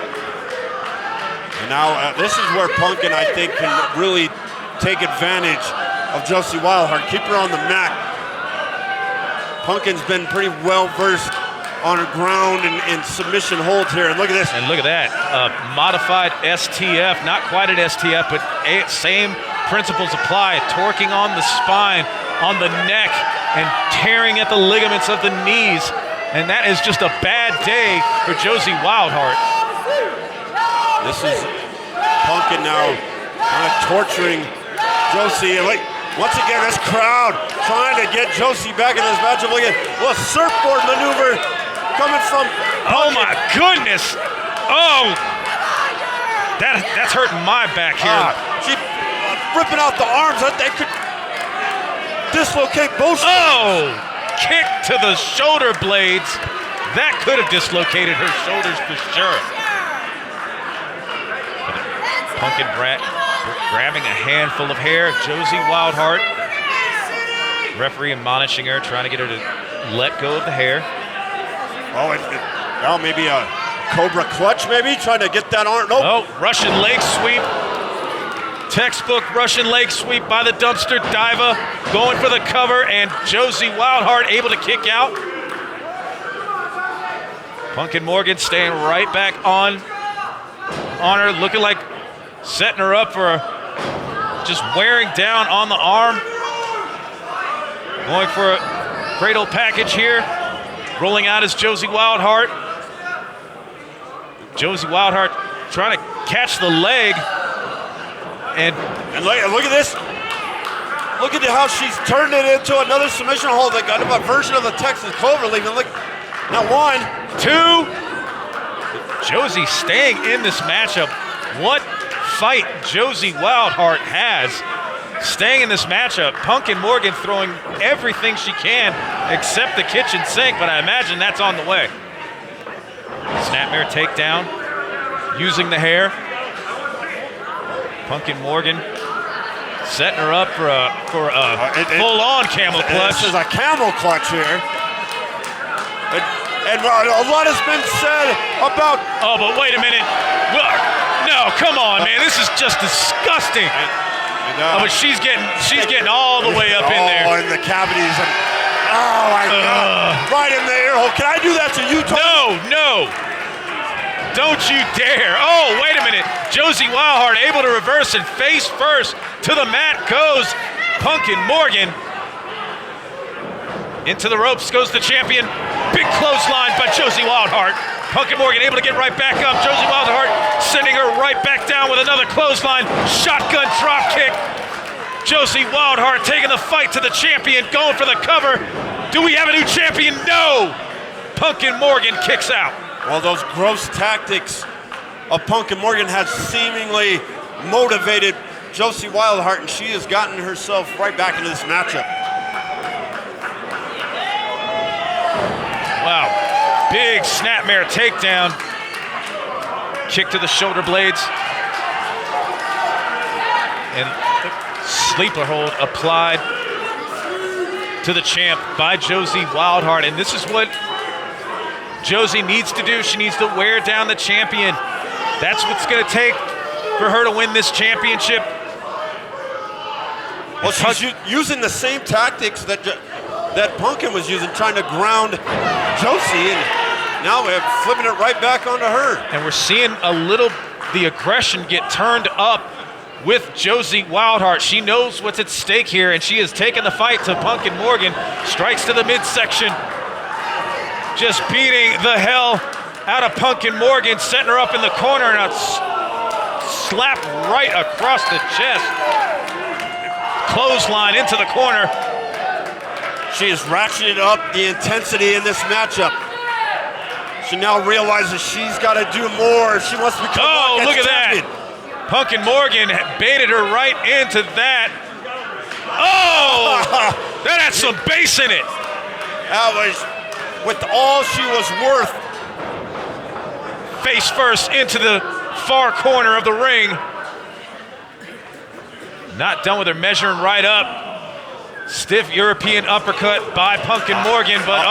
Speaker 9: And now this is where Punkin, I think, can really take advantage of Josie Wildheart. Keep her on the mat. Punkin's been pretty well versed on her ground and submission holds here. And look at this.
Speaker 8: And look at that. Modified STF. Not quite an STF, but same principles apply. Torquing on the spine, on the neck, and tearing at the ligaments of the knees. And that is just a bad day for Josie Wildheart.
Speaker 9: This is Punkin now kind of torturing Josie. Once again, this crowd trying to get Josie back in this matchup. Look at a surfboard maneuver coming from Punkin.
Speaker 8: Oh my goodness! Oh, that's hurting my back here.
Speaker 9: She ripping out the arms. They could dislocate both.
Speaker 8: Oh, kick to the shoulder blades. That could have dislocated her shoulders for sure. Punkin grabbing a handful of hair. Josie Wildheart. Referee admonishing her, trying to get her to let go of the hair.
Speaker 9: Oh, maybe a Cobra clutch, maybe? Trying to get that arm. Nope.
Speaker 8: Oh, Russian leg sweep. Textbook Russian leg sweep by the dumpster diva. Going for the cover, and Josie Wildheart able to kick out. Punkin Morgan staying right back on on her, looking like setting her up for just wearing down on the arm. Going for a cradle package here. Rolling out is Josie Wildheart. Josie Wildheart trying to catch the leg. And
Speaker 10: look at this. Look at how she's turned it into another submission hold. They got a version of the Texas Cloverleaf. And look, not 1,
Speaker 8: 2. Josie staying in this matchup. What fight Josie Wildheart has staying in this matchup. Pumpkin Morgan throwing everything she can except the kitchen sink, but I imagine that's on the way. Snapmare takedown, using the hair. Pumpkin Morgan setting her up for a full-on camel clutch.
Speaker 10: This is a camel clutch here. And a lot has been said about...
Speaker 8: Oh, but wait a minute. No, come on, man. This is just disgusting. But she's getting all the way up in there.
Speaker 10: Oh, in the cavities. Oh, my God. Right in the ear hole. Can I do that to you, Tony?
Speaker 8: No. Don't you dare. Oh, wait a minute. Josie Wildheart able to reverse and face first. To the mat goes Pumpkin Morgan. Into the ropes goes the champion. Big clothesline by Josie Wildheart. Pumpkin Morgan able to get right back up. Josie Wildheart sending her right back down with another clothesline. Shotgun drop kick. Josie Wildheart taking the fight to the champion, going for the cover. Do we have a new champion? No! Pumpkin Morgan kicks out.
Speaker 10: Well, those gross tactics of Pumpkin Morgan has seemingly motivated Josie Wildheart, and she has gotten herself right back into this matchup.
Speaker 8: Wow, big snapmare takedown. Kick to the shoulder blades. And sleeper hold applied to the champ by Josie Wildheart. And this is what Josie needs to do. She needs to wear down the champion. That's what's gonna take for her to win this championship.
Speaker 10: Well, she's using the same tactics that Pumpkin was using, trying to ground Josie, and now we're flipping it right back onto her.
Speaker 8: And we're seeing the aggression get turned up with Josie Wildheart. She knows what's at stake here, and she has taken the fight to Pumpkin Morgan. Strikes to the midsection. Just beating the hell out of Pumpkin Morgan, setting her up in the corner, and a slap right across the chest. Clothesline into the corner.
Speaker 10: She has ratcheted up the intensity in this matchup. She now realizes she's got to do more if she wants to become Lockets
Speaker 8: look at
Speaker 10: champion.
Speaker 8: that. Pumpkin Morgan baited her right into that. Oh! That had some bass in it.
Speaker 10: That was with all she was worth.
Speaker 8: Face first into the far corner of the ring. Not done with her, measuring right up. Stiff European uppercut by Pumpkin Morgan, but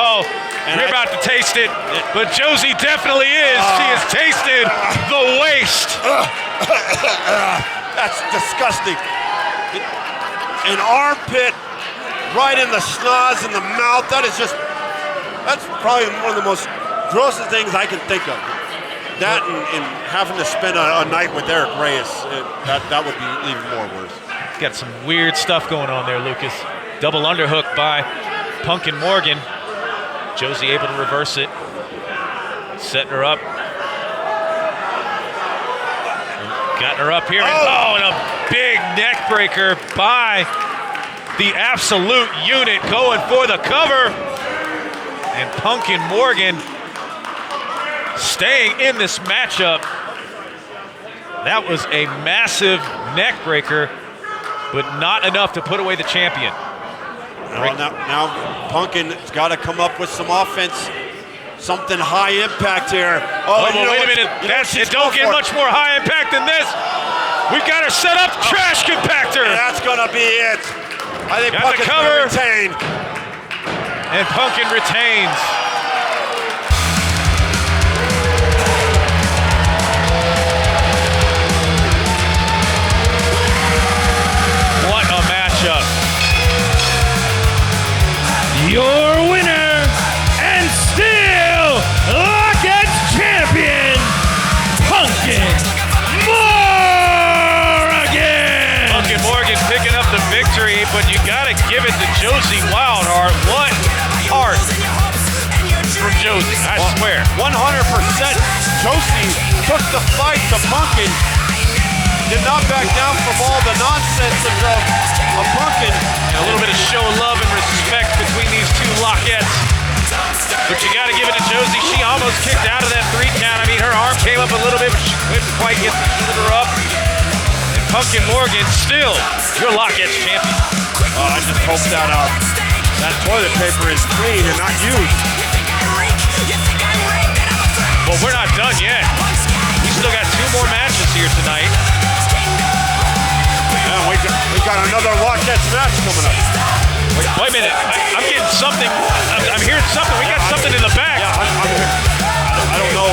Speaker 8: we're about to taste it. But Josie definitely is. She has tasted the waste.
Speaker 10: That's disgusting. An armpit right in the schnoz in the mouth. That's probably one of the most grossest things I can think of. That and having to spend a night with Eric Reyes, that would be even more worse.
Speaker 8: Got some weird stuff going on there, Lucas. Double underhook by Pumpkin Morgan. Josie able to reverse it. Setting her up. Got her up here. And a big neck breaker by the Absolute Unit, going for the cover. And Pumpkin Morgan staying in this matchup. That was a massive neck breaker, but not enough to put away the champion.
Speaker 10: Well, now Pumpkin's got to come up with some offense, something high impact here.
Speaker 8: Wait a minute. It don't get much more high impact than this. We've got her set up. Trash compactor.
Speaker 10: And that's going to be it. I think
Speaker 8: got
Speaker 10: Pumpkin's
Speaker 8: the cover.
Speaker 10: Retain.
Speaker 8: And Pumpkin retains. What a matchup.
Speaker 6: Your winner and still Lockets champion, Pumpkin
Speaker 8: Josie Wildheart. What heart from Josie, I swear.
Speaker 9: 100%. Josie took the fight to Punkin. Did not back down from all the nonsense of Punkin.
Speaker 8: A little bit of show of love and respect between these two Lockettes. But you got to give it to Josie. She almost kicked out of that 3 count. I mean, her arm came up a little bit, but she couldn't quite get the shoulder up. And Pumpkin Morgan still your Lockettes champion.
Speaker 9: I just hope that toilet paper is clean and not used.
Speaker 8: Well, we're not done yet. We still got 2 more matches here tonight.
Speaker 9: Yeah, we got another Lockettes match coming up.
Speaker 8: Wait a minute. I'm getting something. I'm hearing something. We got something in the back.
Speaker 9: Yeah, I'm here. I don't know.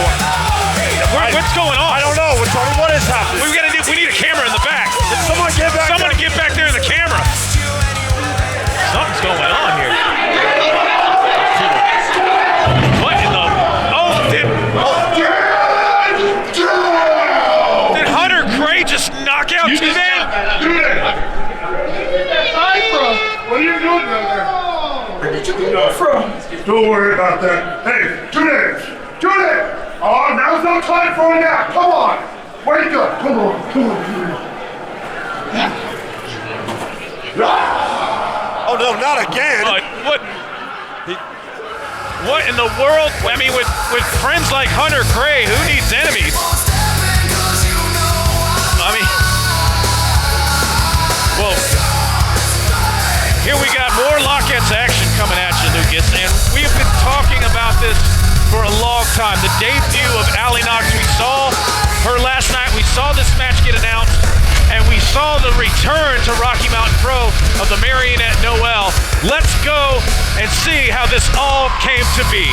Speaker 8: What's going on?
Speaker 9: I don't know. What is happening?
Speaker 8: We need a camera in the back.
Speaker 9: Did someone get back
Speaker 8: Someone get back there in the camera. Something's going on here. What in the... Did Hunter Gray just knock out two men?
Speaker 17: What are you doing down there? Where did you come from? Don't worry about that. Hey, Judith! Oh, now's no time for a nap. Come on! Wake up! Come on, Judith.
Speaker 9: Oh no, not again!
Speaker 8: What in the world? I mean, with friends like Hunter Gray, who needs enemies? I mean, well, here we got more Lockettes action coming at you, Lucas, and we've been talking about this for a long time. The debut of Allie Knox, we saw her last night. We saw this match get announced, and we saw the return to Rocky Mountain Pro of the Marionette Noelle. Let's go and see how this all came to be.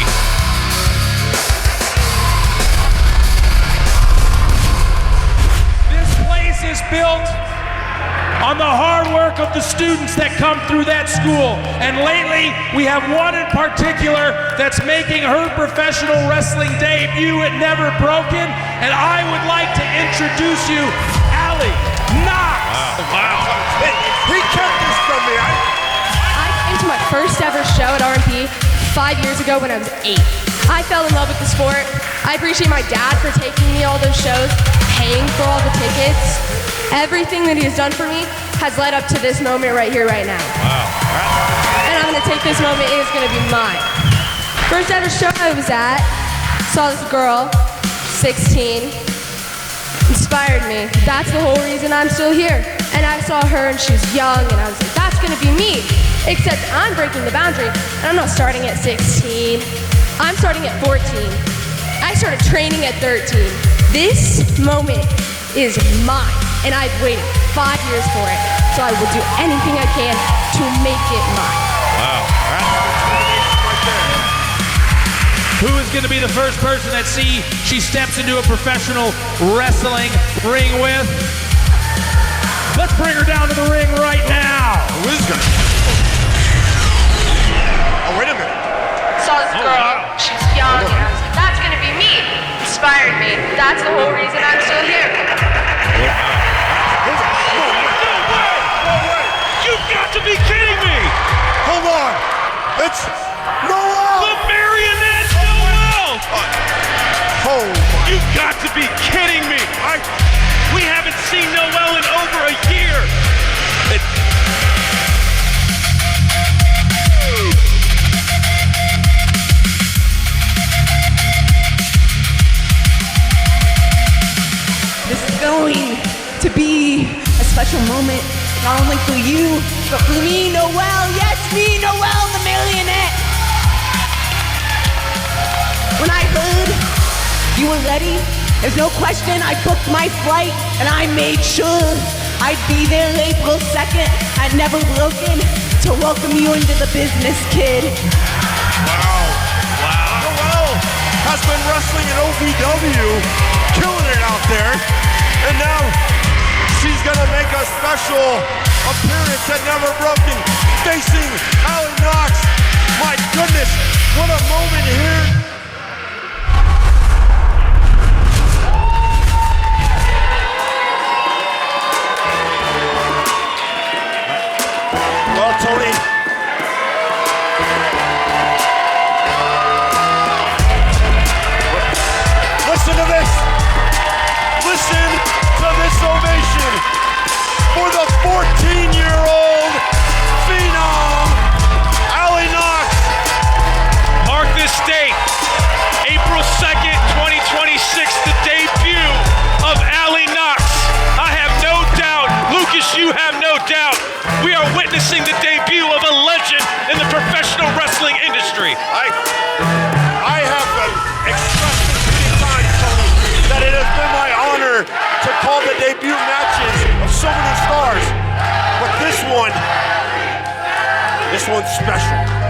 Speaker 6: This place is built on the hard work of the students that come through that school. And lately, we have one in particular that's making her professional wrestling debut at Never Broken. And I would like to introduce you, Allie Knox.
Speaker 8: Wow.
Speaker 17: He kept this from me.
Speaker 19: I came to my first ever show at RMP 5 years ago when I was 8. I fell in love with the sport. I appreciate my dad for taking me all those shows, paying for all the tickets. Everything that he has done for me has led up to this moment right here, right now.
Speaker 8: Wow.
Speaker 19: And I'm gonna take this moment, and it's gonna be mine. First ever show I was at, saw this girl, 16, inspired me. That's the whole reason I'm still here. And I saw her and she was young, and I was like, that's gonna be me. Except I'm breaking the boundary, and I'm not starting at 16. I'm starting at 14. I started training at 13. This moment is mine. And I've waited 5 years for it, so I will do anything I can to make it mine.
Speaker 8: Wow.
Speaker 6: Who is going to be the first person that she steps into a professional wrestling ring with? Let's bring her down to the ring right now.
Speaker 9: Who is going to? Oh, wait a minute.
Speaker 19: Saw this girl, she's young, and I was like, that's going to be me. Inspired me. That's the whole reason I'm still here.
Speaker 8: You've got to be kidding me!
Speaker 9: Hold on! It's Noelle!
Speaker 8: The Marionette Noelle!
Speaker 9: Oh my!
Speaker 8: You've got to be kidding me! We haven't seen Noelle in over a year!
Speaker 4: This is going to be a special moment, not only for you, but for me, Noelle. Yes, me, Noelle, the Marionette. When I heard you were ready, there's no question, I booked my flight, and I made sure I'd be there April 2nd at Never Broken to welcome you into the business, kid.
Speaker 9: Wow. Noelle has been wrestling in OVW, killing it out there, and now she's gonna make a special appearance at Never Broken, facing Allie Knox. My goodness, what a moment here. Well, Tony, this one's special.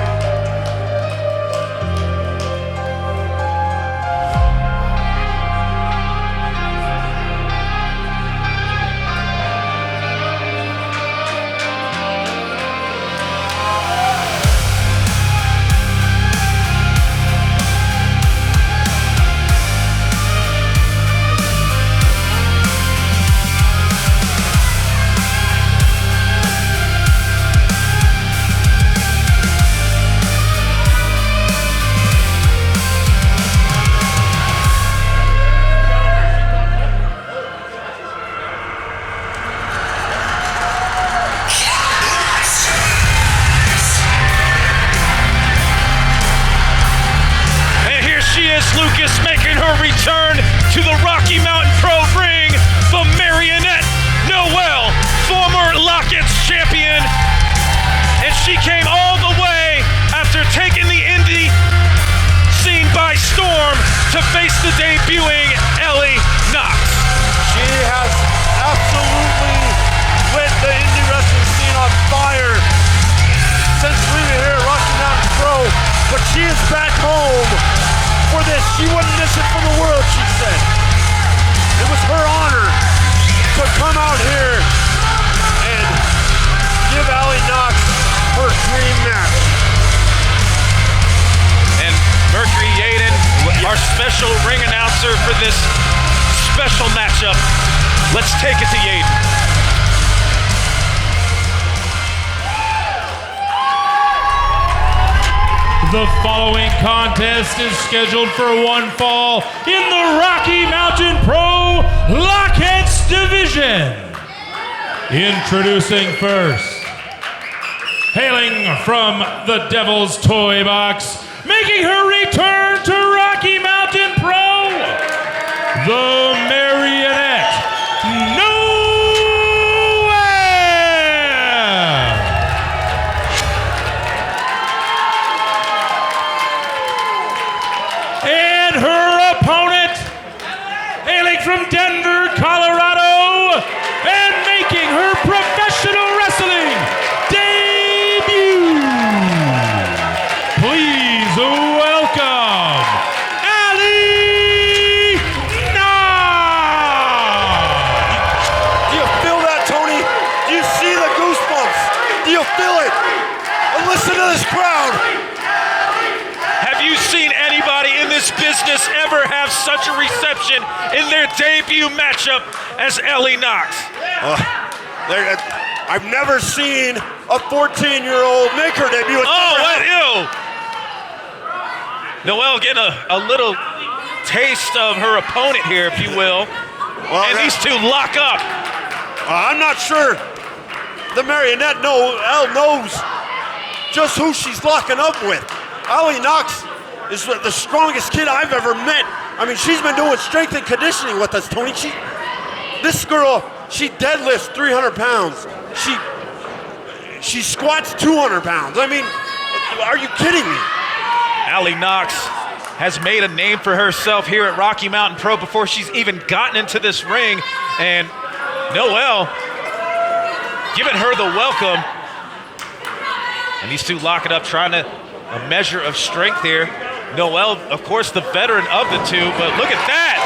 Speaker 8: Return to the Rocky Mountain Pro ring, the Marionette, Noelle, former Lockets champion. And she came all the way after taking the indie scene by storm to face the debuting Allie Knox.
Speaker 10: She has absolutely lit the indie wrestling scene on fire since leaving here at Rocky Mountain Pro, but she is back home. For this, she wouldn't miss it for the world, she said. It was her honor to come out here and give Allie Knox her dream match.
Speaker 8: And Mercury Yaden, our special ring announcer for this special matchup. Let's take it to Yaden.
Speaker 6: The following contest is scheduled for one fall in the Rocky Mountain Pro Lockets division. Introducing first, hailing from the Devil's Toy Box, making her return to Rocky Mountain Pro, the Marionette, Noelle. And her opponent, hailing from Denver, Colorado, and making her professional wrestling debut. Please welcome Allie Knox.
Speaker 10: Do you feel that, Tony? Do you see the goosebumps? Do you feel it? And listen to this crowd.
Speaker 8: Have you seen anybody in this business ever have such a reception in their debut matchup as Allie Knox?
Speaker 10: I've never seen a 14-year-old make her debut.
Speaker 8: Noelle getting a little taste of her opponent here, if you will. And these two lock up.
Speaker 10: I'm not sure the Marionette Noelle knows just who she's locking up with. Allie Knox is the strongest kid I've ever met. I mean, she's been doing strength and conditioning with us, Tony. This girl, she deadlifts 300 pounds. She squats 200 pounds. I mean, are you kidding me?
Speaker 8: Allie Knox has made a name for herself here at Rocky Mountain Pro before she's even gotten into this ring. And Noelle giving her the welcome. And these two lock it up, trying to a measure of strength here. Noelle, of course, the veteran of the two, but look at that.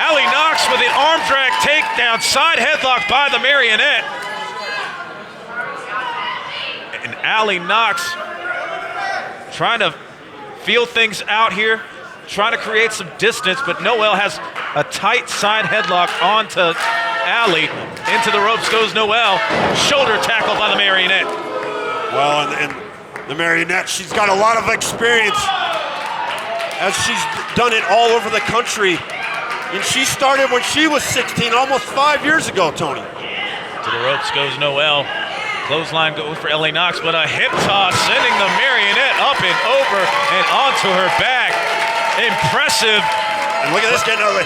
Speaker 8: Allie Knox with an arm drag takedown, side headlock by the Marionette. And Allie Knox trying to feel things out here, trying to create some distance, but Noelle has a tight side headlock onto Allie. Into the ropes goes Noelle. Shoulder tackle by the Marionette.
Speaker 10: Well, and the Marionette, she's got a lot of experience as she's done it all over the country. And she started when she was 16, almost 5 years ago, Tony.
Speaker 8: To the ropes goes Noelle. Clothesline goes for Allie Knox, but a hip toss sending the Marionette up and over and onto her back. Impressive.
Speaker 10: And look at this getting out of the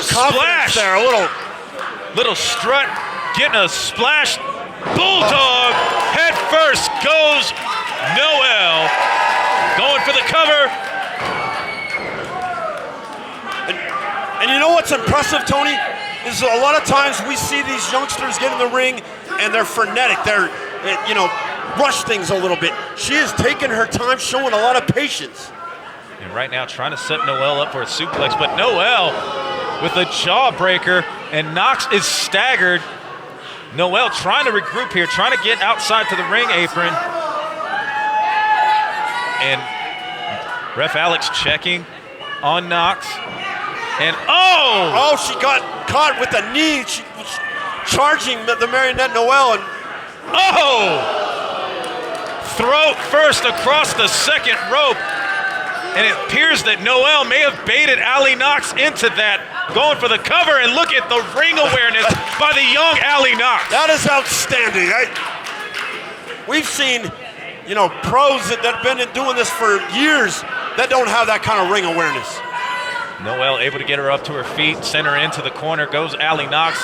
Speaker 8: splash
Speaker 10: there, a
Speaker 8: little strut, getting a splash. Bulldog head first goes Noelle. Going for the cover.
Speaker 10: And you know what's impressive, Tony? Is a lot of times we see these youngsters get in the ring and they're frenetic. They're,
Speaker 9: rush things a little bit. She is taking her time, showing a lot of patience.
Speaker 8: And right now trying to set Noelle up for a suplex, but Noelle with a jawbreaker, and Knox is staggered. Noelle trying to regroup here, trying to get outside to the ring apron. And Ref Alex checking on Knox. And
Speaker 9: oh, she got caught with a knee. She was charging the Marionette Noelle. And
Speaker 8: throat first across the second rope. And it appears that Noelle may have baited Allie Knox into that, going for the cover, and look at the ring awareness by the young Allie Knox.
Speaker 9: That is outstanding. We've seen, pros that have been doing this for years that don't have that kind of ring awareness.
Speaker 8: Noelle able to get her up to her feet, send her into the corner, goes Allie Knox.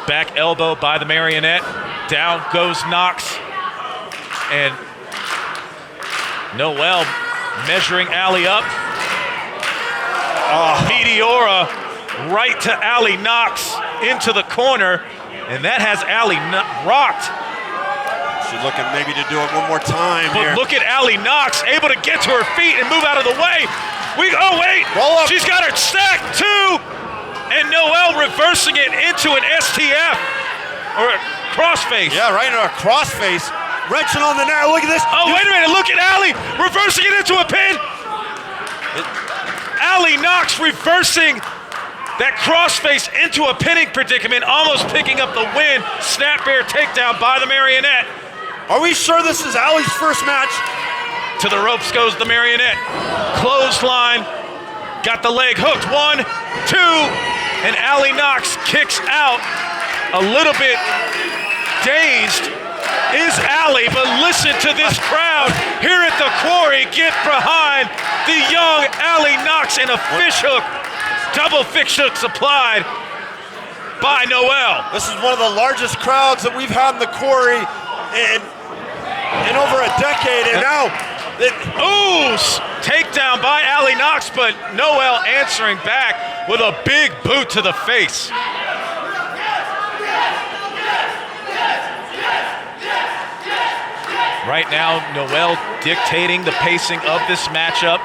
Speaker 8: Back elbow by the Marionette. Down goes Knox. And Noelle measuring Allie up. Meteora right to Allie Knox into the corner. And that has Allie rocked.
Speaker 9: She's looking maybe to do it one more time here.
Speaker 8: But look at Allie Knox able to get to her feet and move out of the way.
Speaker 9: Roll up.
Speaker 8: She's got her stacked too. And Noelle reversing it into an STF or a crossface.
Speaker 9: Yeah, right into a crossface. Wrenching on the net. Look at this.
Speaker 8: Oh, wait a minute. Look at Allie reversing it into a pin. Allie Knox reversing that crossface into a pinning predicament, almost picking up the win. Snap bear takedown by the Marionette.
Speaker 9: Are we sure this is Allie's first match?
Speaker 8: To the ropes goes the Marionette. Clothesline. Got the leg hooked. 1, 2. And Allie Knox kicks out. A little bit dazed is Allie, but listen to this crowd here at the Quarry. Get behind the young Allie Knox, and a fish hook. Double fish hooks applied by Noelle.
Speaker 9: This is one of the largest crowds that we've had in the Quarry in over a decade, and now
Speaker 8: takedown by Allie Knox, but Noelle answering back with a big boot to the face. Right now, Noelle dictating the pacing of this matchup.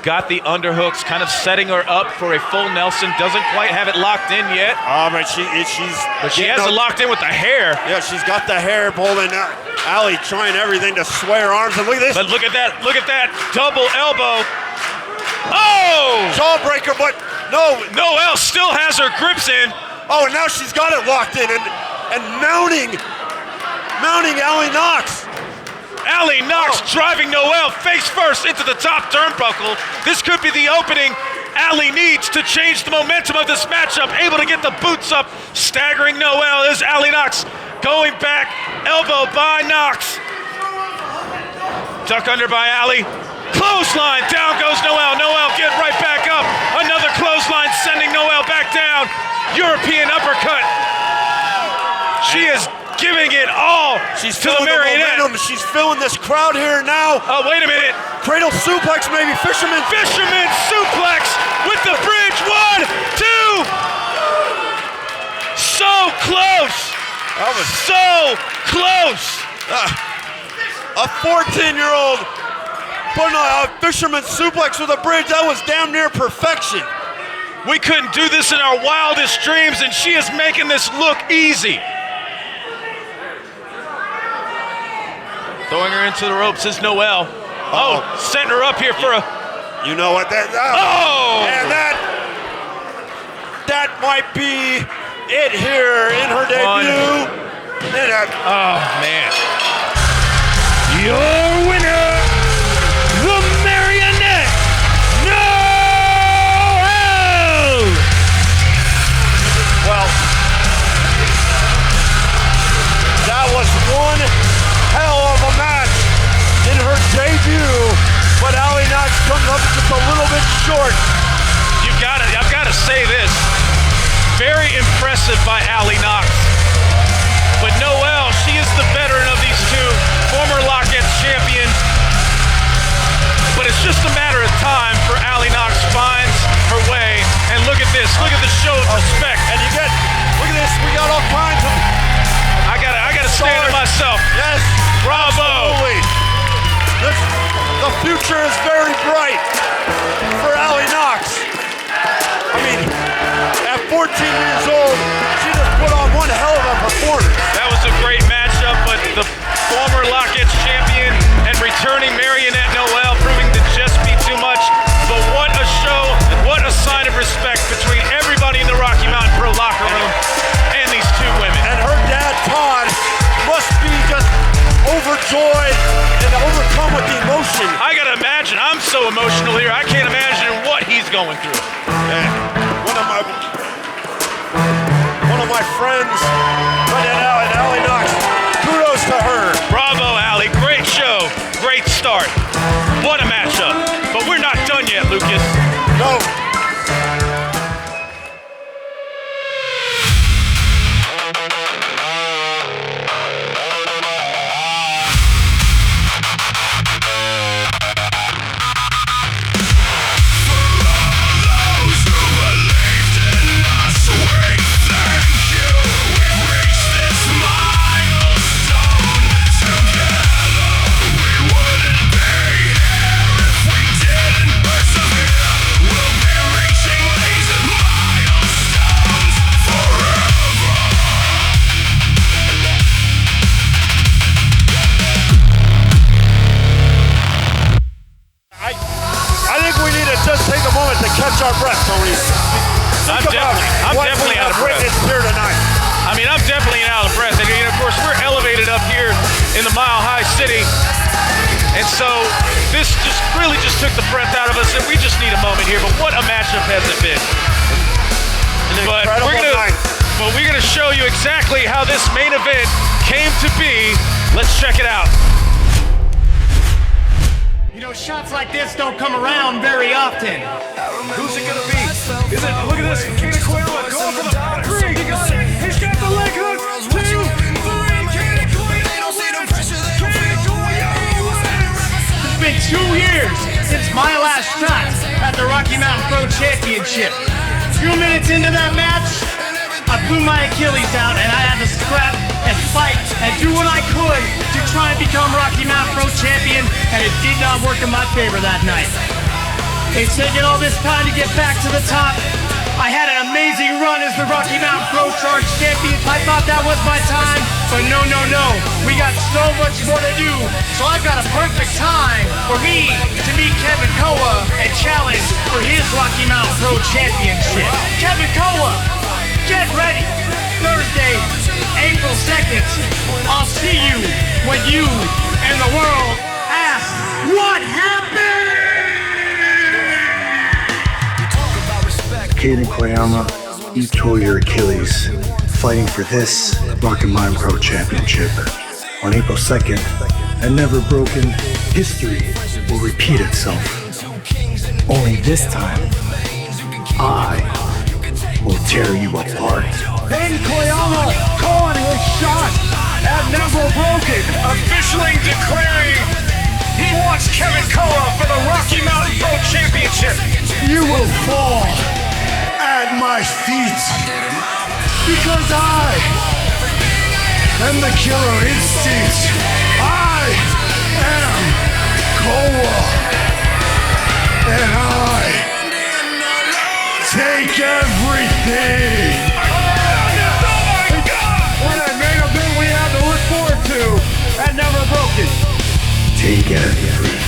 Speaker 8: Got the underhooks, kind of setting her up for a full Nelson. Doesn't quite have it locked in yet.
Speaker 9: But she
Speaker 8: has it locked in with the hair.
Speaker 9: Yeah, she's got the hair pulling out. Allie trying everything to sway her arms, and look at this.
Speaker 8: But look at that double elbow.
Speaker 9: Jawbreaker, but no.
Speaker 8: Noelle still has her grips in.
Speaker 9: And now she's got it locked in and mounting Allie Knox.
Speaker 8: Allie Knox driving Noelle face first into the top turnbuckle. This could be the opening Allie needs to change the momentum of this matchup. Able to get the boots up, staggering Noelle is Allie Knox. Going back, elbow by Knox. Duck under by Allie. Clothesline, down goes Noelle. Noelle get right back up. Another clothesline sending Noelle back down. European uppercut. She is giving it all to the Marionette.
Speaker 9: She's feeling this crowd here now.
Speaker 8: Oh, wait a minute.
Speaker 9: Cradle suplex, maybe. Fisherman
Speaker 8: suplex with the bridge. 1, 2. So close.
Speaker 9: That was
Speaker 8: so close.
Speaker 9: A 14-year-old putting a fisherman suplex with a bridge. That was damn near perfection.
Speaker 8: We couldn't do this in our wildest dreams, and she is making this look easy. Throwing her into the ropes is Noelle. Setting her up here for a...
Speaker 9: You know what that... And that might be it here in her debut.
Speaker 8: Man.
Speaker 6: Your winner, the Marionette, Noelle!
Speaker 9: Well, that was one hell of a match in her debut, but Allie Knox comes up just a little bit short.
Speaker 8: I've got to say this. Very impressive by Allie Knox. But Noelle, she is the veteran of these two, former Lockettes champion. But it's just a matter of time for Allie Knox finds her way. And look at this. Look at the show of respect.
Speaker 9: And look at this. We got all kinds of...
Speaker 8: I gotta stand to myself.
Speaker 9: Yes.
Speaker 8: Rob
Speaker 10: future is very bright for Allie Knox. I mean, at 14 years old, she just put on one hell of a performance.
Speaker 8: That was a great matchup, but the former Lockets champion and returning Marionette Noelle proving to just be too much. But what a show and what a sign of respect between everybody in the Rocky Mountain Pro locker room and these two women.
Speaker 10: And her dad, Todd, must be just overjoyed and overcome with emotion.
Speaker 8: I gotta imagine, I'm so emotional here, I can't imagine what he's going through.
Speaker 10: And one of my friends, Allie Knox, kudos to her.
Speaker 8: Bravo, Allie, great show, great start. What a matchup, but we're not done yet, Lucas.
Speaker 10: No. Catch our breath, Tony.
Speaker 8: I'm definitely out of breath.
Speaker 10: Here tonight.
Speaker 8: I mean, I'm definitely out of breath. And of course, we're elevated up here in the Mile High City. And so this really took the breath out of us, and we just need a moment here. But what a matchup has it been? But we're gonna show you exactly how this main event came to be. Let's check it out.
Speaker 20: You know, shots like this don't come around very often.
Speaker 5: Who's it gonna be? Is it? Look at this. Kaiden Koyama going for the 3. He got it. He's got the leg hook. 2, 3. Kaiden Koyama.
Speaker 20: It's been 2 years since my last shot at the Rocky Mountain Pro Championship. 2 minutes into that match, I blew my Achilles out and I had to scrap and fight and do what I could to try and become Rocky Mountain Pro Champion, and it did not work in my favor that night. It's taken all this time to get back to the top. I had an amazing run as the Rocky Mountain Pro Charge Champion. I thought that was my time, but no. We got so much more to do, so I've got a perfect time for me to meet Kaiden Koyama and challenge for his Rocky Mountain Pro Championship. Kaiden Koyama, get ready. Thursday, April 2nd. I'll see you when you and the world ask, what happened?
Speaker 2: Kaiden Koyama, you tore your Achilles fighting for this Rocky Mountain Pro Championship. On April 2nd, a never broken history will repeat itself. Only this time, I will tear you apart.
Speaker 5: Kaiden Koyama calling his shot at Never Broken, officially declaring he wants Kaiden Koyama for the Rocky Mountain Pro Championship.
Speaker 17: You will fall at my feet because I am the killer instinct. I am Koa, and I take everything.
Speaker 5: What a main event we have to look forward to at Never Broken.
Speaker 2: Take everything.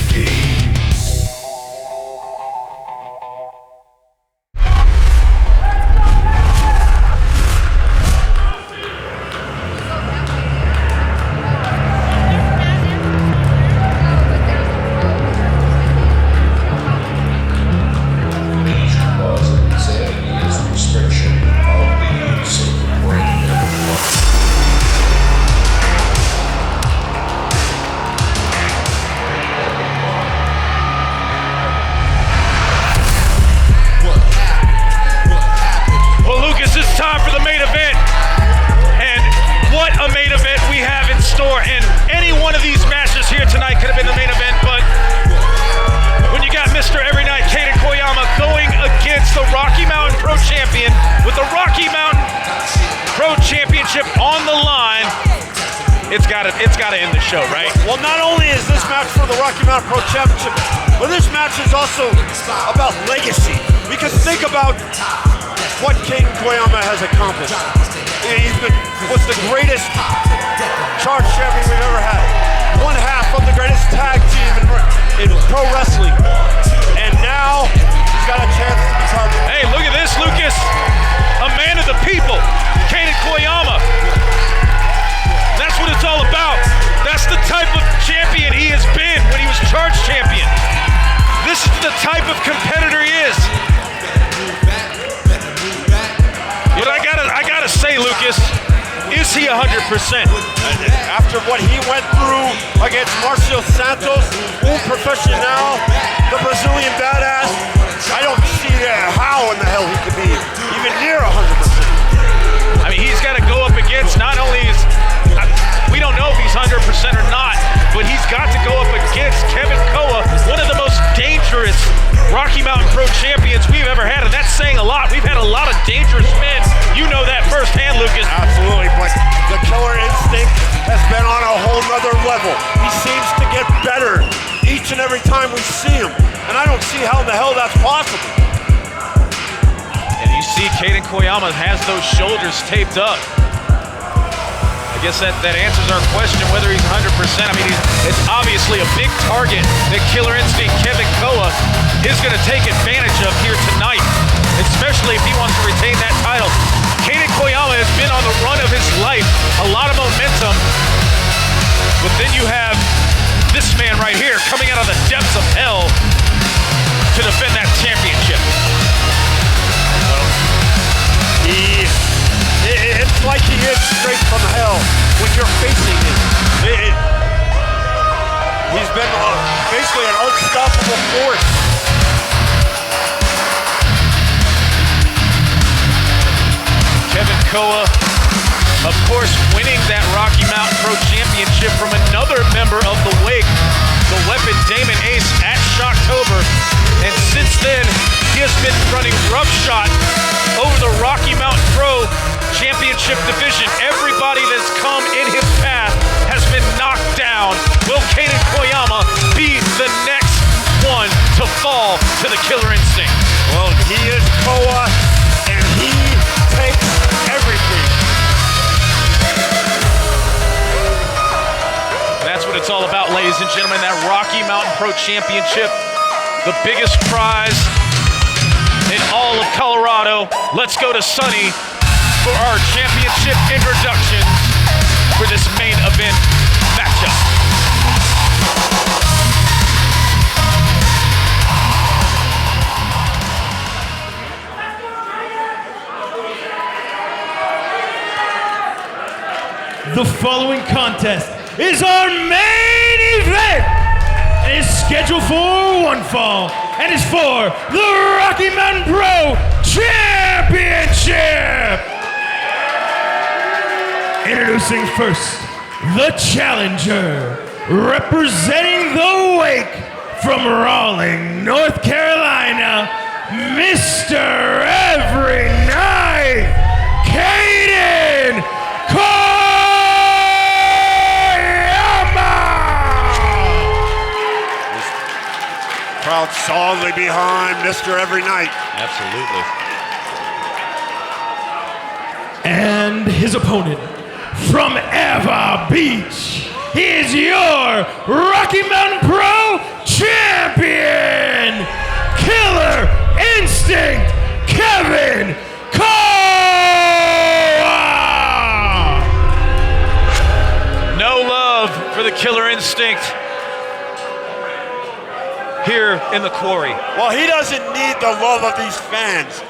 Speaker 8: it's gotta end the show, right?
Speaker 10: Well, not only is this match for the Rocky Mountain Pro Championship, but this match is also about legacy. Because think about what Kaiden Koyama has accomplished. Was the greatest charge champion we've ever had. One half of the greatest tag team in pro wrestling. And now he's got a chance to be part of it.
Speaker 8: Hey, look at this, Lucas. A man of the people, Kaiden Koyama. That's what it's all about. That's the type of champion he has been when he was charge champion. This is the type of competitor he is. But I gotta say, Lucas, is he 100%?
Speaker 10: After what he went through against Marcio Santos, un professional, the Brazilian badass, I don't see how in the hell he could be even near 100%.
Speaker 8: I mean, he's got to go up against not only we don't know if he's 100% or not, but he's got to go up against Kevin Koa, one of the most dangerous Rocky Mountain Pro champions we've ever had, and that's saying a lot. We've had a lot of dangerous men. You know that firsthand, Lucas.
Speaker 10: Absolutely, but the killer instinct has been on a whole nother level. He seems to get better each and every time we see him, and I don't see how in the hell that's possible.
Speaker 8: And you see Kaiden Koyama has those shoulders taped up. I guess that answers our question whether he's 100%. I mean, it's obviously a big target that Killer Instinct Kevin Koa is going to take advantage of here tonight, especially if he wants to retain that title. Kaiden Koyama has been on the run of his life, a lot of momentum, but then you have this man right here coming out of the depths of hell to defend that championship.
Speaker 10: It's like he is straight from hell when you're facing him. He's been basically an unstoppable force.
Speaker 8: Kevin Koa, of course, winning that Rocky Mountain Pro Championship from another member of the Wake, the Weapon Damon Ace at Shocktober. And since then, he has been running roughshod over the Rocky Mountain Pro Championship division. Everybody that's come in his path has been knocked down. Will Kaiden Koyama be the next one to fall to the Killer Instinct?
Speaker 10: Well, he is Koa, and he takes everything.
Speaker 8: That's what it's all about, ladies and gentlemen. That Rocky Mountain Pro Championship, the biggest prize in all of Colorado. Let's go to Sunny for our championship introduction for this main event matchup.
Speaker 7: The following contest is our main event and is scheduled for one fall and is for the Rocky Mountain Pro Championship. Introducing first, the challenger, representing the Wake from Raleigh, North Carolina, Mr. Every Night, Kaiden Koyama!
Speaker 10: Crowd solidly behind Mr. Every Night.
Speaker 8: Absolutely.
Speaker 7: And his opponent, from Eva Beach, he is your Rocky Mountain Pro Champion, Killer Instinct Kevin Koa!
Speaker 8: No love for the Killer Instinct here in the Quarry.
Speaker 10: Well, he doesn't need the love of these fans.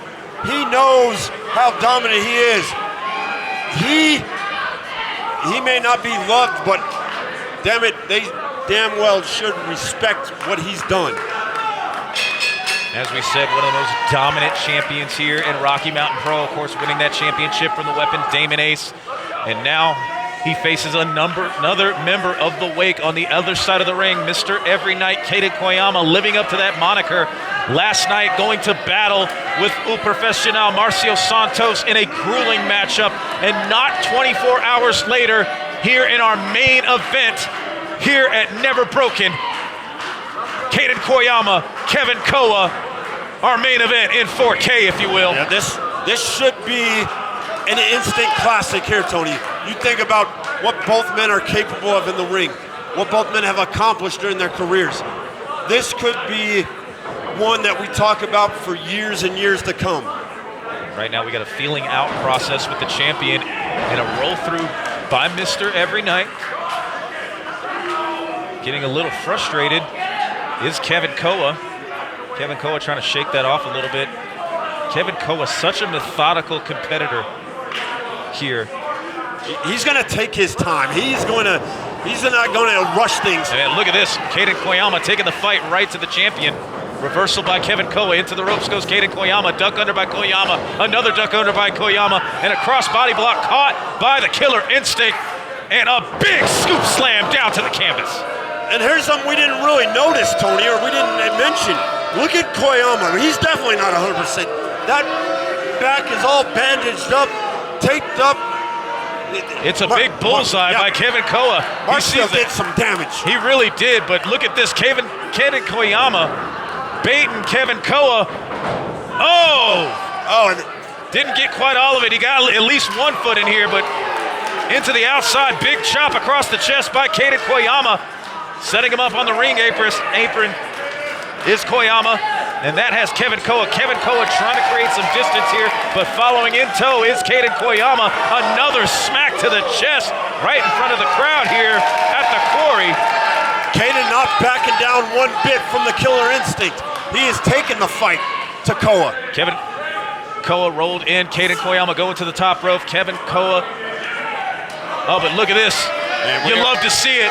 Speaker 10: He knows how dominant he is. He may not be loved, but damn it, they damn well should respect what he's done.
Speaker 8: As we said, one of the most dominant champions here in Rocky Mountain Pro, of course, winning that championship from the Weapon Damon Ace. And now he faces another member of the Wake on the other side of the ring, Mr. Every Night, Kaiden Koyama, living up to that moniker. Last night, going to battle with El Profesional Marcio Santos in a grueling matchup, and not 24 hours later, here in our main event here at Never Broken. Kaiden Koyama, Kevin Koa, our main event in 4K, if you will.
Speaker 9: Yeah, this should be an instant classic here, Tony. You think about what both men are capable of in the ring, what both men have accomplished during their careers. This could be one that we talk about for years and years to come.
Speaker 8: Right now we got a feeling out process with the champion and a roll through by Mr. Every Night. Getting a little frustrated is Kevin Koa. Kevin Koa trying to shake that off a little bit. Kevin Koa, such a methodical competitor here.
Speaker 9: He's going to take his time. He's not going to rush things.
Speaker 8: And look at this, Kaiden Koyama taking the fight right to the champion. Reversal by Kevin Koa, into the ropes goes Kaiden Koyama, duck under by Koyama, another duck under by Koyama, and a cross body block caught by the Killer Instinct, and a big scoop slam down to the canvas.
Speaker 9: And here's something we didn't really notice, Tony, or we didn't mention. Look at Koyama. He's definitely not 100%. That back is all bandaged up, taped up.
Speaker 8: It's a big bullseye by Kevin Koa.
Speaker 9: Marcio did some damage.
Speaker 8: He really did, but look at this. Kaiden Koyama baiting Kevin Koa.
Speaker 9: And
Speaker 8: didn't get quite all of it. He got at least 1 foot in here, but into the outside. Big chop across the chest by Kaiden Koyama. Setting him up on the ring apron is Koyama, and that has Kevin Koa. Kevin Koa trying to create some distance here, but following in tow is Kaiden Koyama. Another smack to the chest right in front of the crowd here at the quarry.
Speaker 9: Kaiden not backing down one bit from the Killer Instinct. He is taking the fight to Koa.
Speaker 8: Kevin Koa rolled in. Kaiden Koyama going to the top rope. Kevin Koa. Oh, but look at this. You love to see it.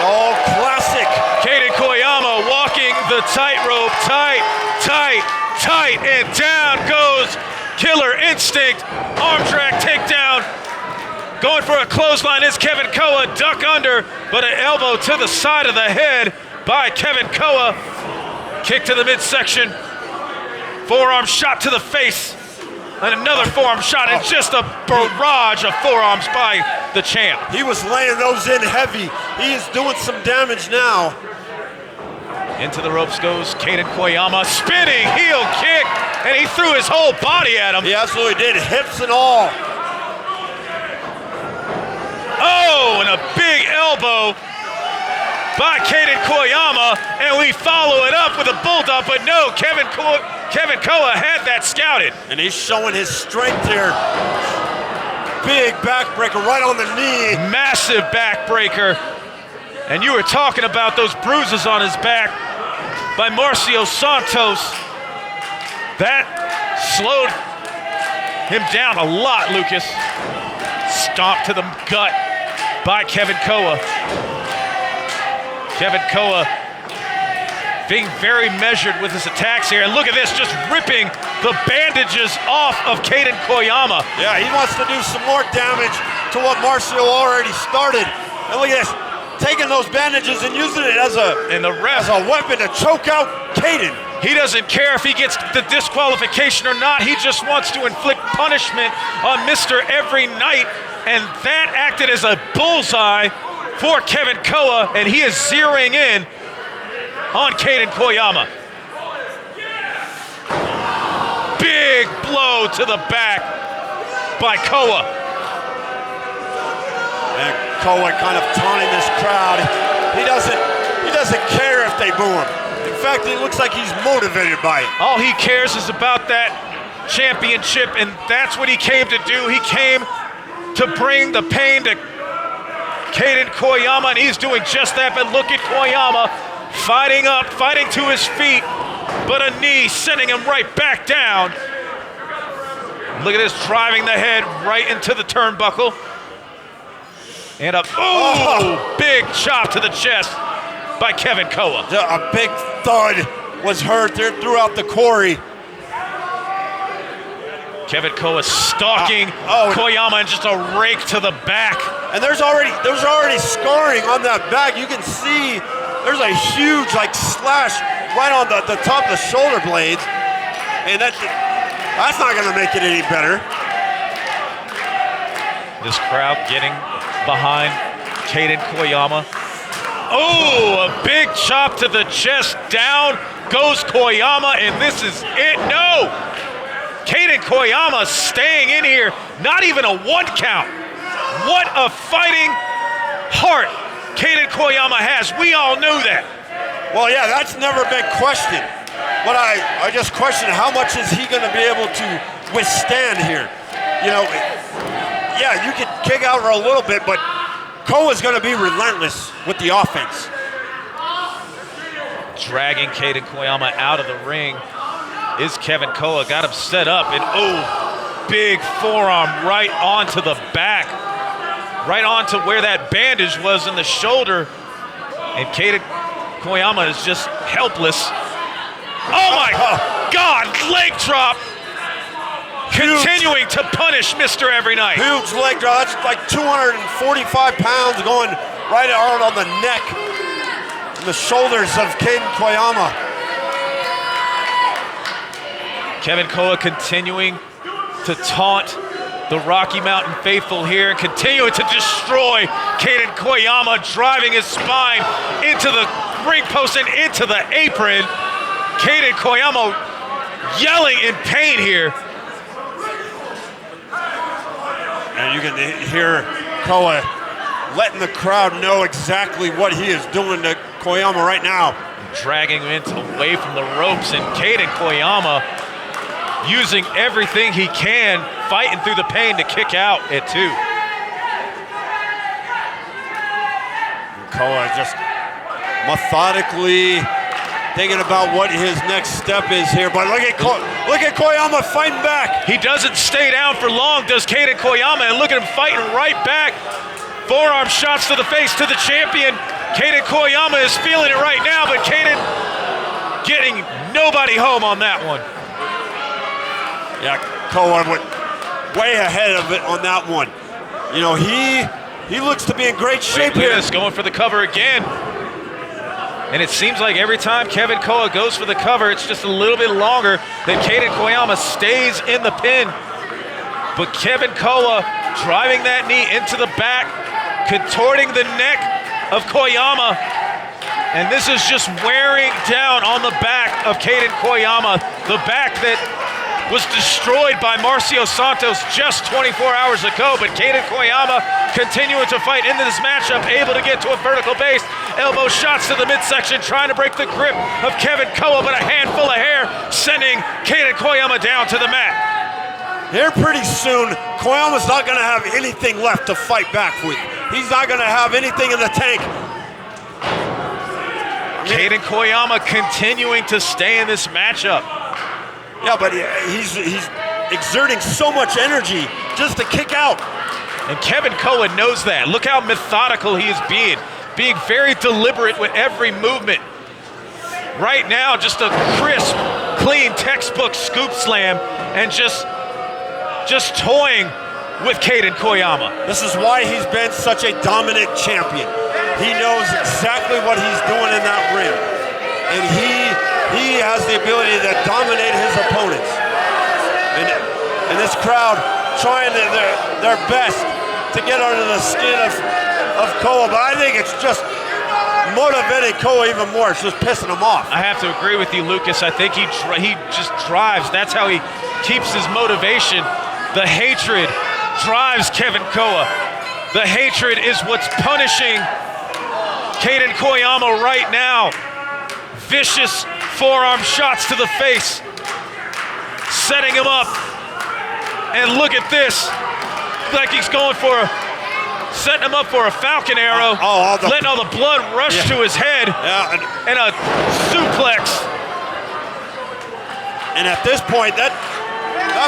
Speaker 9: All classic.
Speaker 8: Kaiden Koyama walking the tightrope. Tight, and down goes Killer Instinct. Arm drag takedown. Going for a clothesline is Kevin Koa. Duck under, but an elbow to the side of the head by Kevin Koa. Kick to the midsection. Forearm shot to the face. And another forearm shot, and just a barrage of forearms by the champ.
Speaker 9: He was laying those in heavy. He is doing some damage now.
Speaker 8: Into the ropes goes Kaiden Koyama, spinning heel kick, and he threw his whole body at him.
Speaker 9: He absolutely did, hips and all.
Speaker 8: Oh, and a big elbow by Kaiden Koyama, and we follow it up with a buildup, but no, Kevin Koa had that scouted.
Speaker 9: And he's showing his strength here. Big backbreaker right on the knee.
Speaker 8: Massive backbreaker. And you were talking about those bruises on his back by Marcio Santos. That slowed him down a lot, Lucas. Stomp to the gut by Kevin Koa. Kevin Koa being very measured with his attacks here. And look at this, just ripping the bandages off of Kaiden Koyama.
Speaker 9: Yeah, he wants to do some more damage to what Marcio already started. And look at this, taking those bandages and using it as a weapon to choke out Kaiden.
Speaker 8: He doesn't care if he gets the disqualification or not. He just wants to inflict punishment on Mr. Every Night. And that acted as a bullseye for Kevin Koa, and he is zeroing in on Kaiden Koyama. Big blow to the back by Koa.
Speaker 9: And Koa kind of taunting this crowd. He doesn't care if they boo him. In fact, it looks like he's motivated by it.
Speaker 8: All he cares is about that championship, and that's what he came to do. He came to bring the pain to Kaiden Koyama, and he's doing just that. But look at Koyama fighting up, fighting to his feet, but a knee sending him right back down. Look at this, driving the head right into the turnbuckle. And a big chop to the chest by Kevin Koa.
Speaker 9: A big thud was heard there throughout the quarry.
Speaker 8: Kevin Koa stalking Koyama, and just a rake to the back.
Speaker 9: And there's already scarring on that back. You can see there's a huge slash right on the top of the shoulder blades. And that's not gonna make it any better.
Speaker 8: This crowd getting behind Kaiden Koyama. Oh, a big chop to the chest. Down goes Koyama, and this is it. No! Kaiden Koyama staying in here. Not even a 1 count. What a fighting heart Kaiden Koyama has. We all knew that.
Speaker 9: Well, yeah, that's never been questioned. But I just question how much is he going to be able to withstand here. You know, yeah, you can kick out for a little bit, but Koa's going to be relentless with the offense.
Speaker 8: Dragging Kaiden Koyama out of the ring is Kevin Koa. Got him set up, and oh, big forearm right onto the back. Right onto where that bandage was in the shoulder. And Kaiden Koyama is just helpless. Oh my God, leg drop. Continuing to punish Mr. Every Night.
Speaker 9: Huge leg drop. That's like 245 pounds going right out on the neck and the shoulders of Kaiden Koyama.
Speaker 8: Kevin Koa continuing to taunt the Rocky Mountain faithful here, continuing to destroy Kaiden Koyama, driving his spine into the ring post and into the apron. Kaiden Koyama yelling in pain here.
Speaker 9: And you can hear Koa letting the crowd know exactly what he is doing to Koyama right now.
Speaker 8: Dragging him away from the ropes, and Kaiden Koyama using everything he can, fighting through the pain to kick out at 2.
Speaker 9: Koa just methodically thinking about what his next step is here, but look at Koyama fighting back.
Speaker 8: He doesn't stay down for long, does Kaiden Koyama, and look at him fighting right back. Forearm shots to the face to the champion. Kaiden Koyama is feeling it right now, but Kaiden getting nobody home on that one.
Speaker 9: Yeah, Koa went way ahead of it on that one. You know, he looks to be in great shape here.
Speaker 8: Look at this, going for the cover again. And it seems like every time Kevin Koa goes for the cover, it's just a little bit longer than Kaiden Koyama stays in the pin. But Kevin Koa driving that knee into the back, contorting the neck of Koyama. And this is just wearing down on the back of Kaiden Koyama, the back that was destroyed by Marcio Santos just 24 hours ago, but Kaiden Koyama continuing to fight into this matchup, able to get to a vertical base. Elbow shots to the midsection, trying to break the grip of Kevin Koa, but a handful of hair sending Kaiden Koyama down to the mat.
Speaker 9: Here pretty soon, Koyama's not going to have anything left to fight back with. He's not going to have anything in the tank.
Speaker 8: Kaiden Koyama continuing to stay in this matchup.
Speaker 9: Yeah, but he's exerting so much energy just to kick out.
Speaker 8: And Kevin Koa knows that. Look how methodical he is being very deliberate with every movement. Right now, just a crisp, clean textbook scoop slam and just toying with Kaiden Koyama.
Speaker 9: This is why he's been such a dominant champion. He knows exactly what he's doing in that ring. And he has the ability to dominate his opponents. And this crowd trying their best to get under the skin of Koa, but I think it's just motivating Koa even more. It's just pissing him off.
Speaker 8: I have to agree with you, Lucas. I think he just drives. That's how he keeps his motivation. The hatred drives Kevin Koa. The hatred is what's punishing Kaiden Koyama right now. Vicious forearm shots to the face, setting him up. And look at this, like he's going for setting him up for a falcon arrow, letting all the blood rush to his head, and a suplex.
Speaker 9: And at this point, that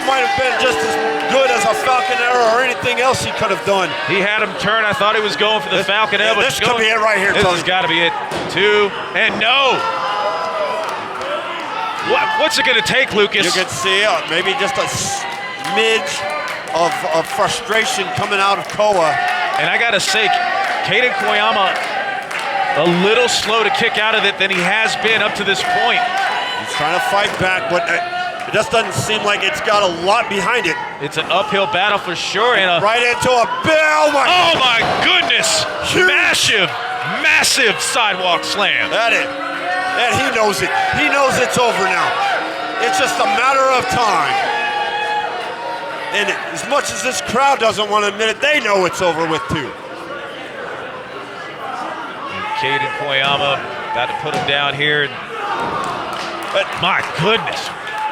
Speaker 9: might have been just as good as a falcon arrow or anything else he could have done.
Speaker 8: He had him turn. I thought he was going for the falcon arrow.
Speaker 9: This could be it right here, Tony.
Speaker 8: This has got to be it. 2, and no. What's it going to take, Lucas?
Speaker 9: You can see maybe just a smidge of frustration coming out of Koa.
Speaker 8: And I got to say, Kaiden Koyama a little slow to kick out of it than he has been up to this point.
Speaker 9: He's trying to fight back, but It just doesn't seem like it's got a lot behind it.
Speaker 8: It's an uphill battle for sure. And
Speaker 9: right into a bell.
Speaker 8: Oh my goodness! Massive sidewalk slam.
Speaker 9: That is. And he knows it. He knows it's over now. It's just a matter of time. And as much as this crowd doesn't want to admit it, they know it's over with too.
Speaker 8: Kaiden Koyama about to put him down here. But my goodness.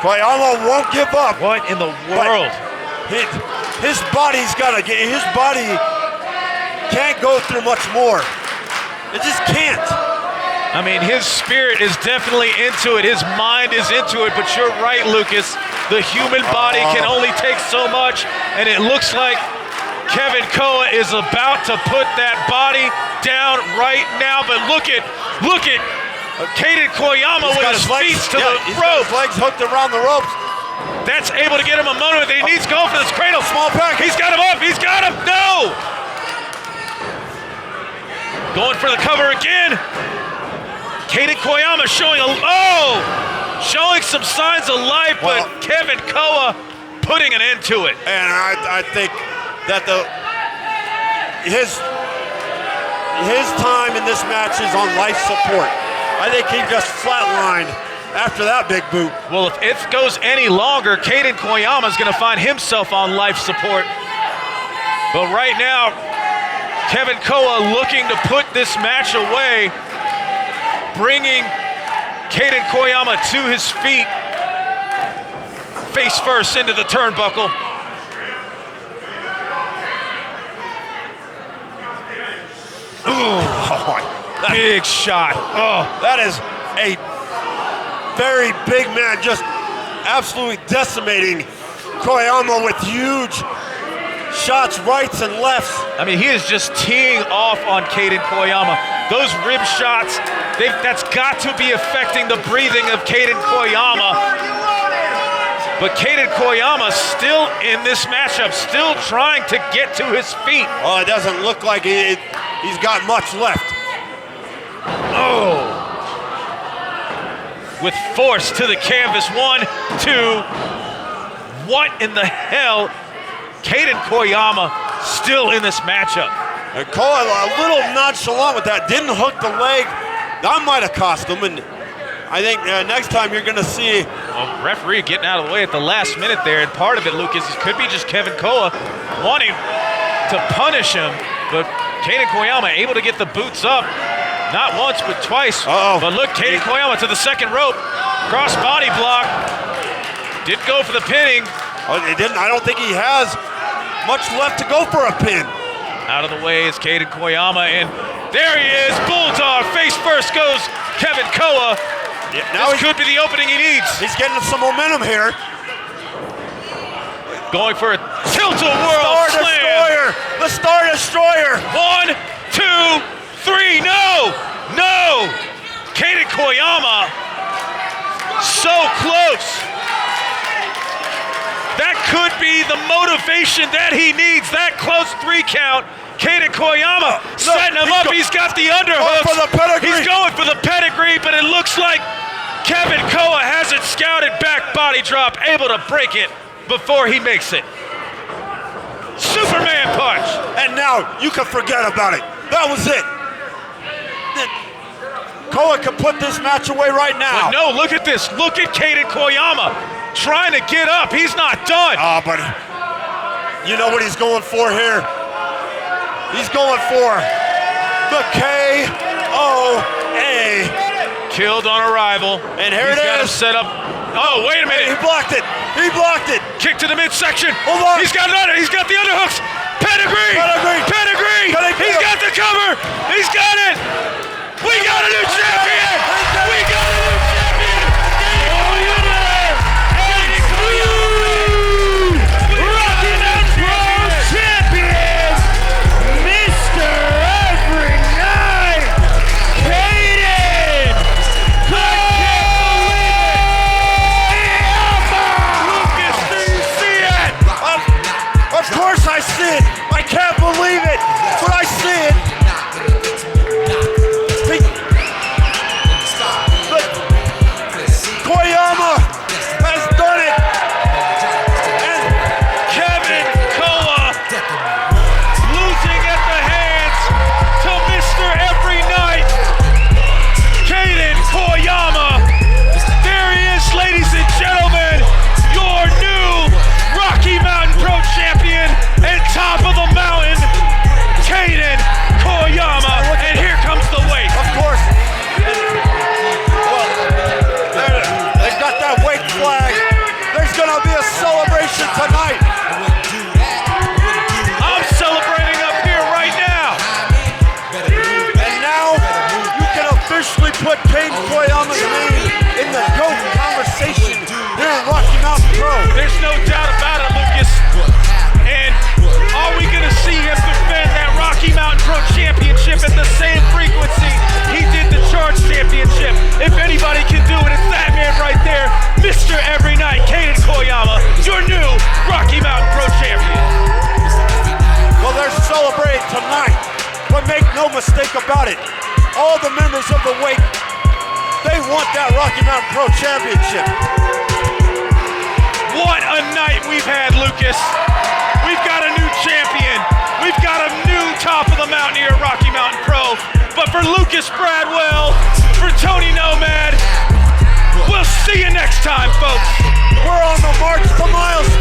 Speaker 9: Koyama won't give up.
Speaker 8: What in the world?
Speaker 9: His body's got to get, his body can't go through much more. It just can't.
Speaker 8: I mean, his spirit is definitely into it. His mind is into it, but you're right, Lucas. The human body can only take so much, and it looks like Kaiden Koyama is about to put that body down right now, but look at Kaiden Koyama with his feet to the rope.
Speaker 9: His legs hooked around the ropes.
Speaker 8: That's able to get him a moment that he needs to go for this cradle.
Speaker 9: Small pack.
Speaker 8: He's got him up. He's got him. No. Going for the cover again. Kaiden Koyama showing some signs of life, but Kaiden Koyama putting an end to it.
Speaker 9: And I think that his time in this match is on life support. I think he just flatlined after that big boot.
Speaker 8: Well, if it goes any longer, Kaiden Koyama is going to find himself on life support. But right now, Kaiden Koyama looking to put this match away, bringing Kaiden Koyama to his feet, face first into the turnbuckle. Ooh, big shot. Oh,
Speaker 9: that is a very big man, just absolutely decimating Koyama with huge shots, rights and lefts.
Speaker 8: I mean, he is just teeing off on Kaiden Koyama. Those rib shots, that's got to be affecting the breathing of Kaiden Koyama. But Kaiden Koyama still in this matchup, still trying to get to his feet.
Speaker 9: Oh, it doesn't look like he's got much left.
Speaker 8: Oh. With force to the canvas. 1, 2. What in the hell? Kaiden Koyama still in this matchup.
Speaker 9: And Koyama a little nonchalant with that. Didn't hook the leg. That might have cost him. And I think next time you're going to see.
Speaker 8: Well, referee getting out of the way at the last minute there. And part of it, Lucas, could be just Kaiden Koyama wanting to punish him. But Kaiden Koyama able to get the boots up. Not once, but twice. But look, Kaiden Koyama to the second rope. Cross body block. Did go for the pinning.
Speaker 9: Oh, it didn't. I don't think he has much left to go for a pin.
Speaker 8: Out of the way is Kaiden Koyama, and there he is. Bulldog, face first goes Kaiden Koyama.
Speaker 9: Yeah, now
Speaker 8: this could be the opening he needs.
Speaker 9: He's getting some momentum here.
Speaker 8: Going for a tilt-a-whirl slam.
Speaker 9: Destroyer. The Star Destroyer.
Speaker 8: 1, 2, 3. No. Kaiden Koyama. So close. That could be the motivation that he needs. That close 3 count. Kaiden Koyama setting him up. He's got the underhooks. He's going for the pedigree, but it looks like Kaiden Koyama has it scouted back body drop, able to break it before he makes it. Superman punch.
Speaker 9: And now you can forget about it. That was it. Koyama can put this match away right now.
Speaker 8: But no, look at this. Look at Kaiden Koyama trying to get up. He's not done.
Speaker 9: But you know what he's going for here? He's going for the KOA.
Speaker 8: Killed on arrival.
Speaker 9: And here it is.
Speaker 8: He's got him set up. Oh, wait a minute.
Speaker 9: He blocked it. He blocked it.
Speaker 8: Kick to the midsection.
Speaker 9: Hold on.
Speaker 8: He's got the underhooks. Pedigree. He's got the cover. He's got it. We got a new champion. We got a new champion.
Speaker 5: Rocky Mountain Pro Champion, Mr. Every Night, Kaiden Koyama.
Speaker 8: Lucas, do you see it?
Speaker 9: Of course I see it. I
Speaker 10: put Kaiden Koyama's name in the GOAT conversation here in Rocky Mountain Pro.
Speaker 8: There's no doubt about it, Lucas. And are we going to see him defend that Rocky Mountain Pro Championship at the same frequency he did the Charge Championship? If anybody can do it, it's that man right there, Mr. Every Night, Kaiden Koyama, your new Rocky Mountain Pro Champion.
Speaker 10: Well, they're celebrating tonight, but make no mistake about it, all the members of the wake, they want that Rocky Mountain Pro Championship.
Speaker 8: What a night we've had, Lucas. We've got a new champion. We've got a new top of the mountain here at Rocky Mountain Pro. But for Lucas Bradwell, for Tony Nomad, we'll see you next time, folks.
Speaker 10: We're on the march to milestone.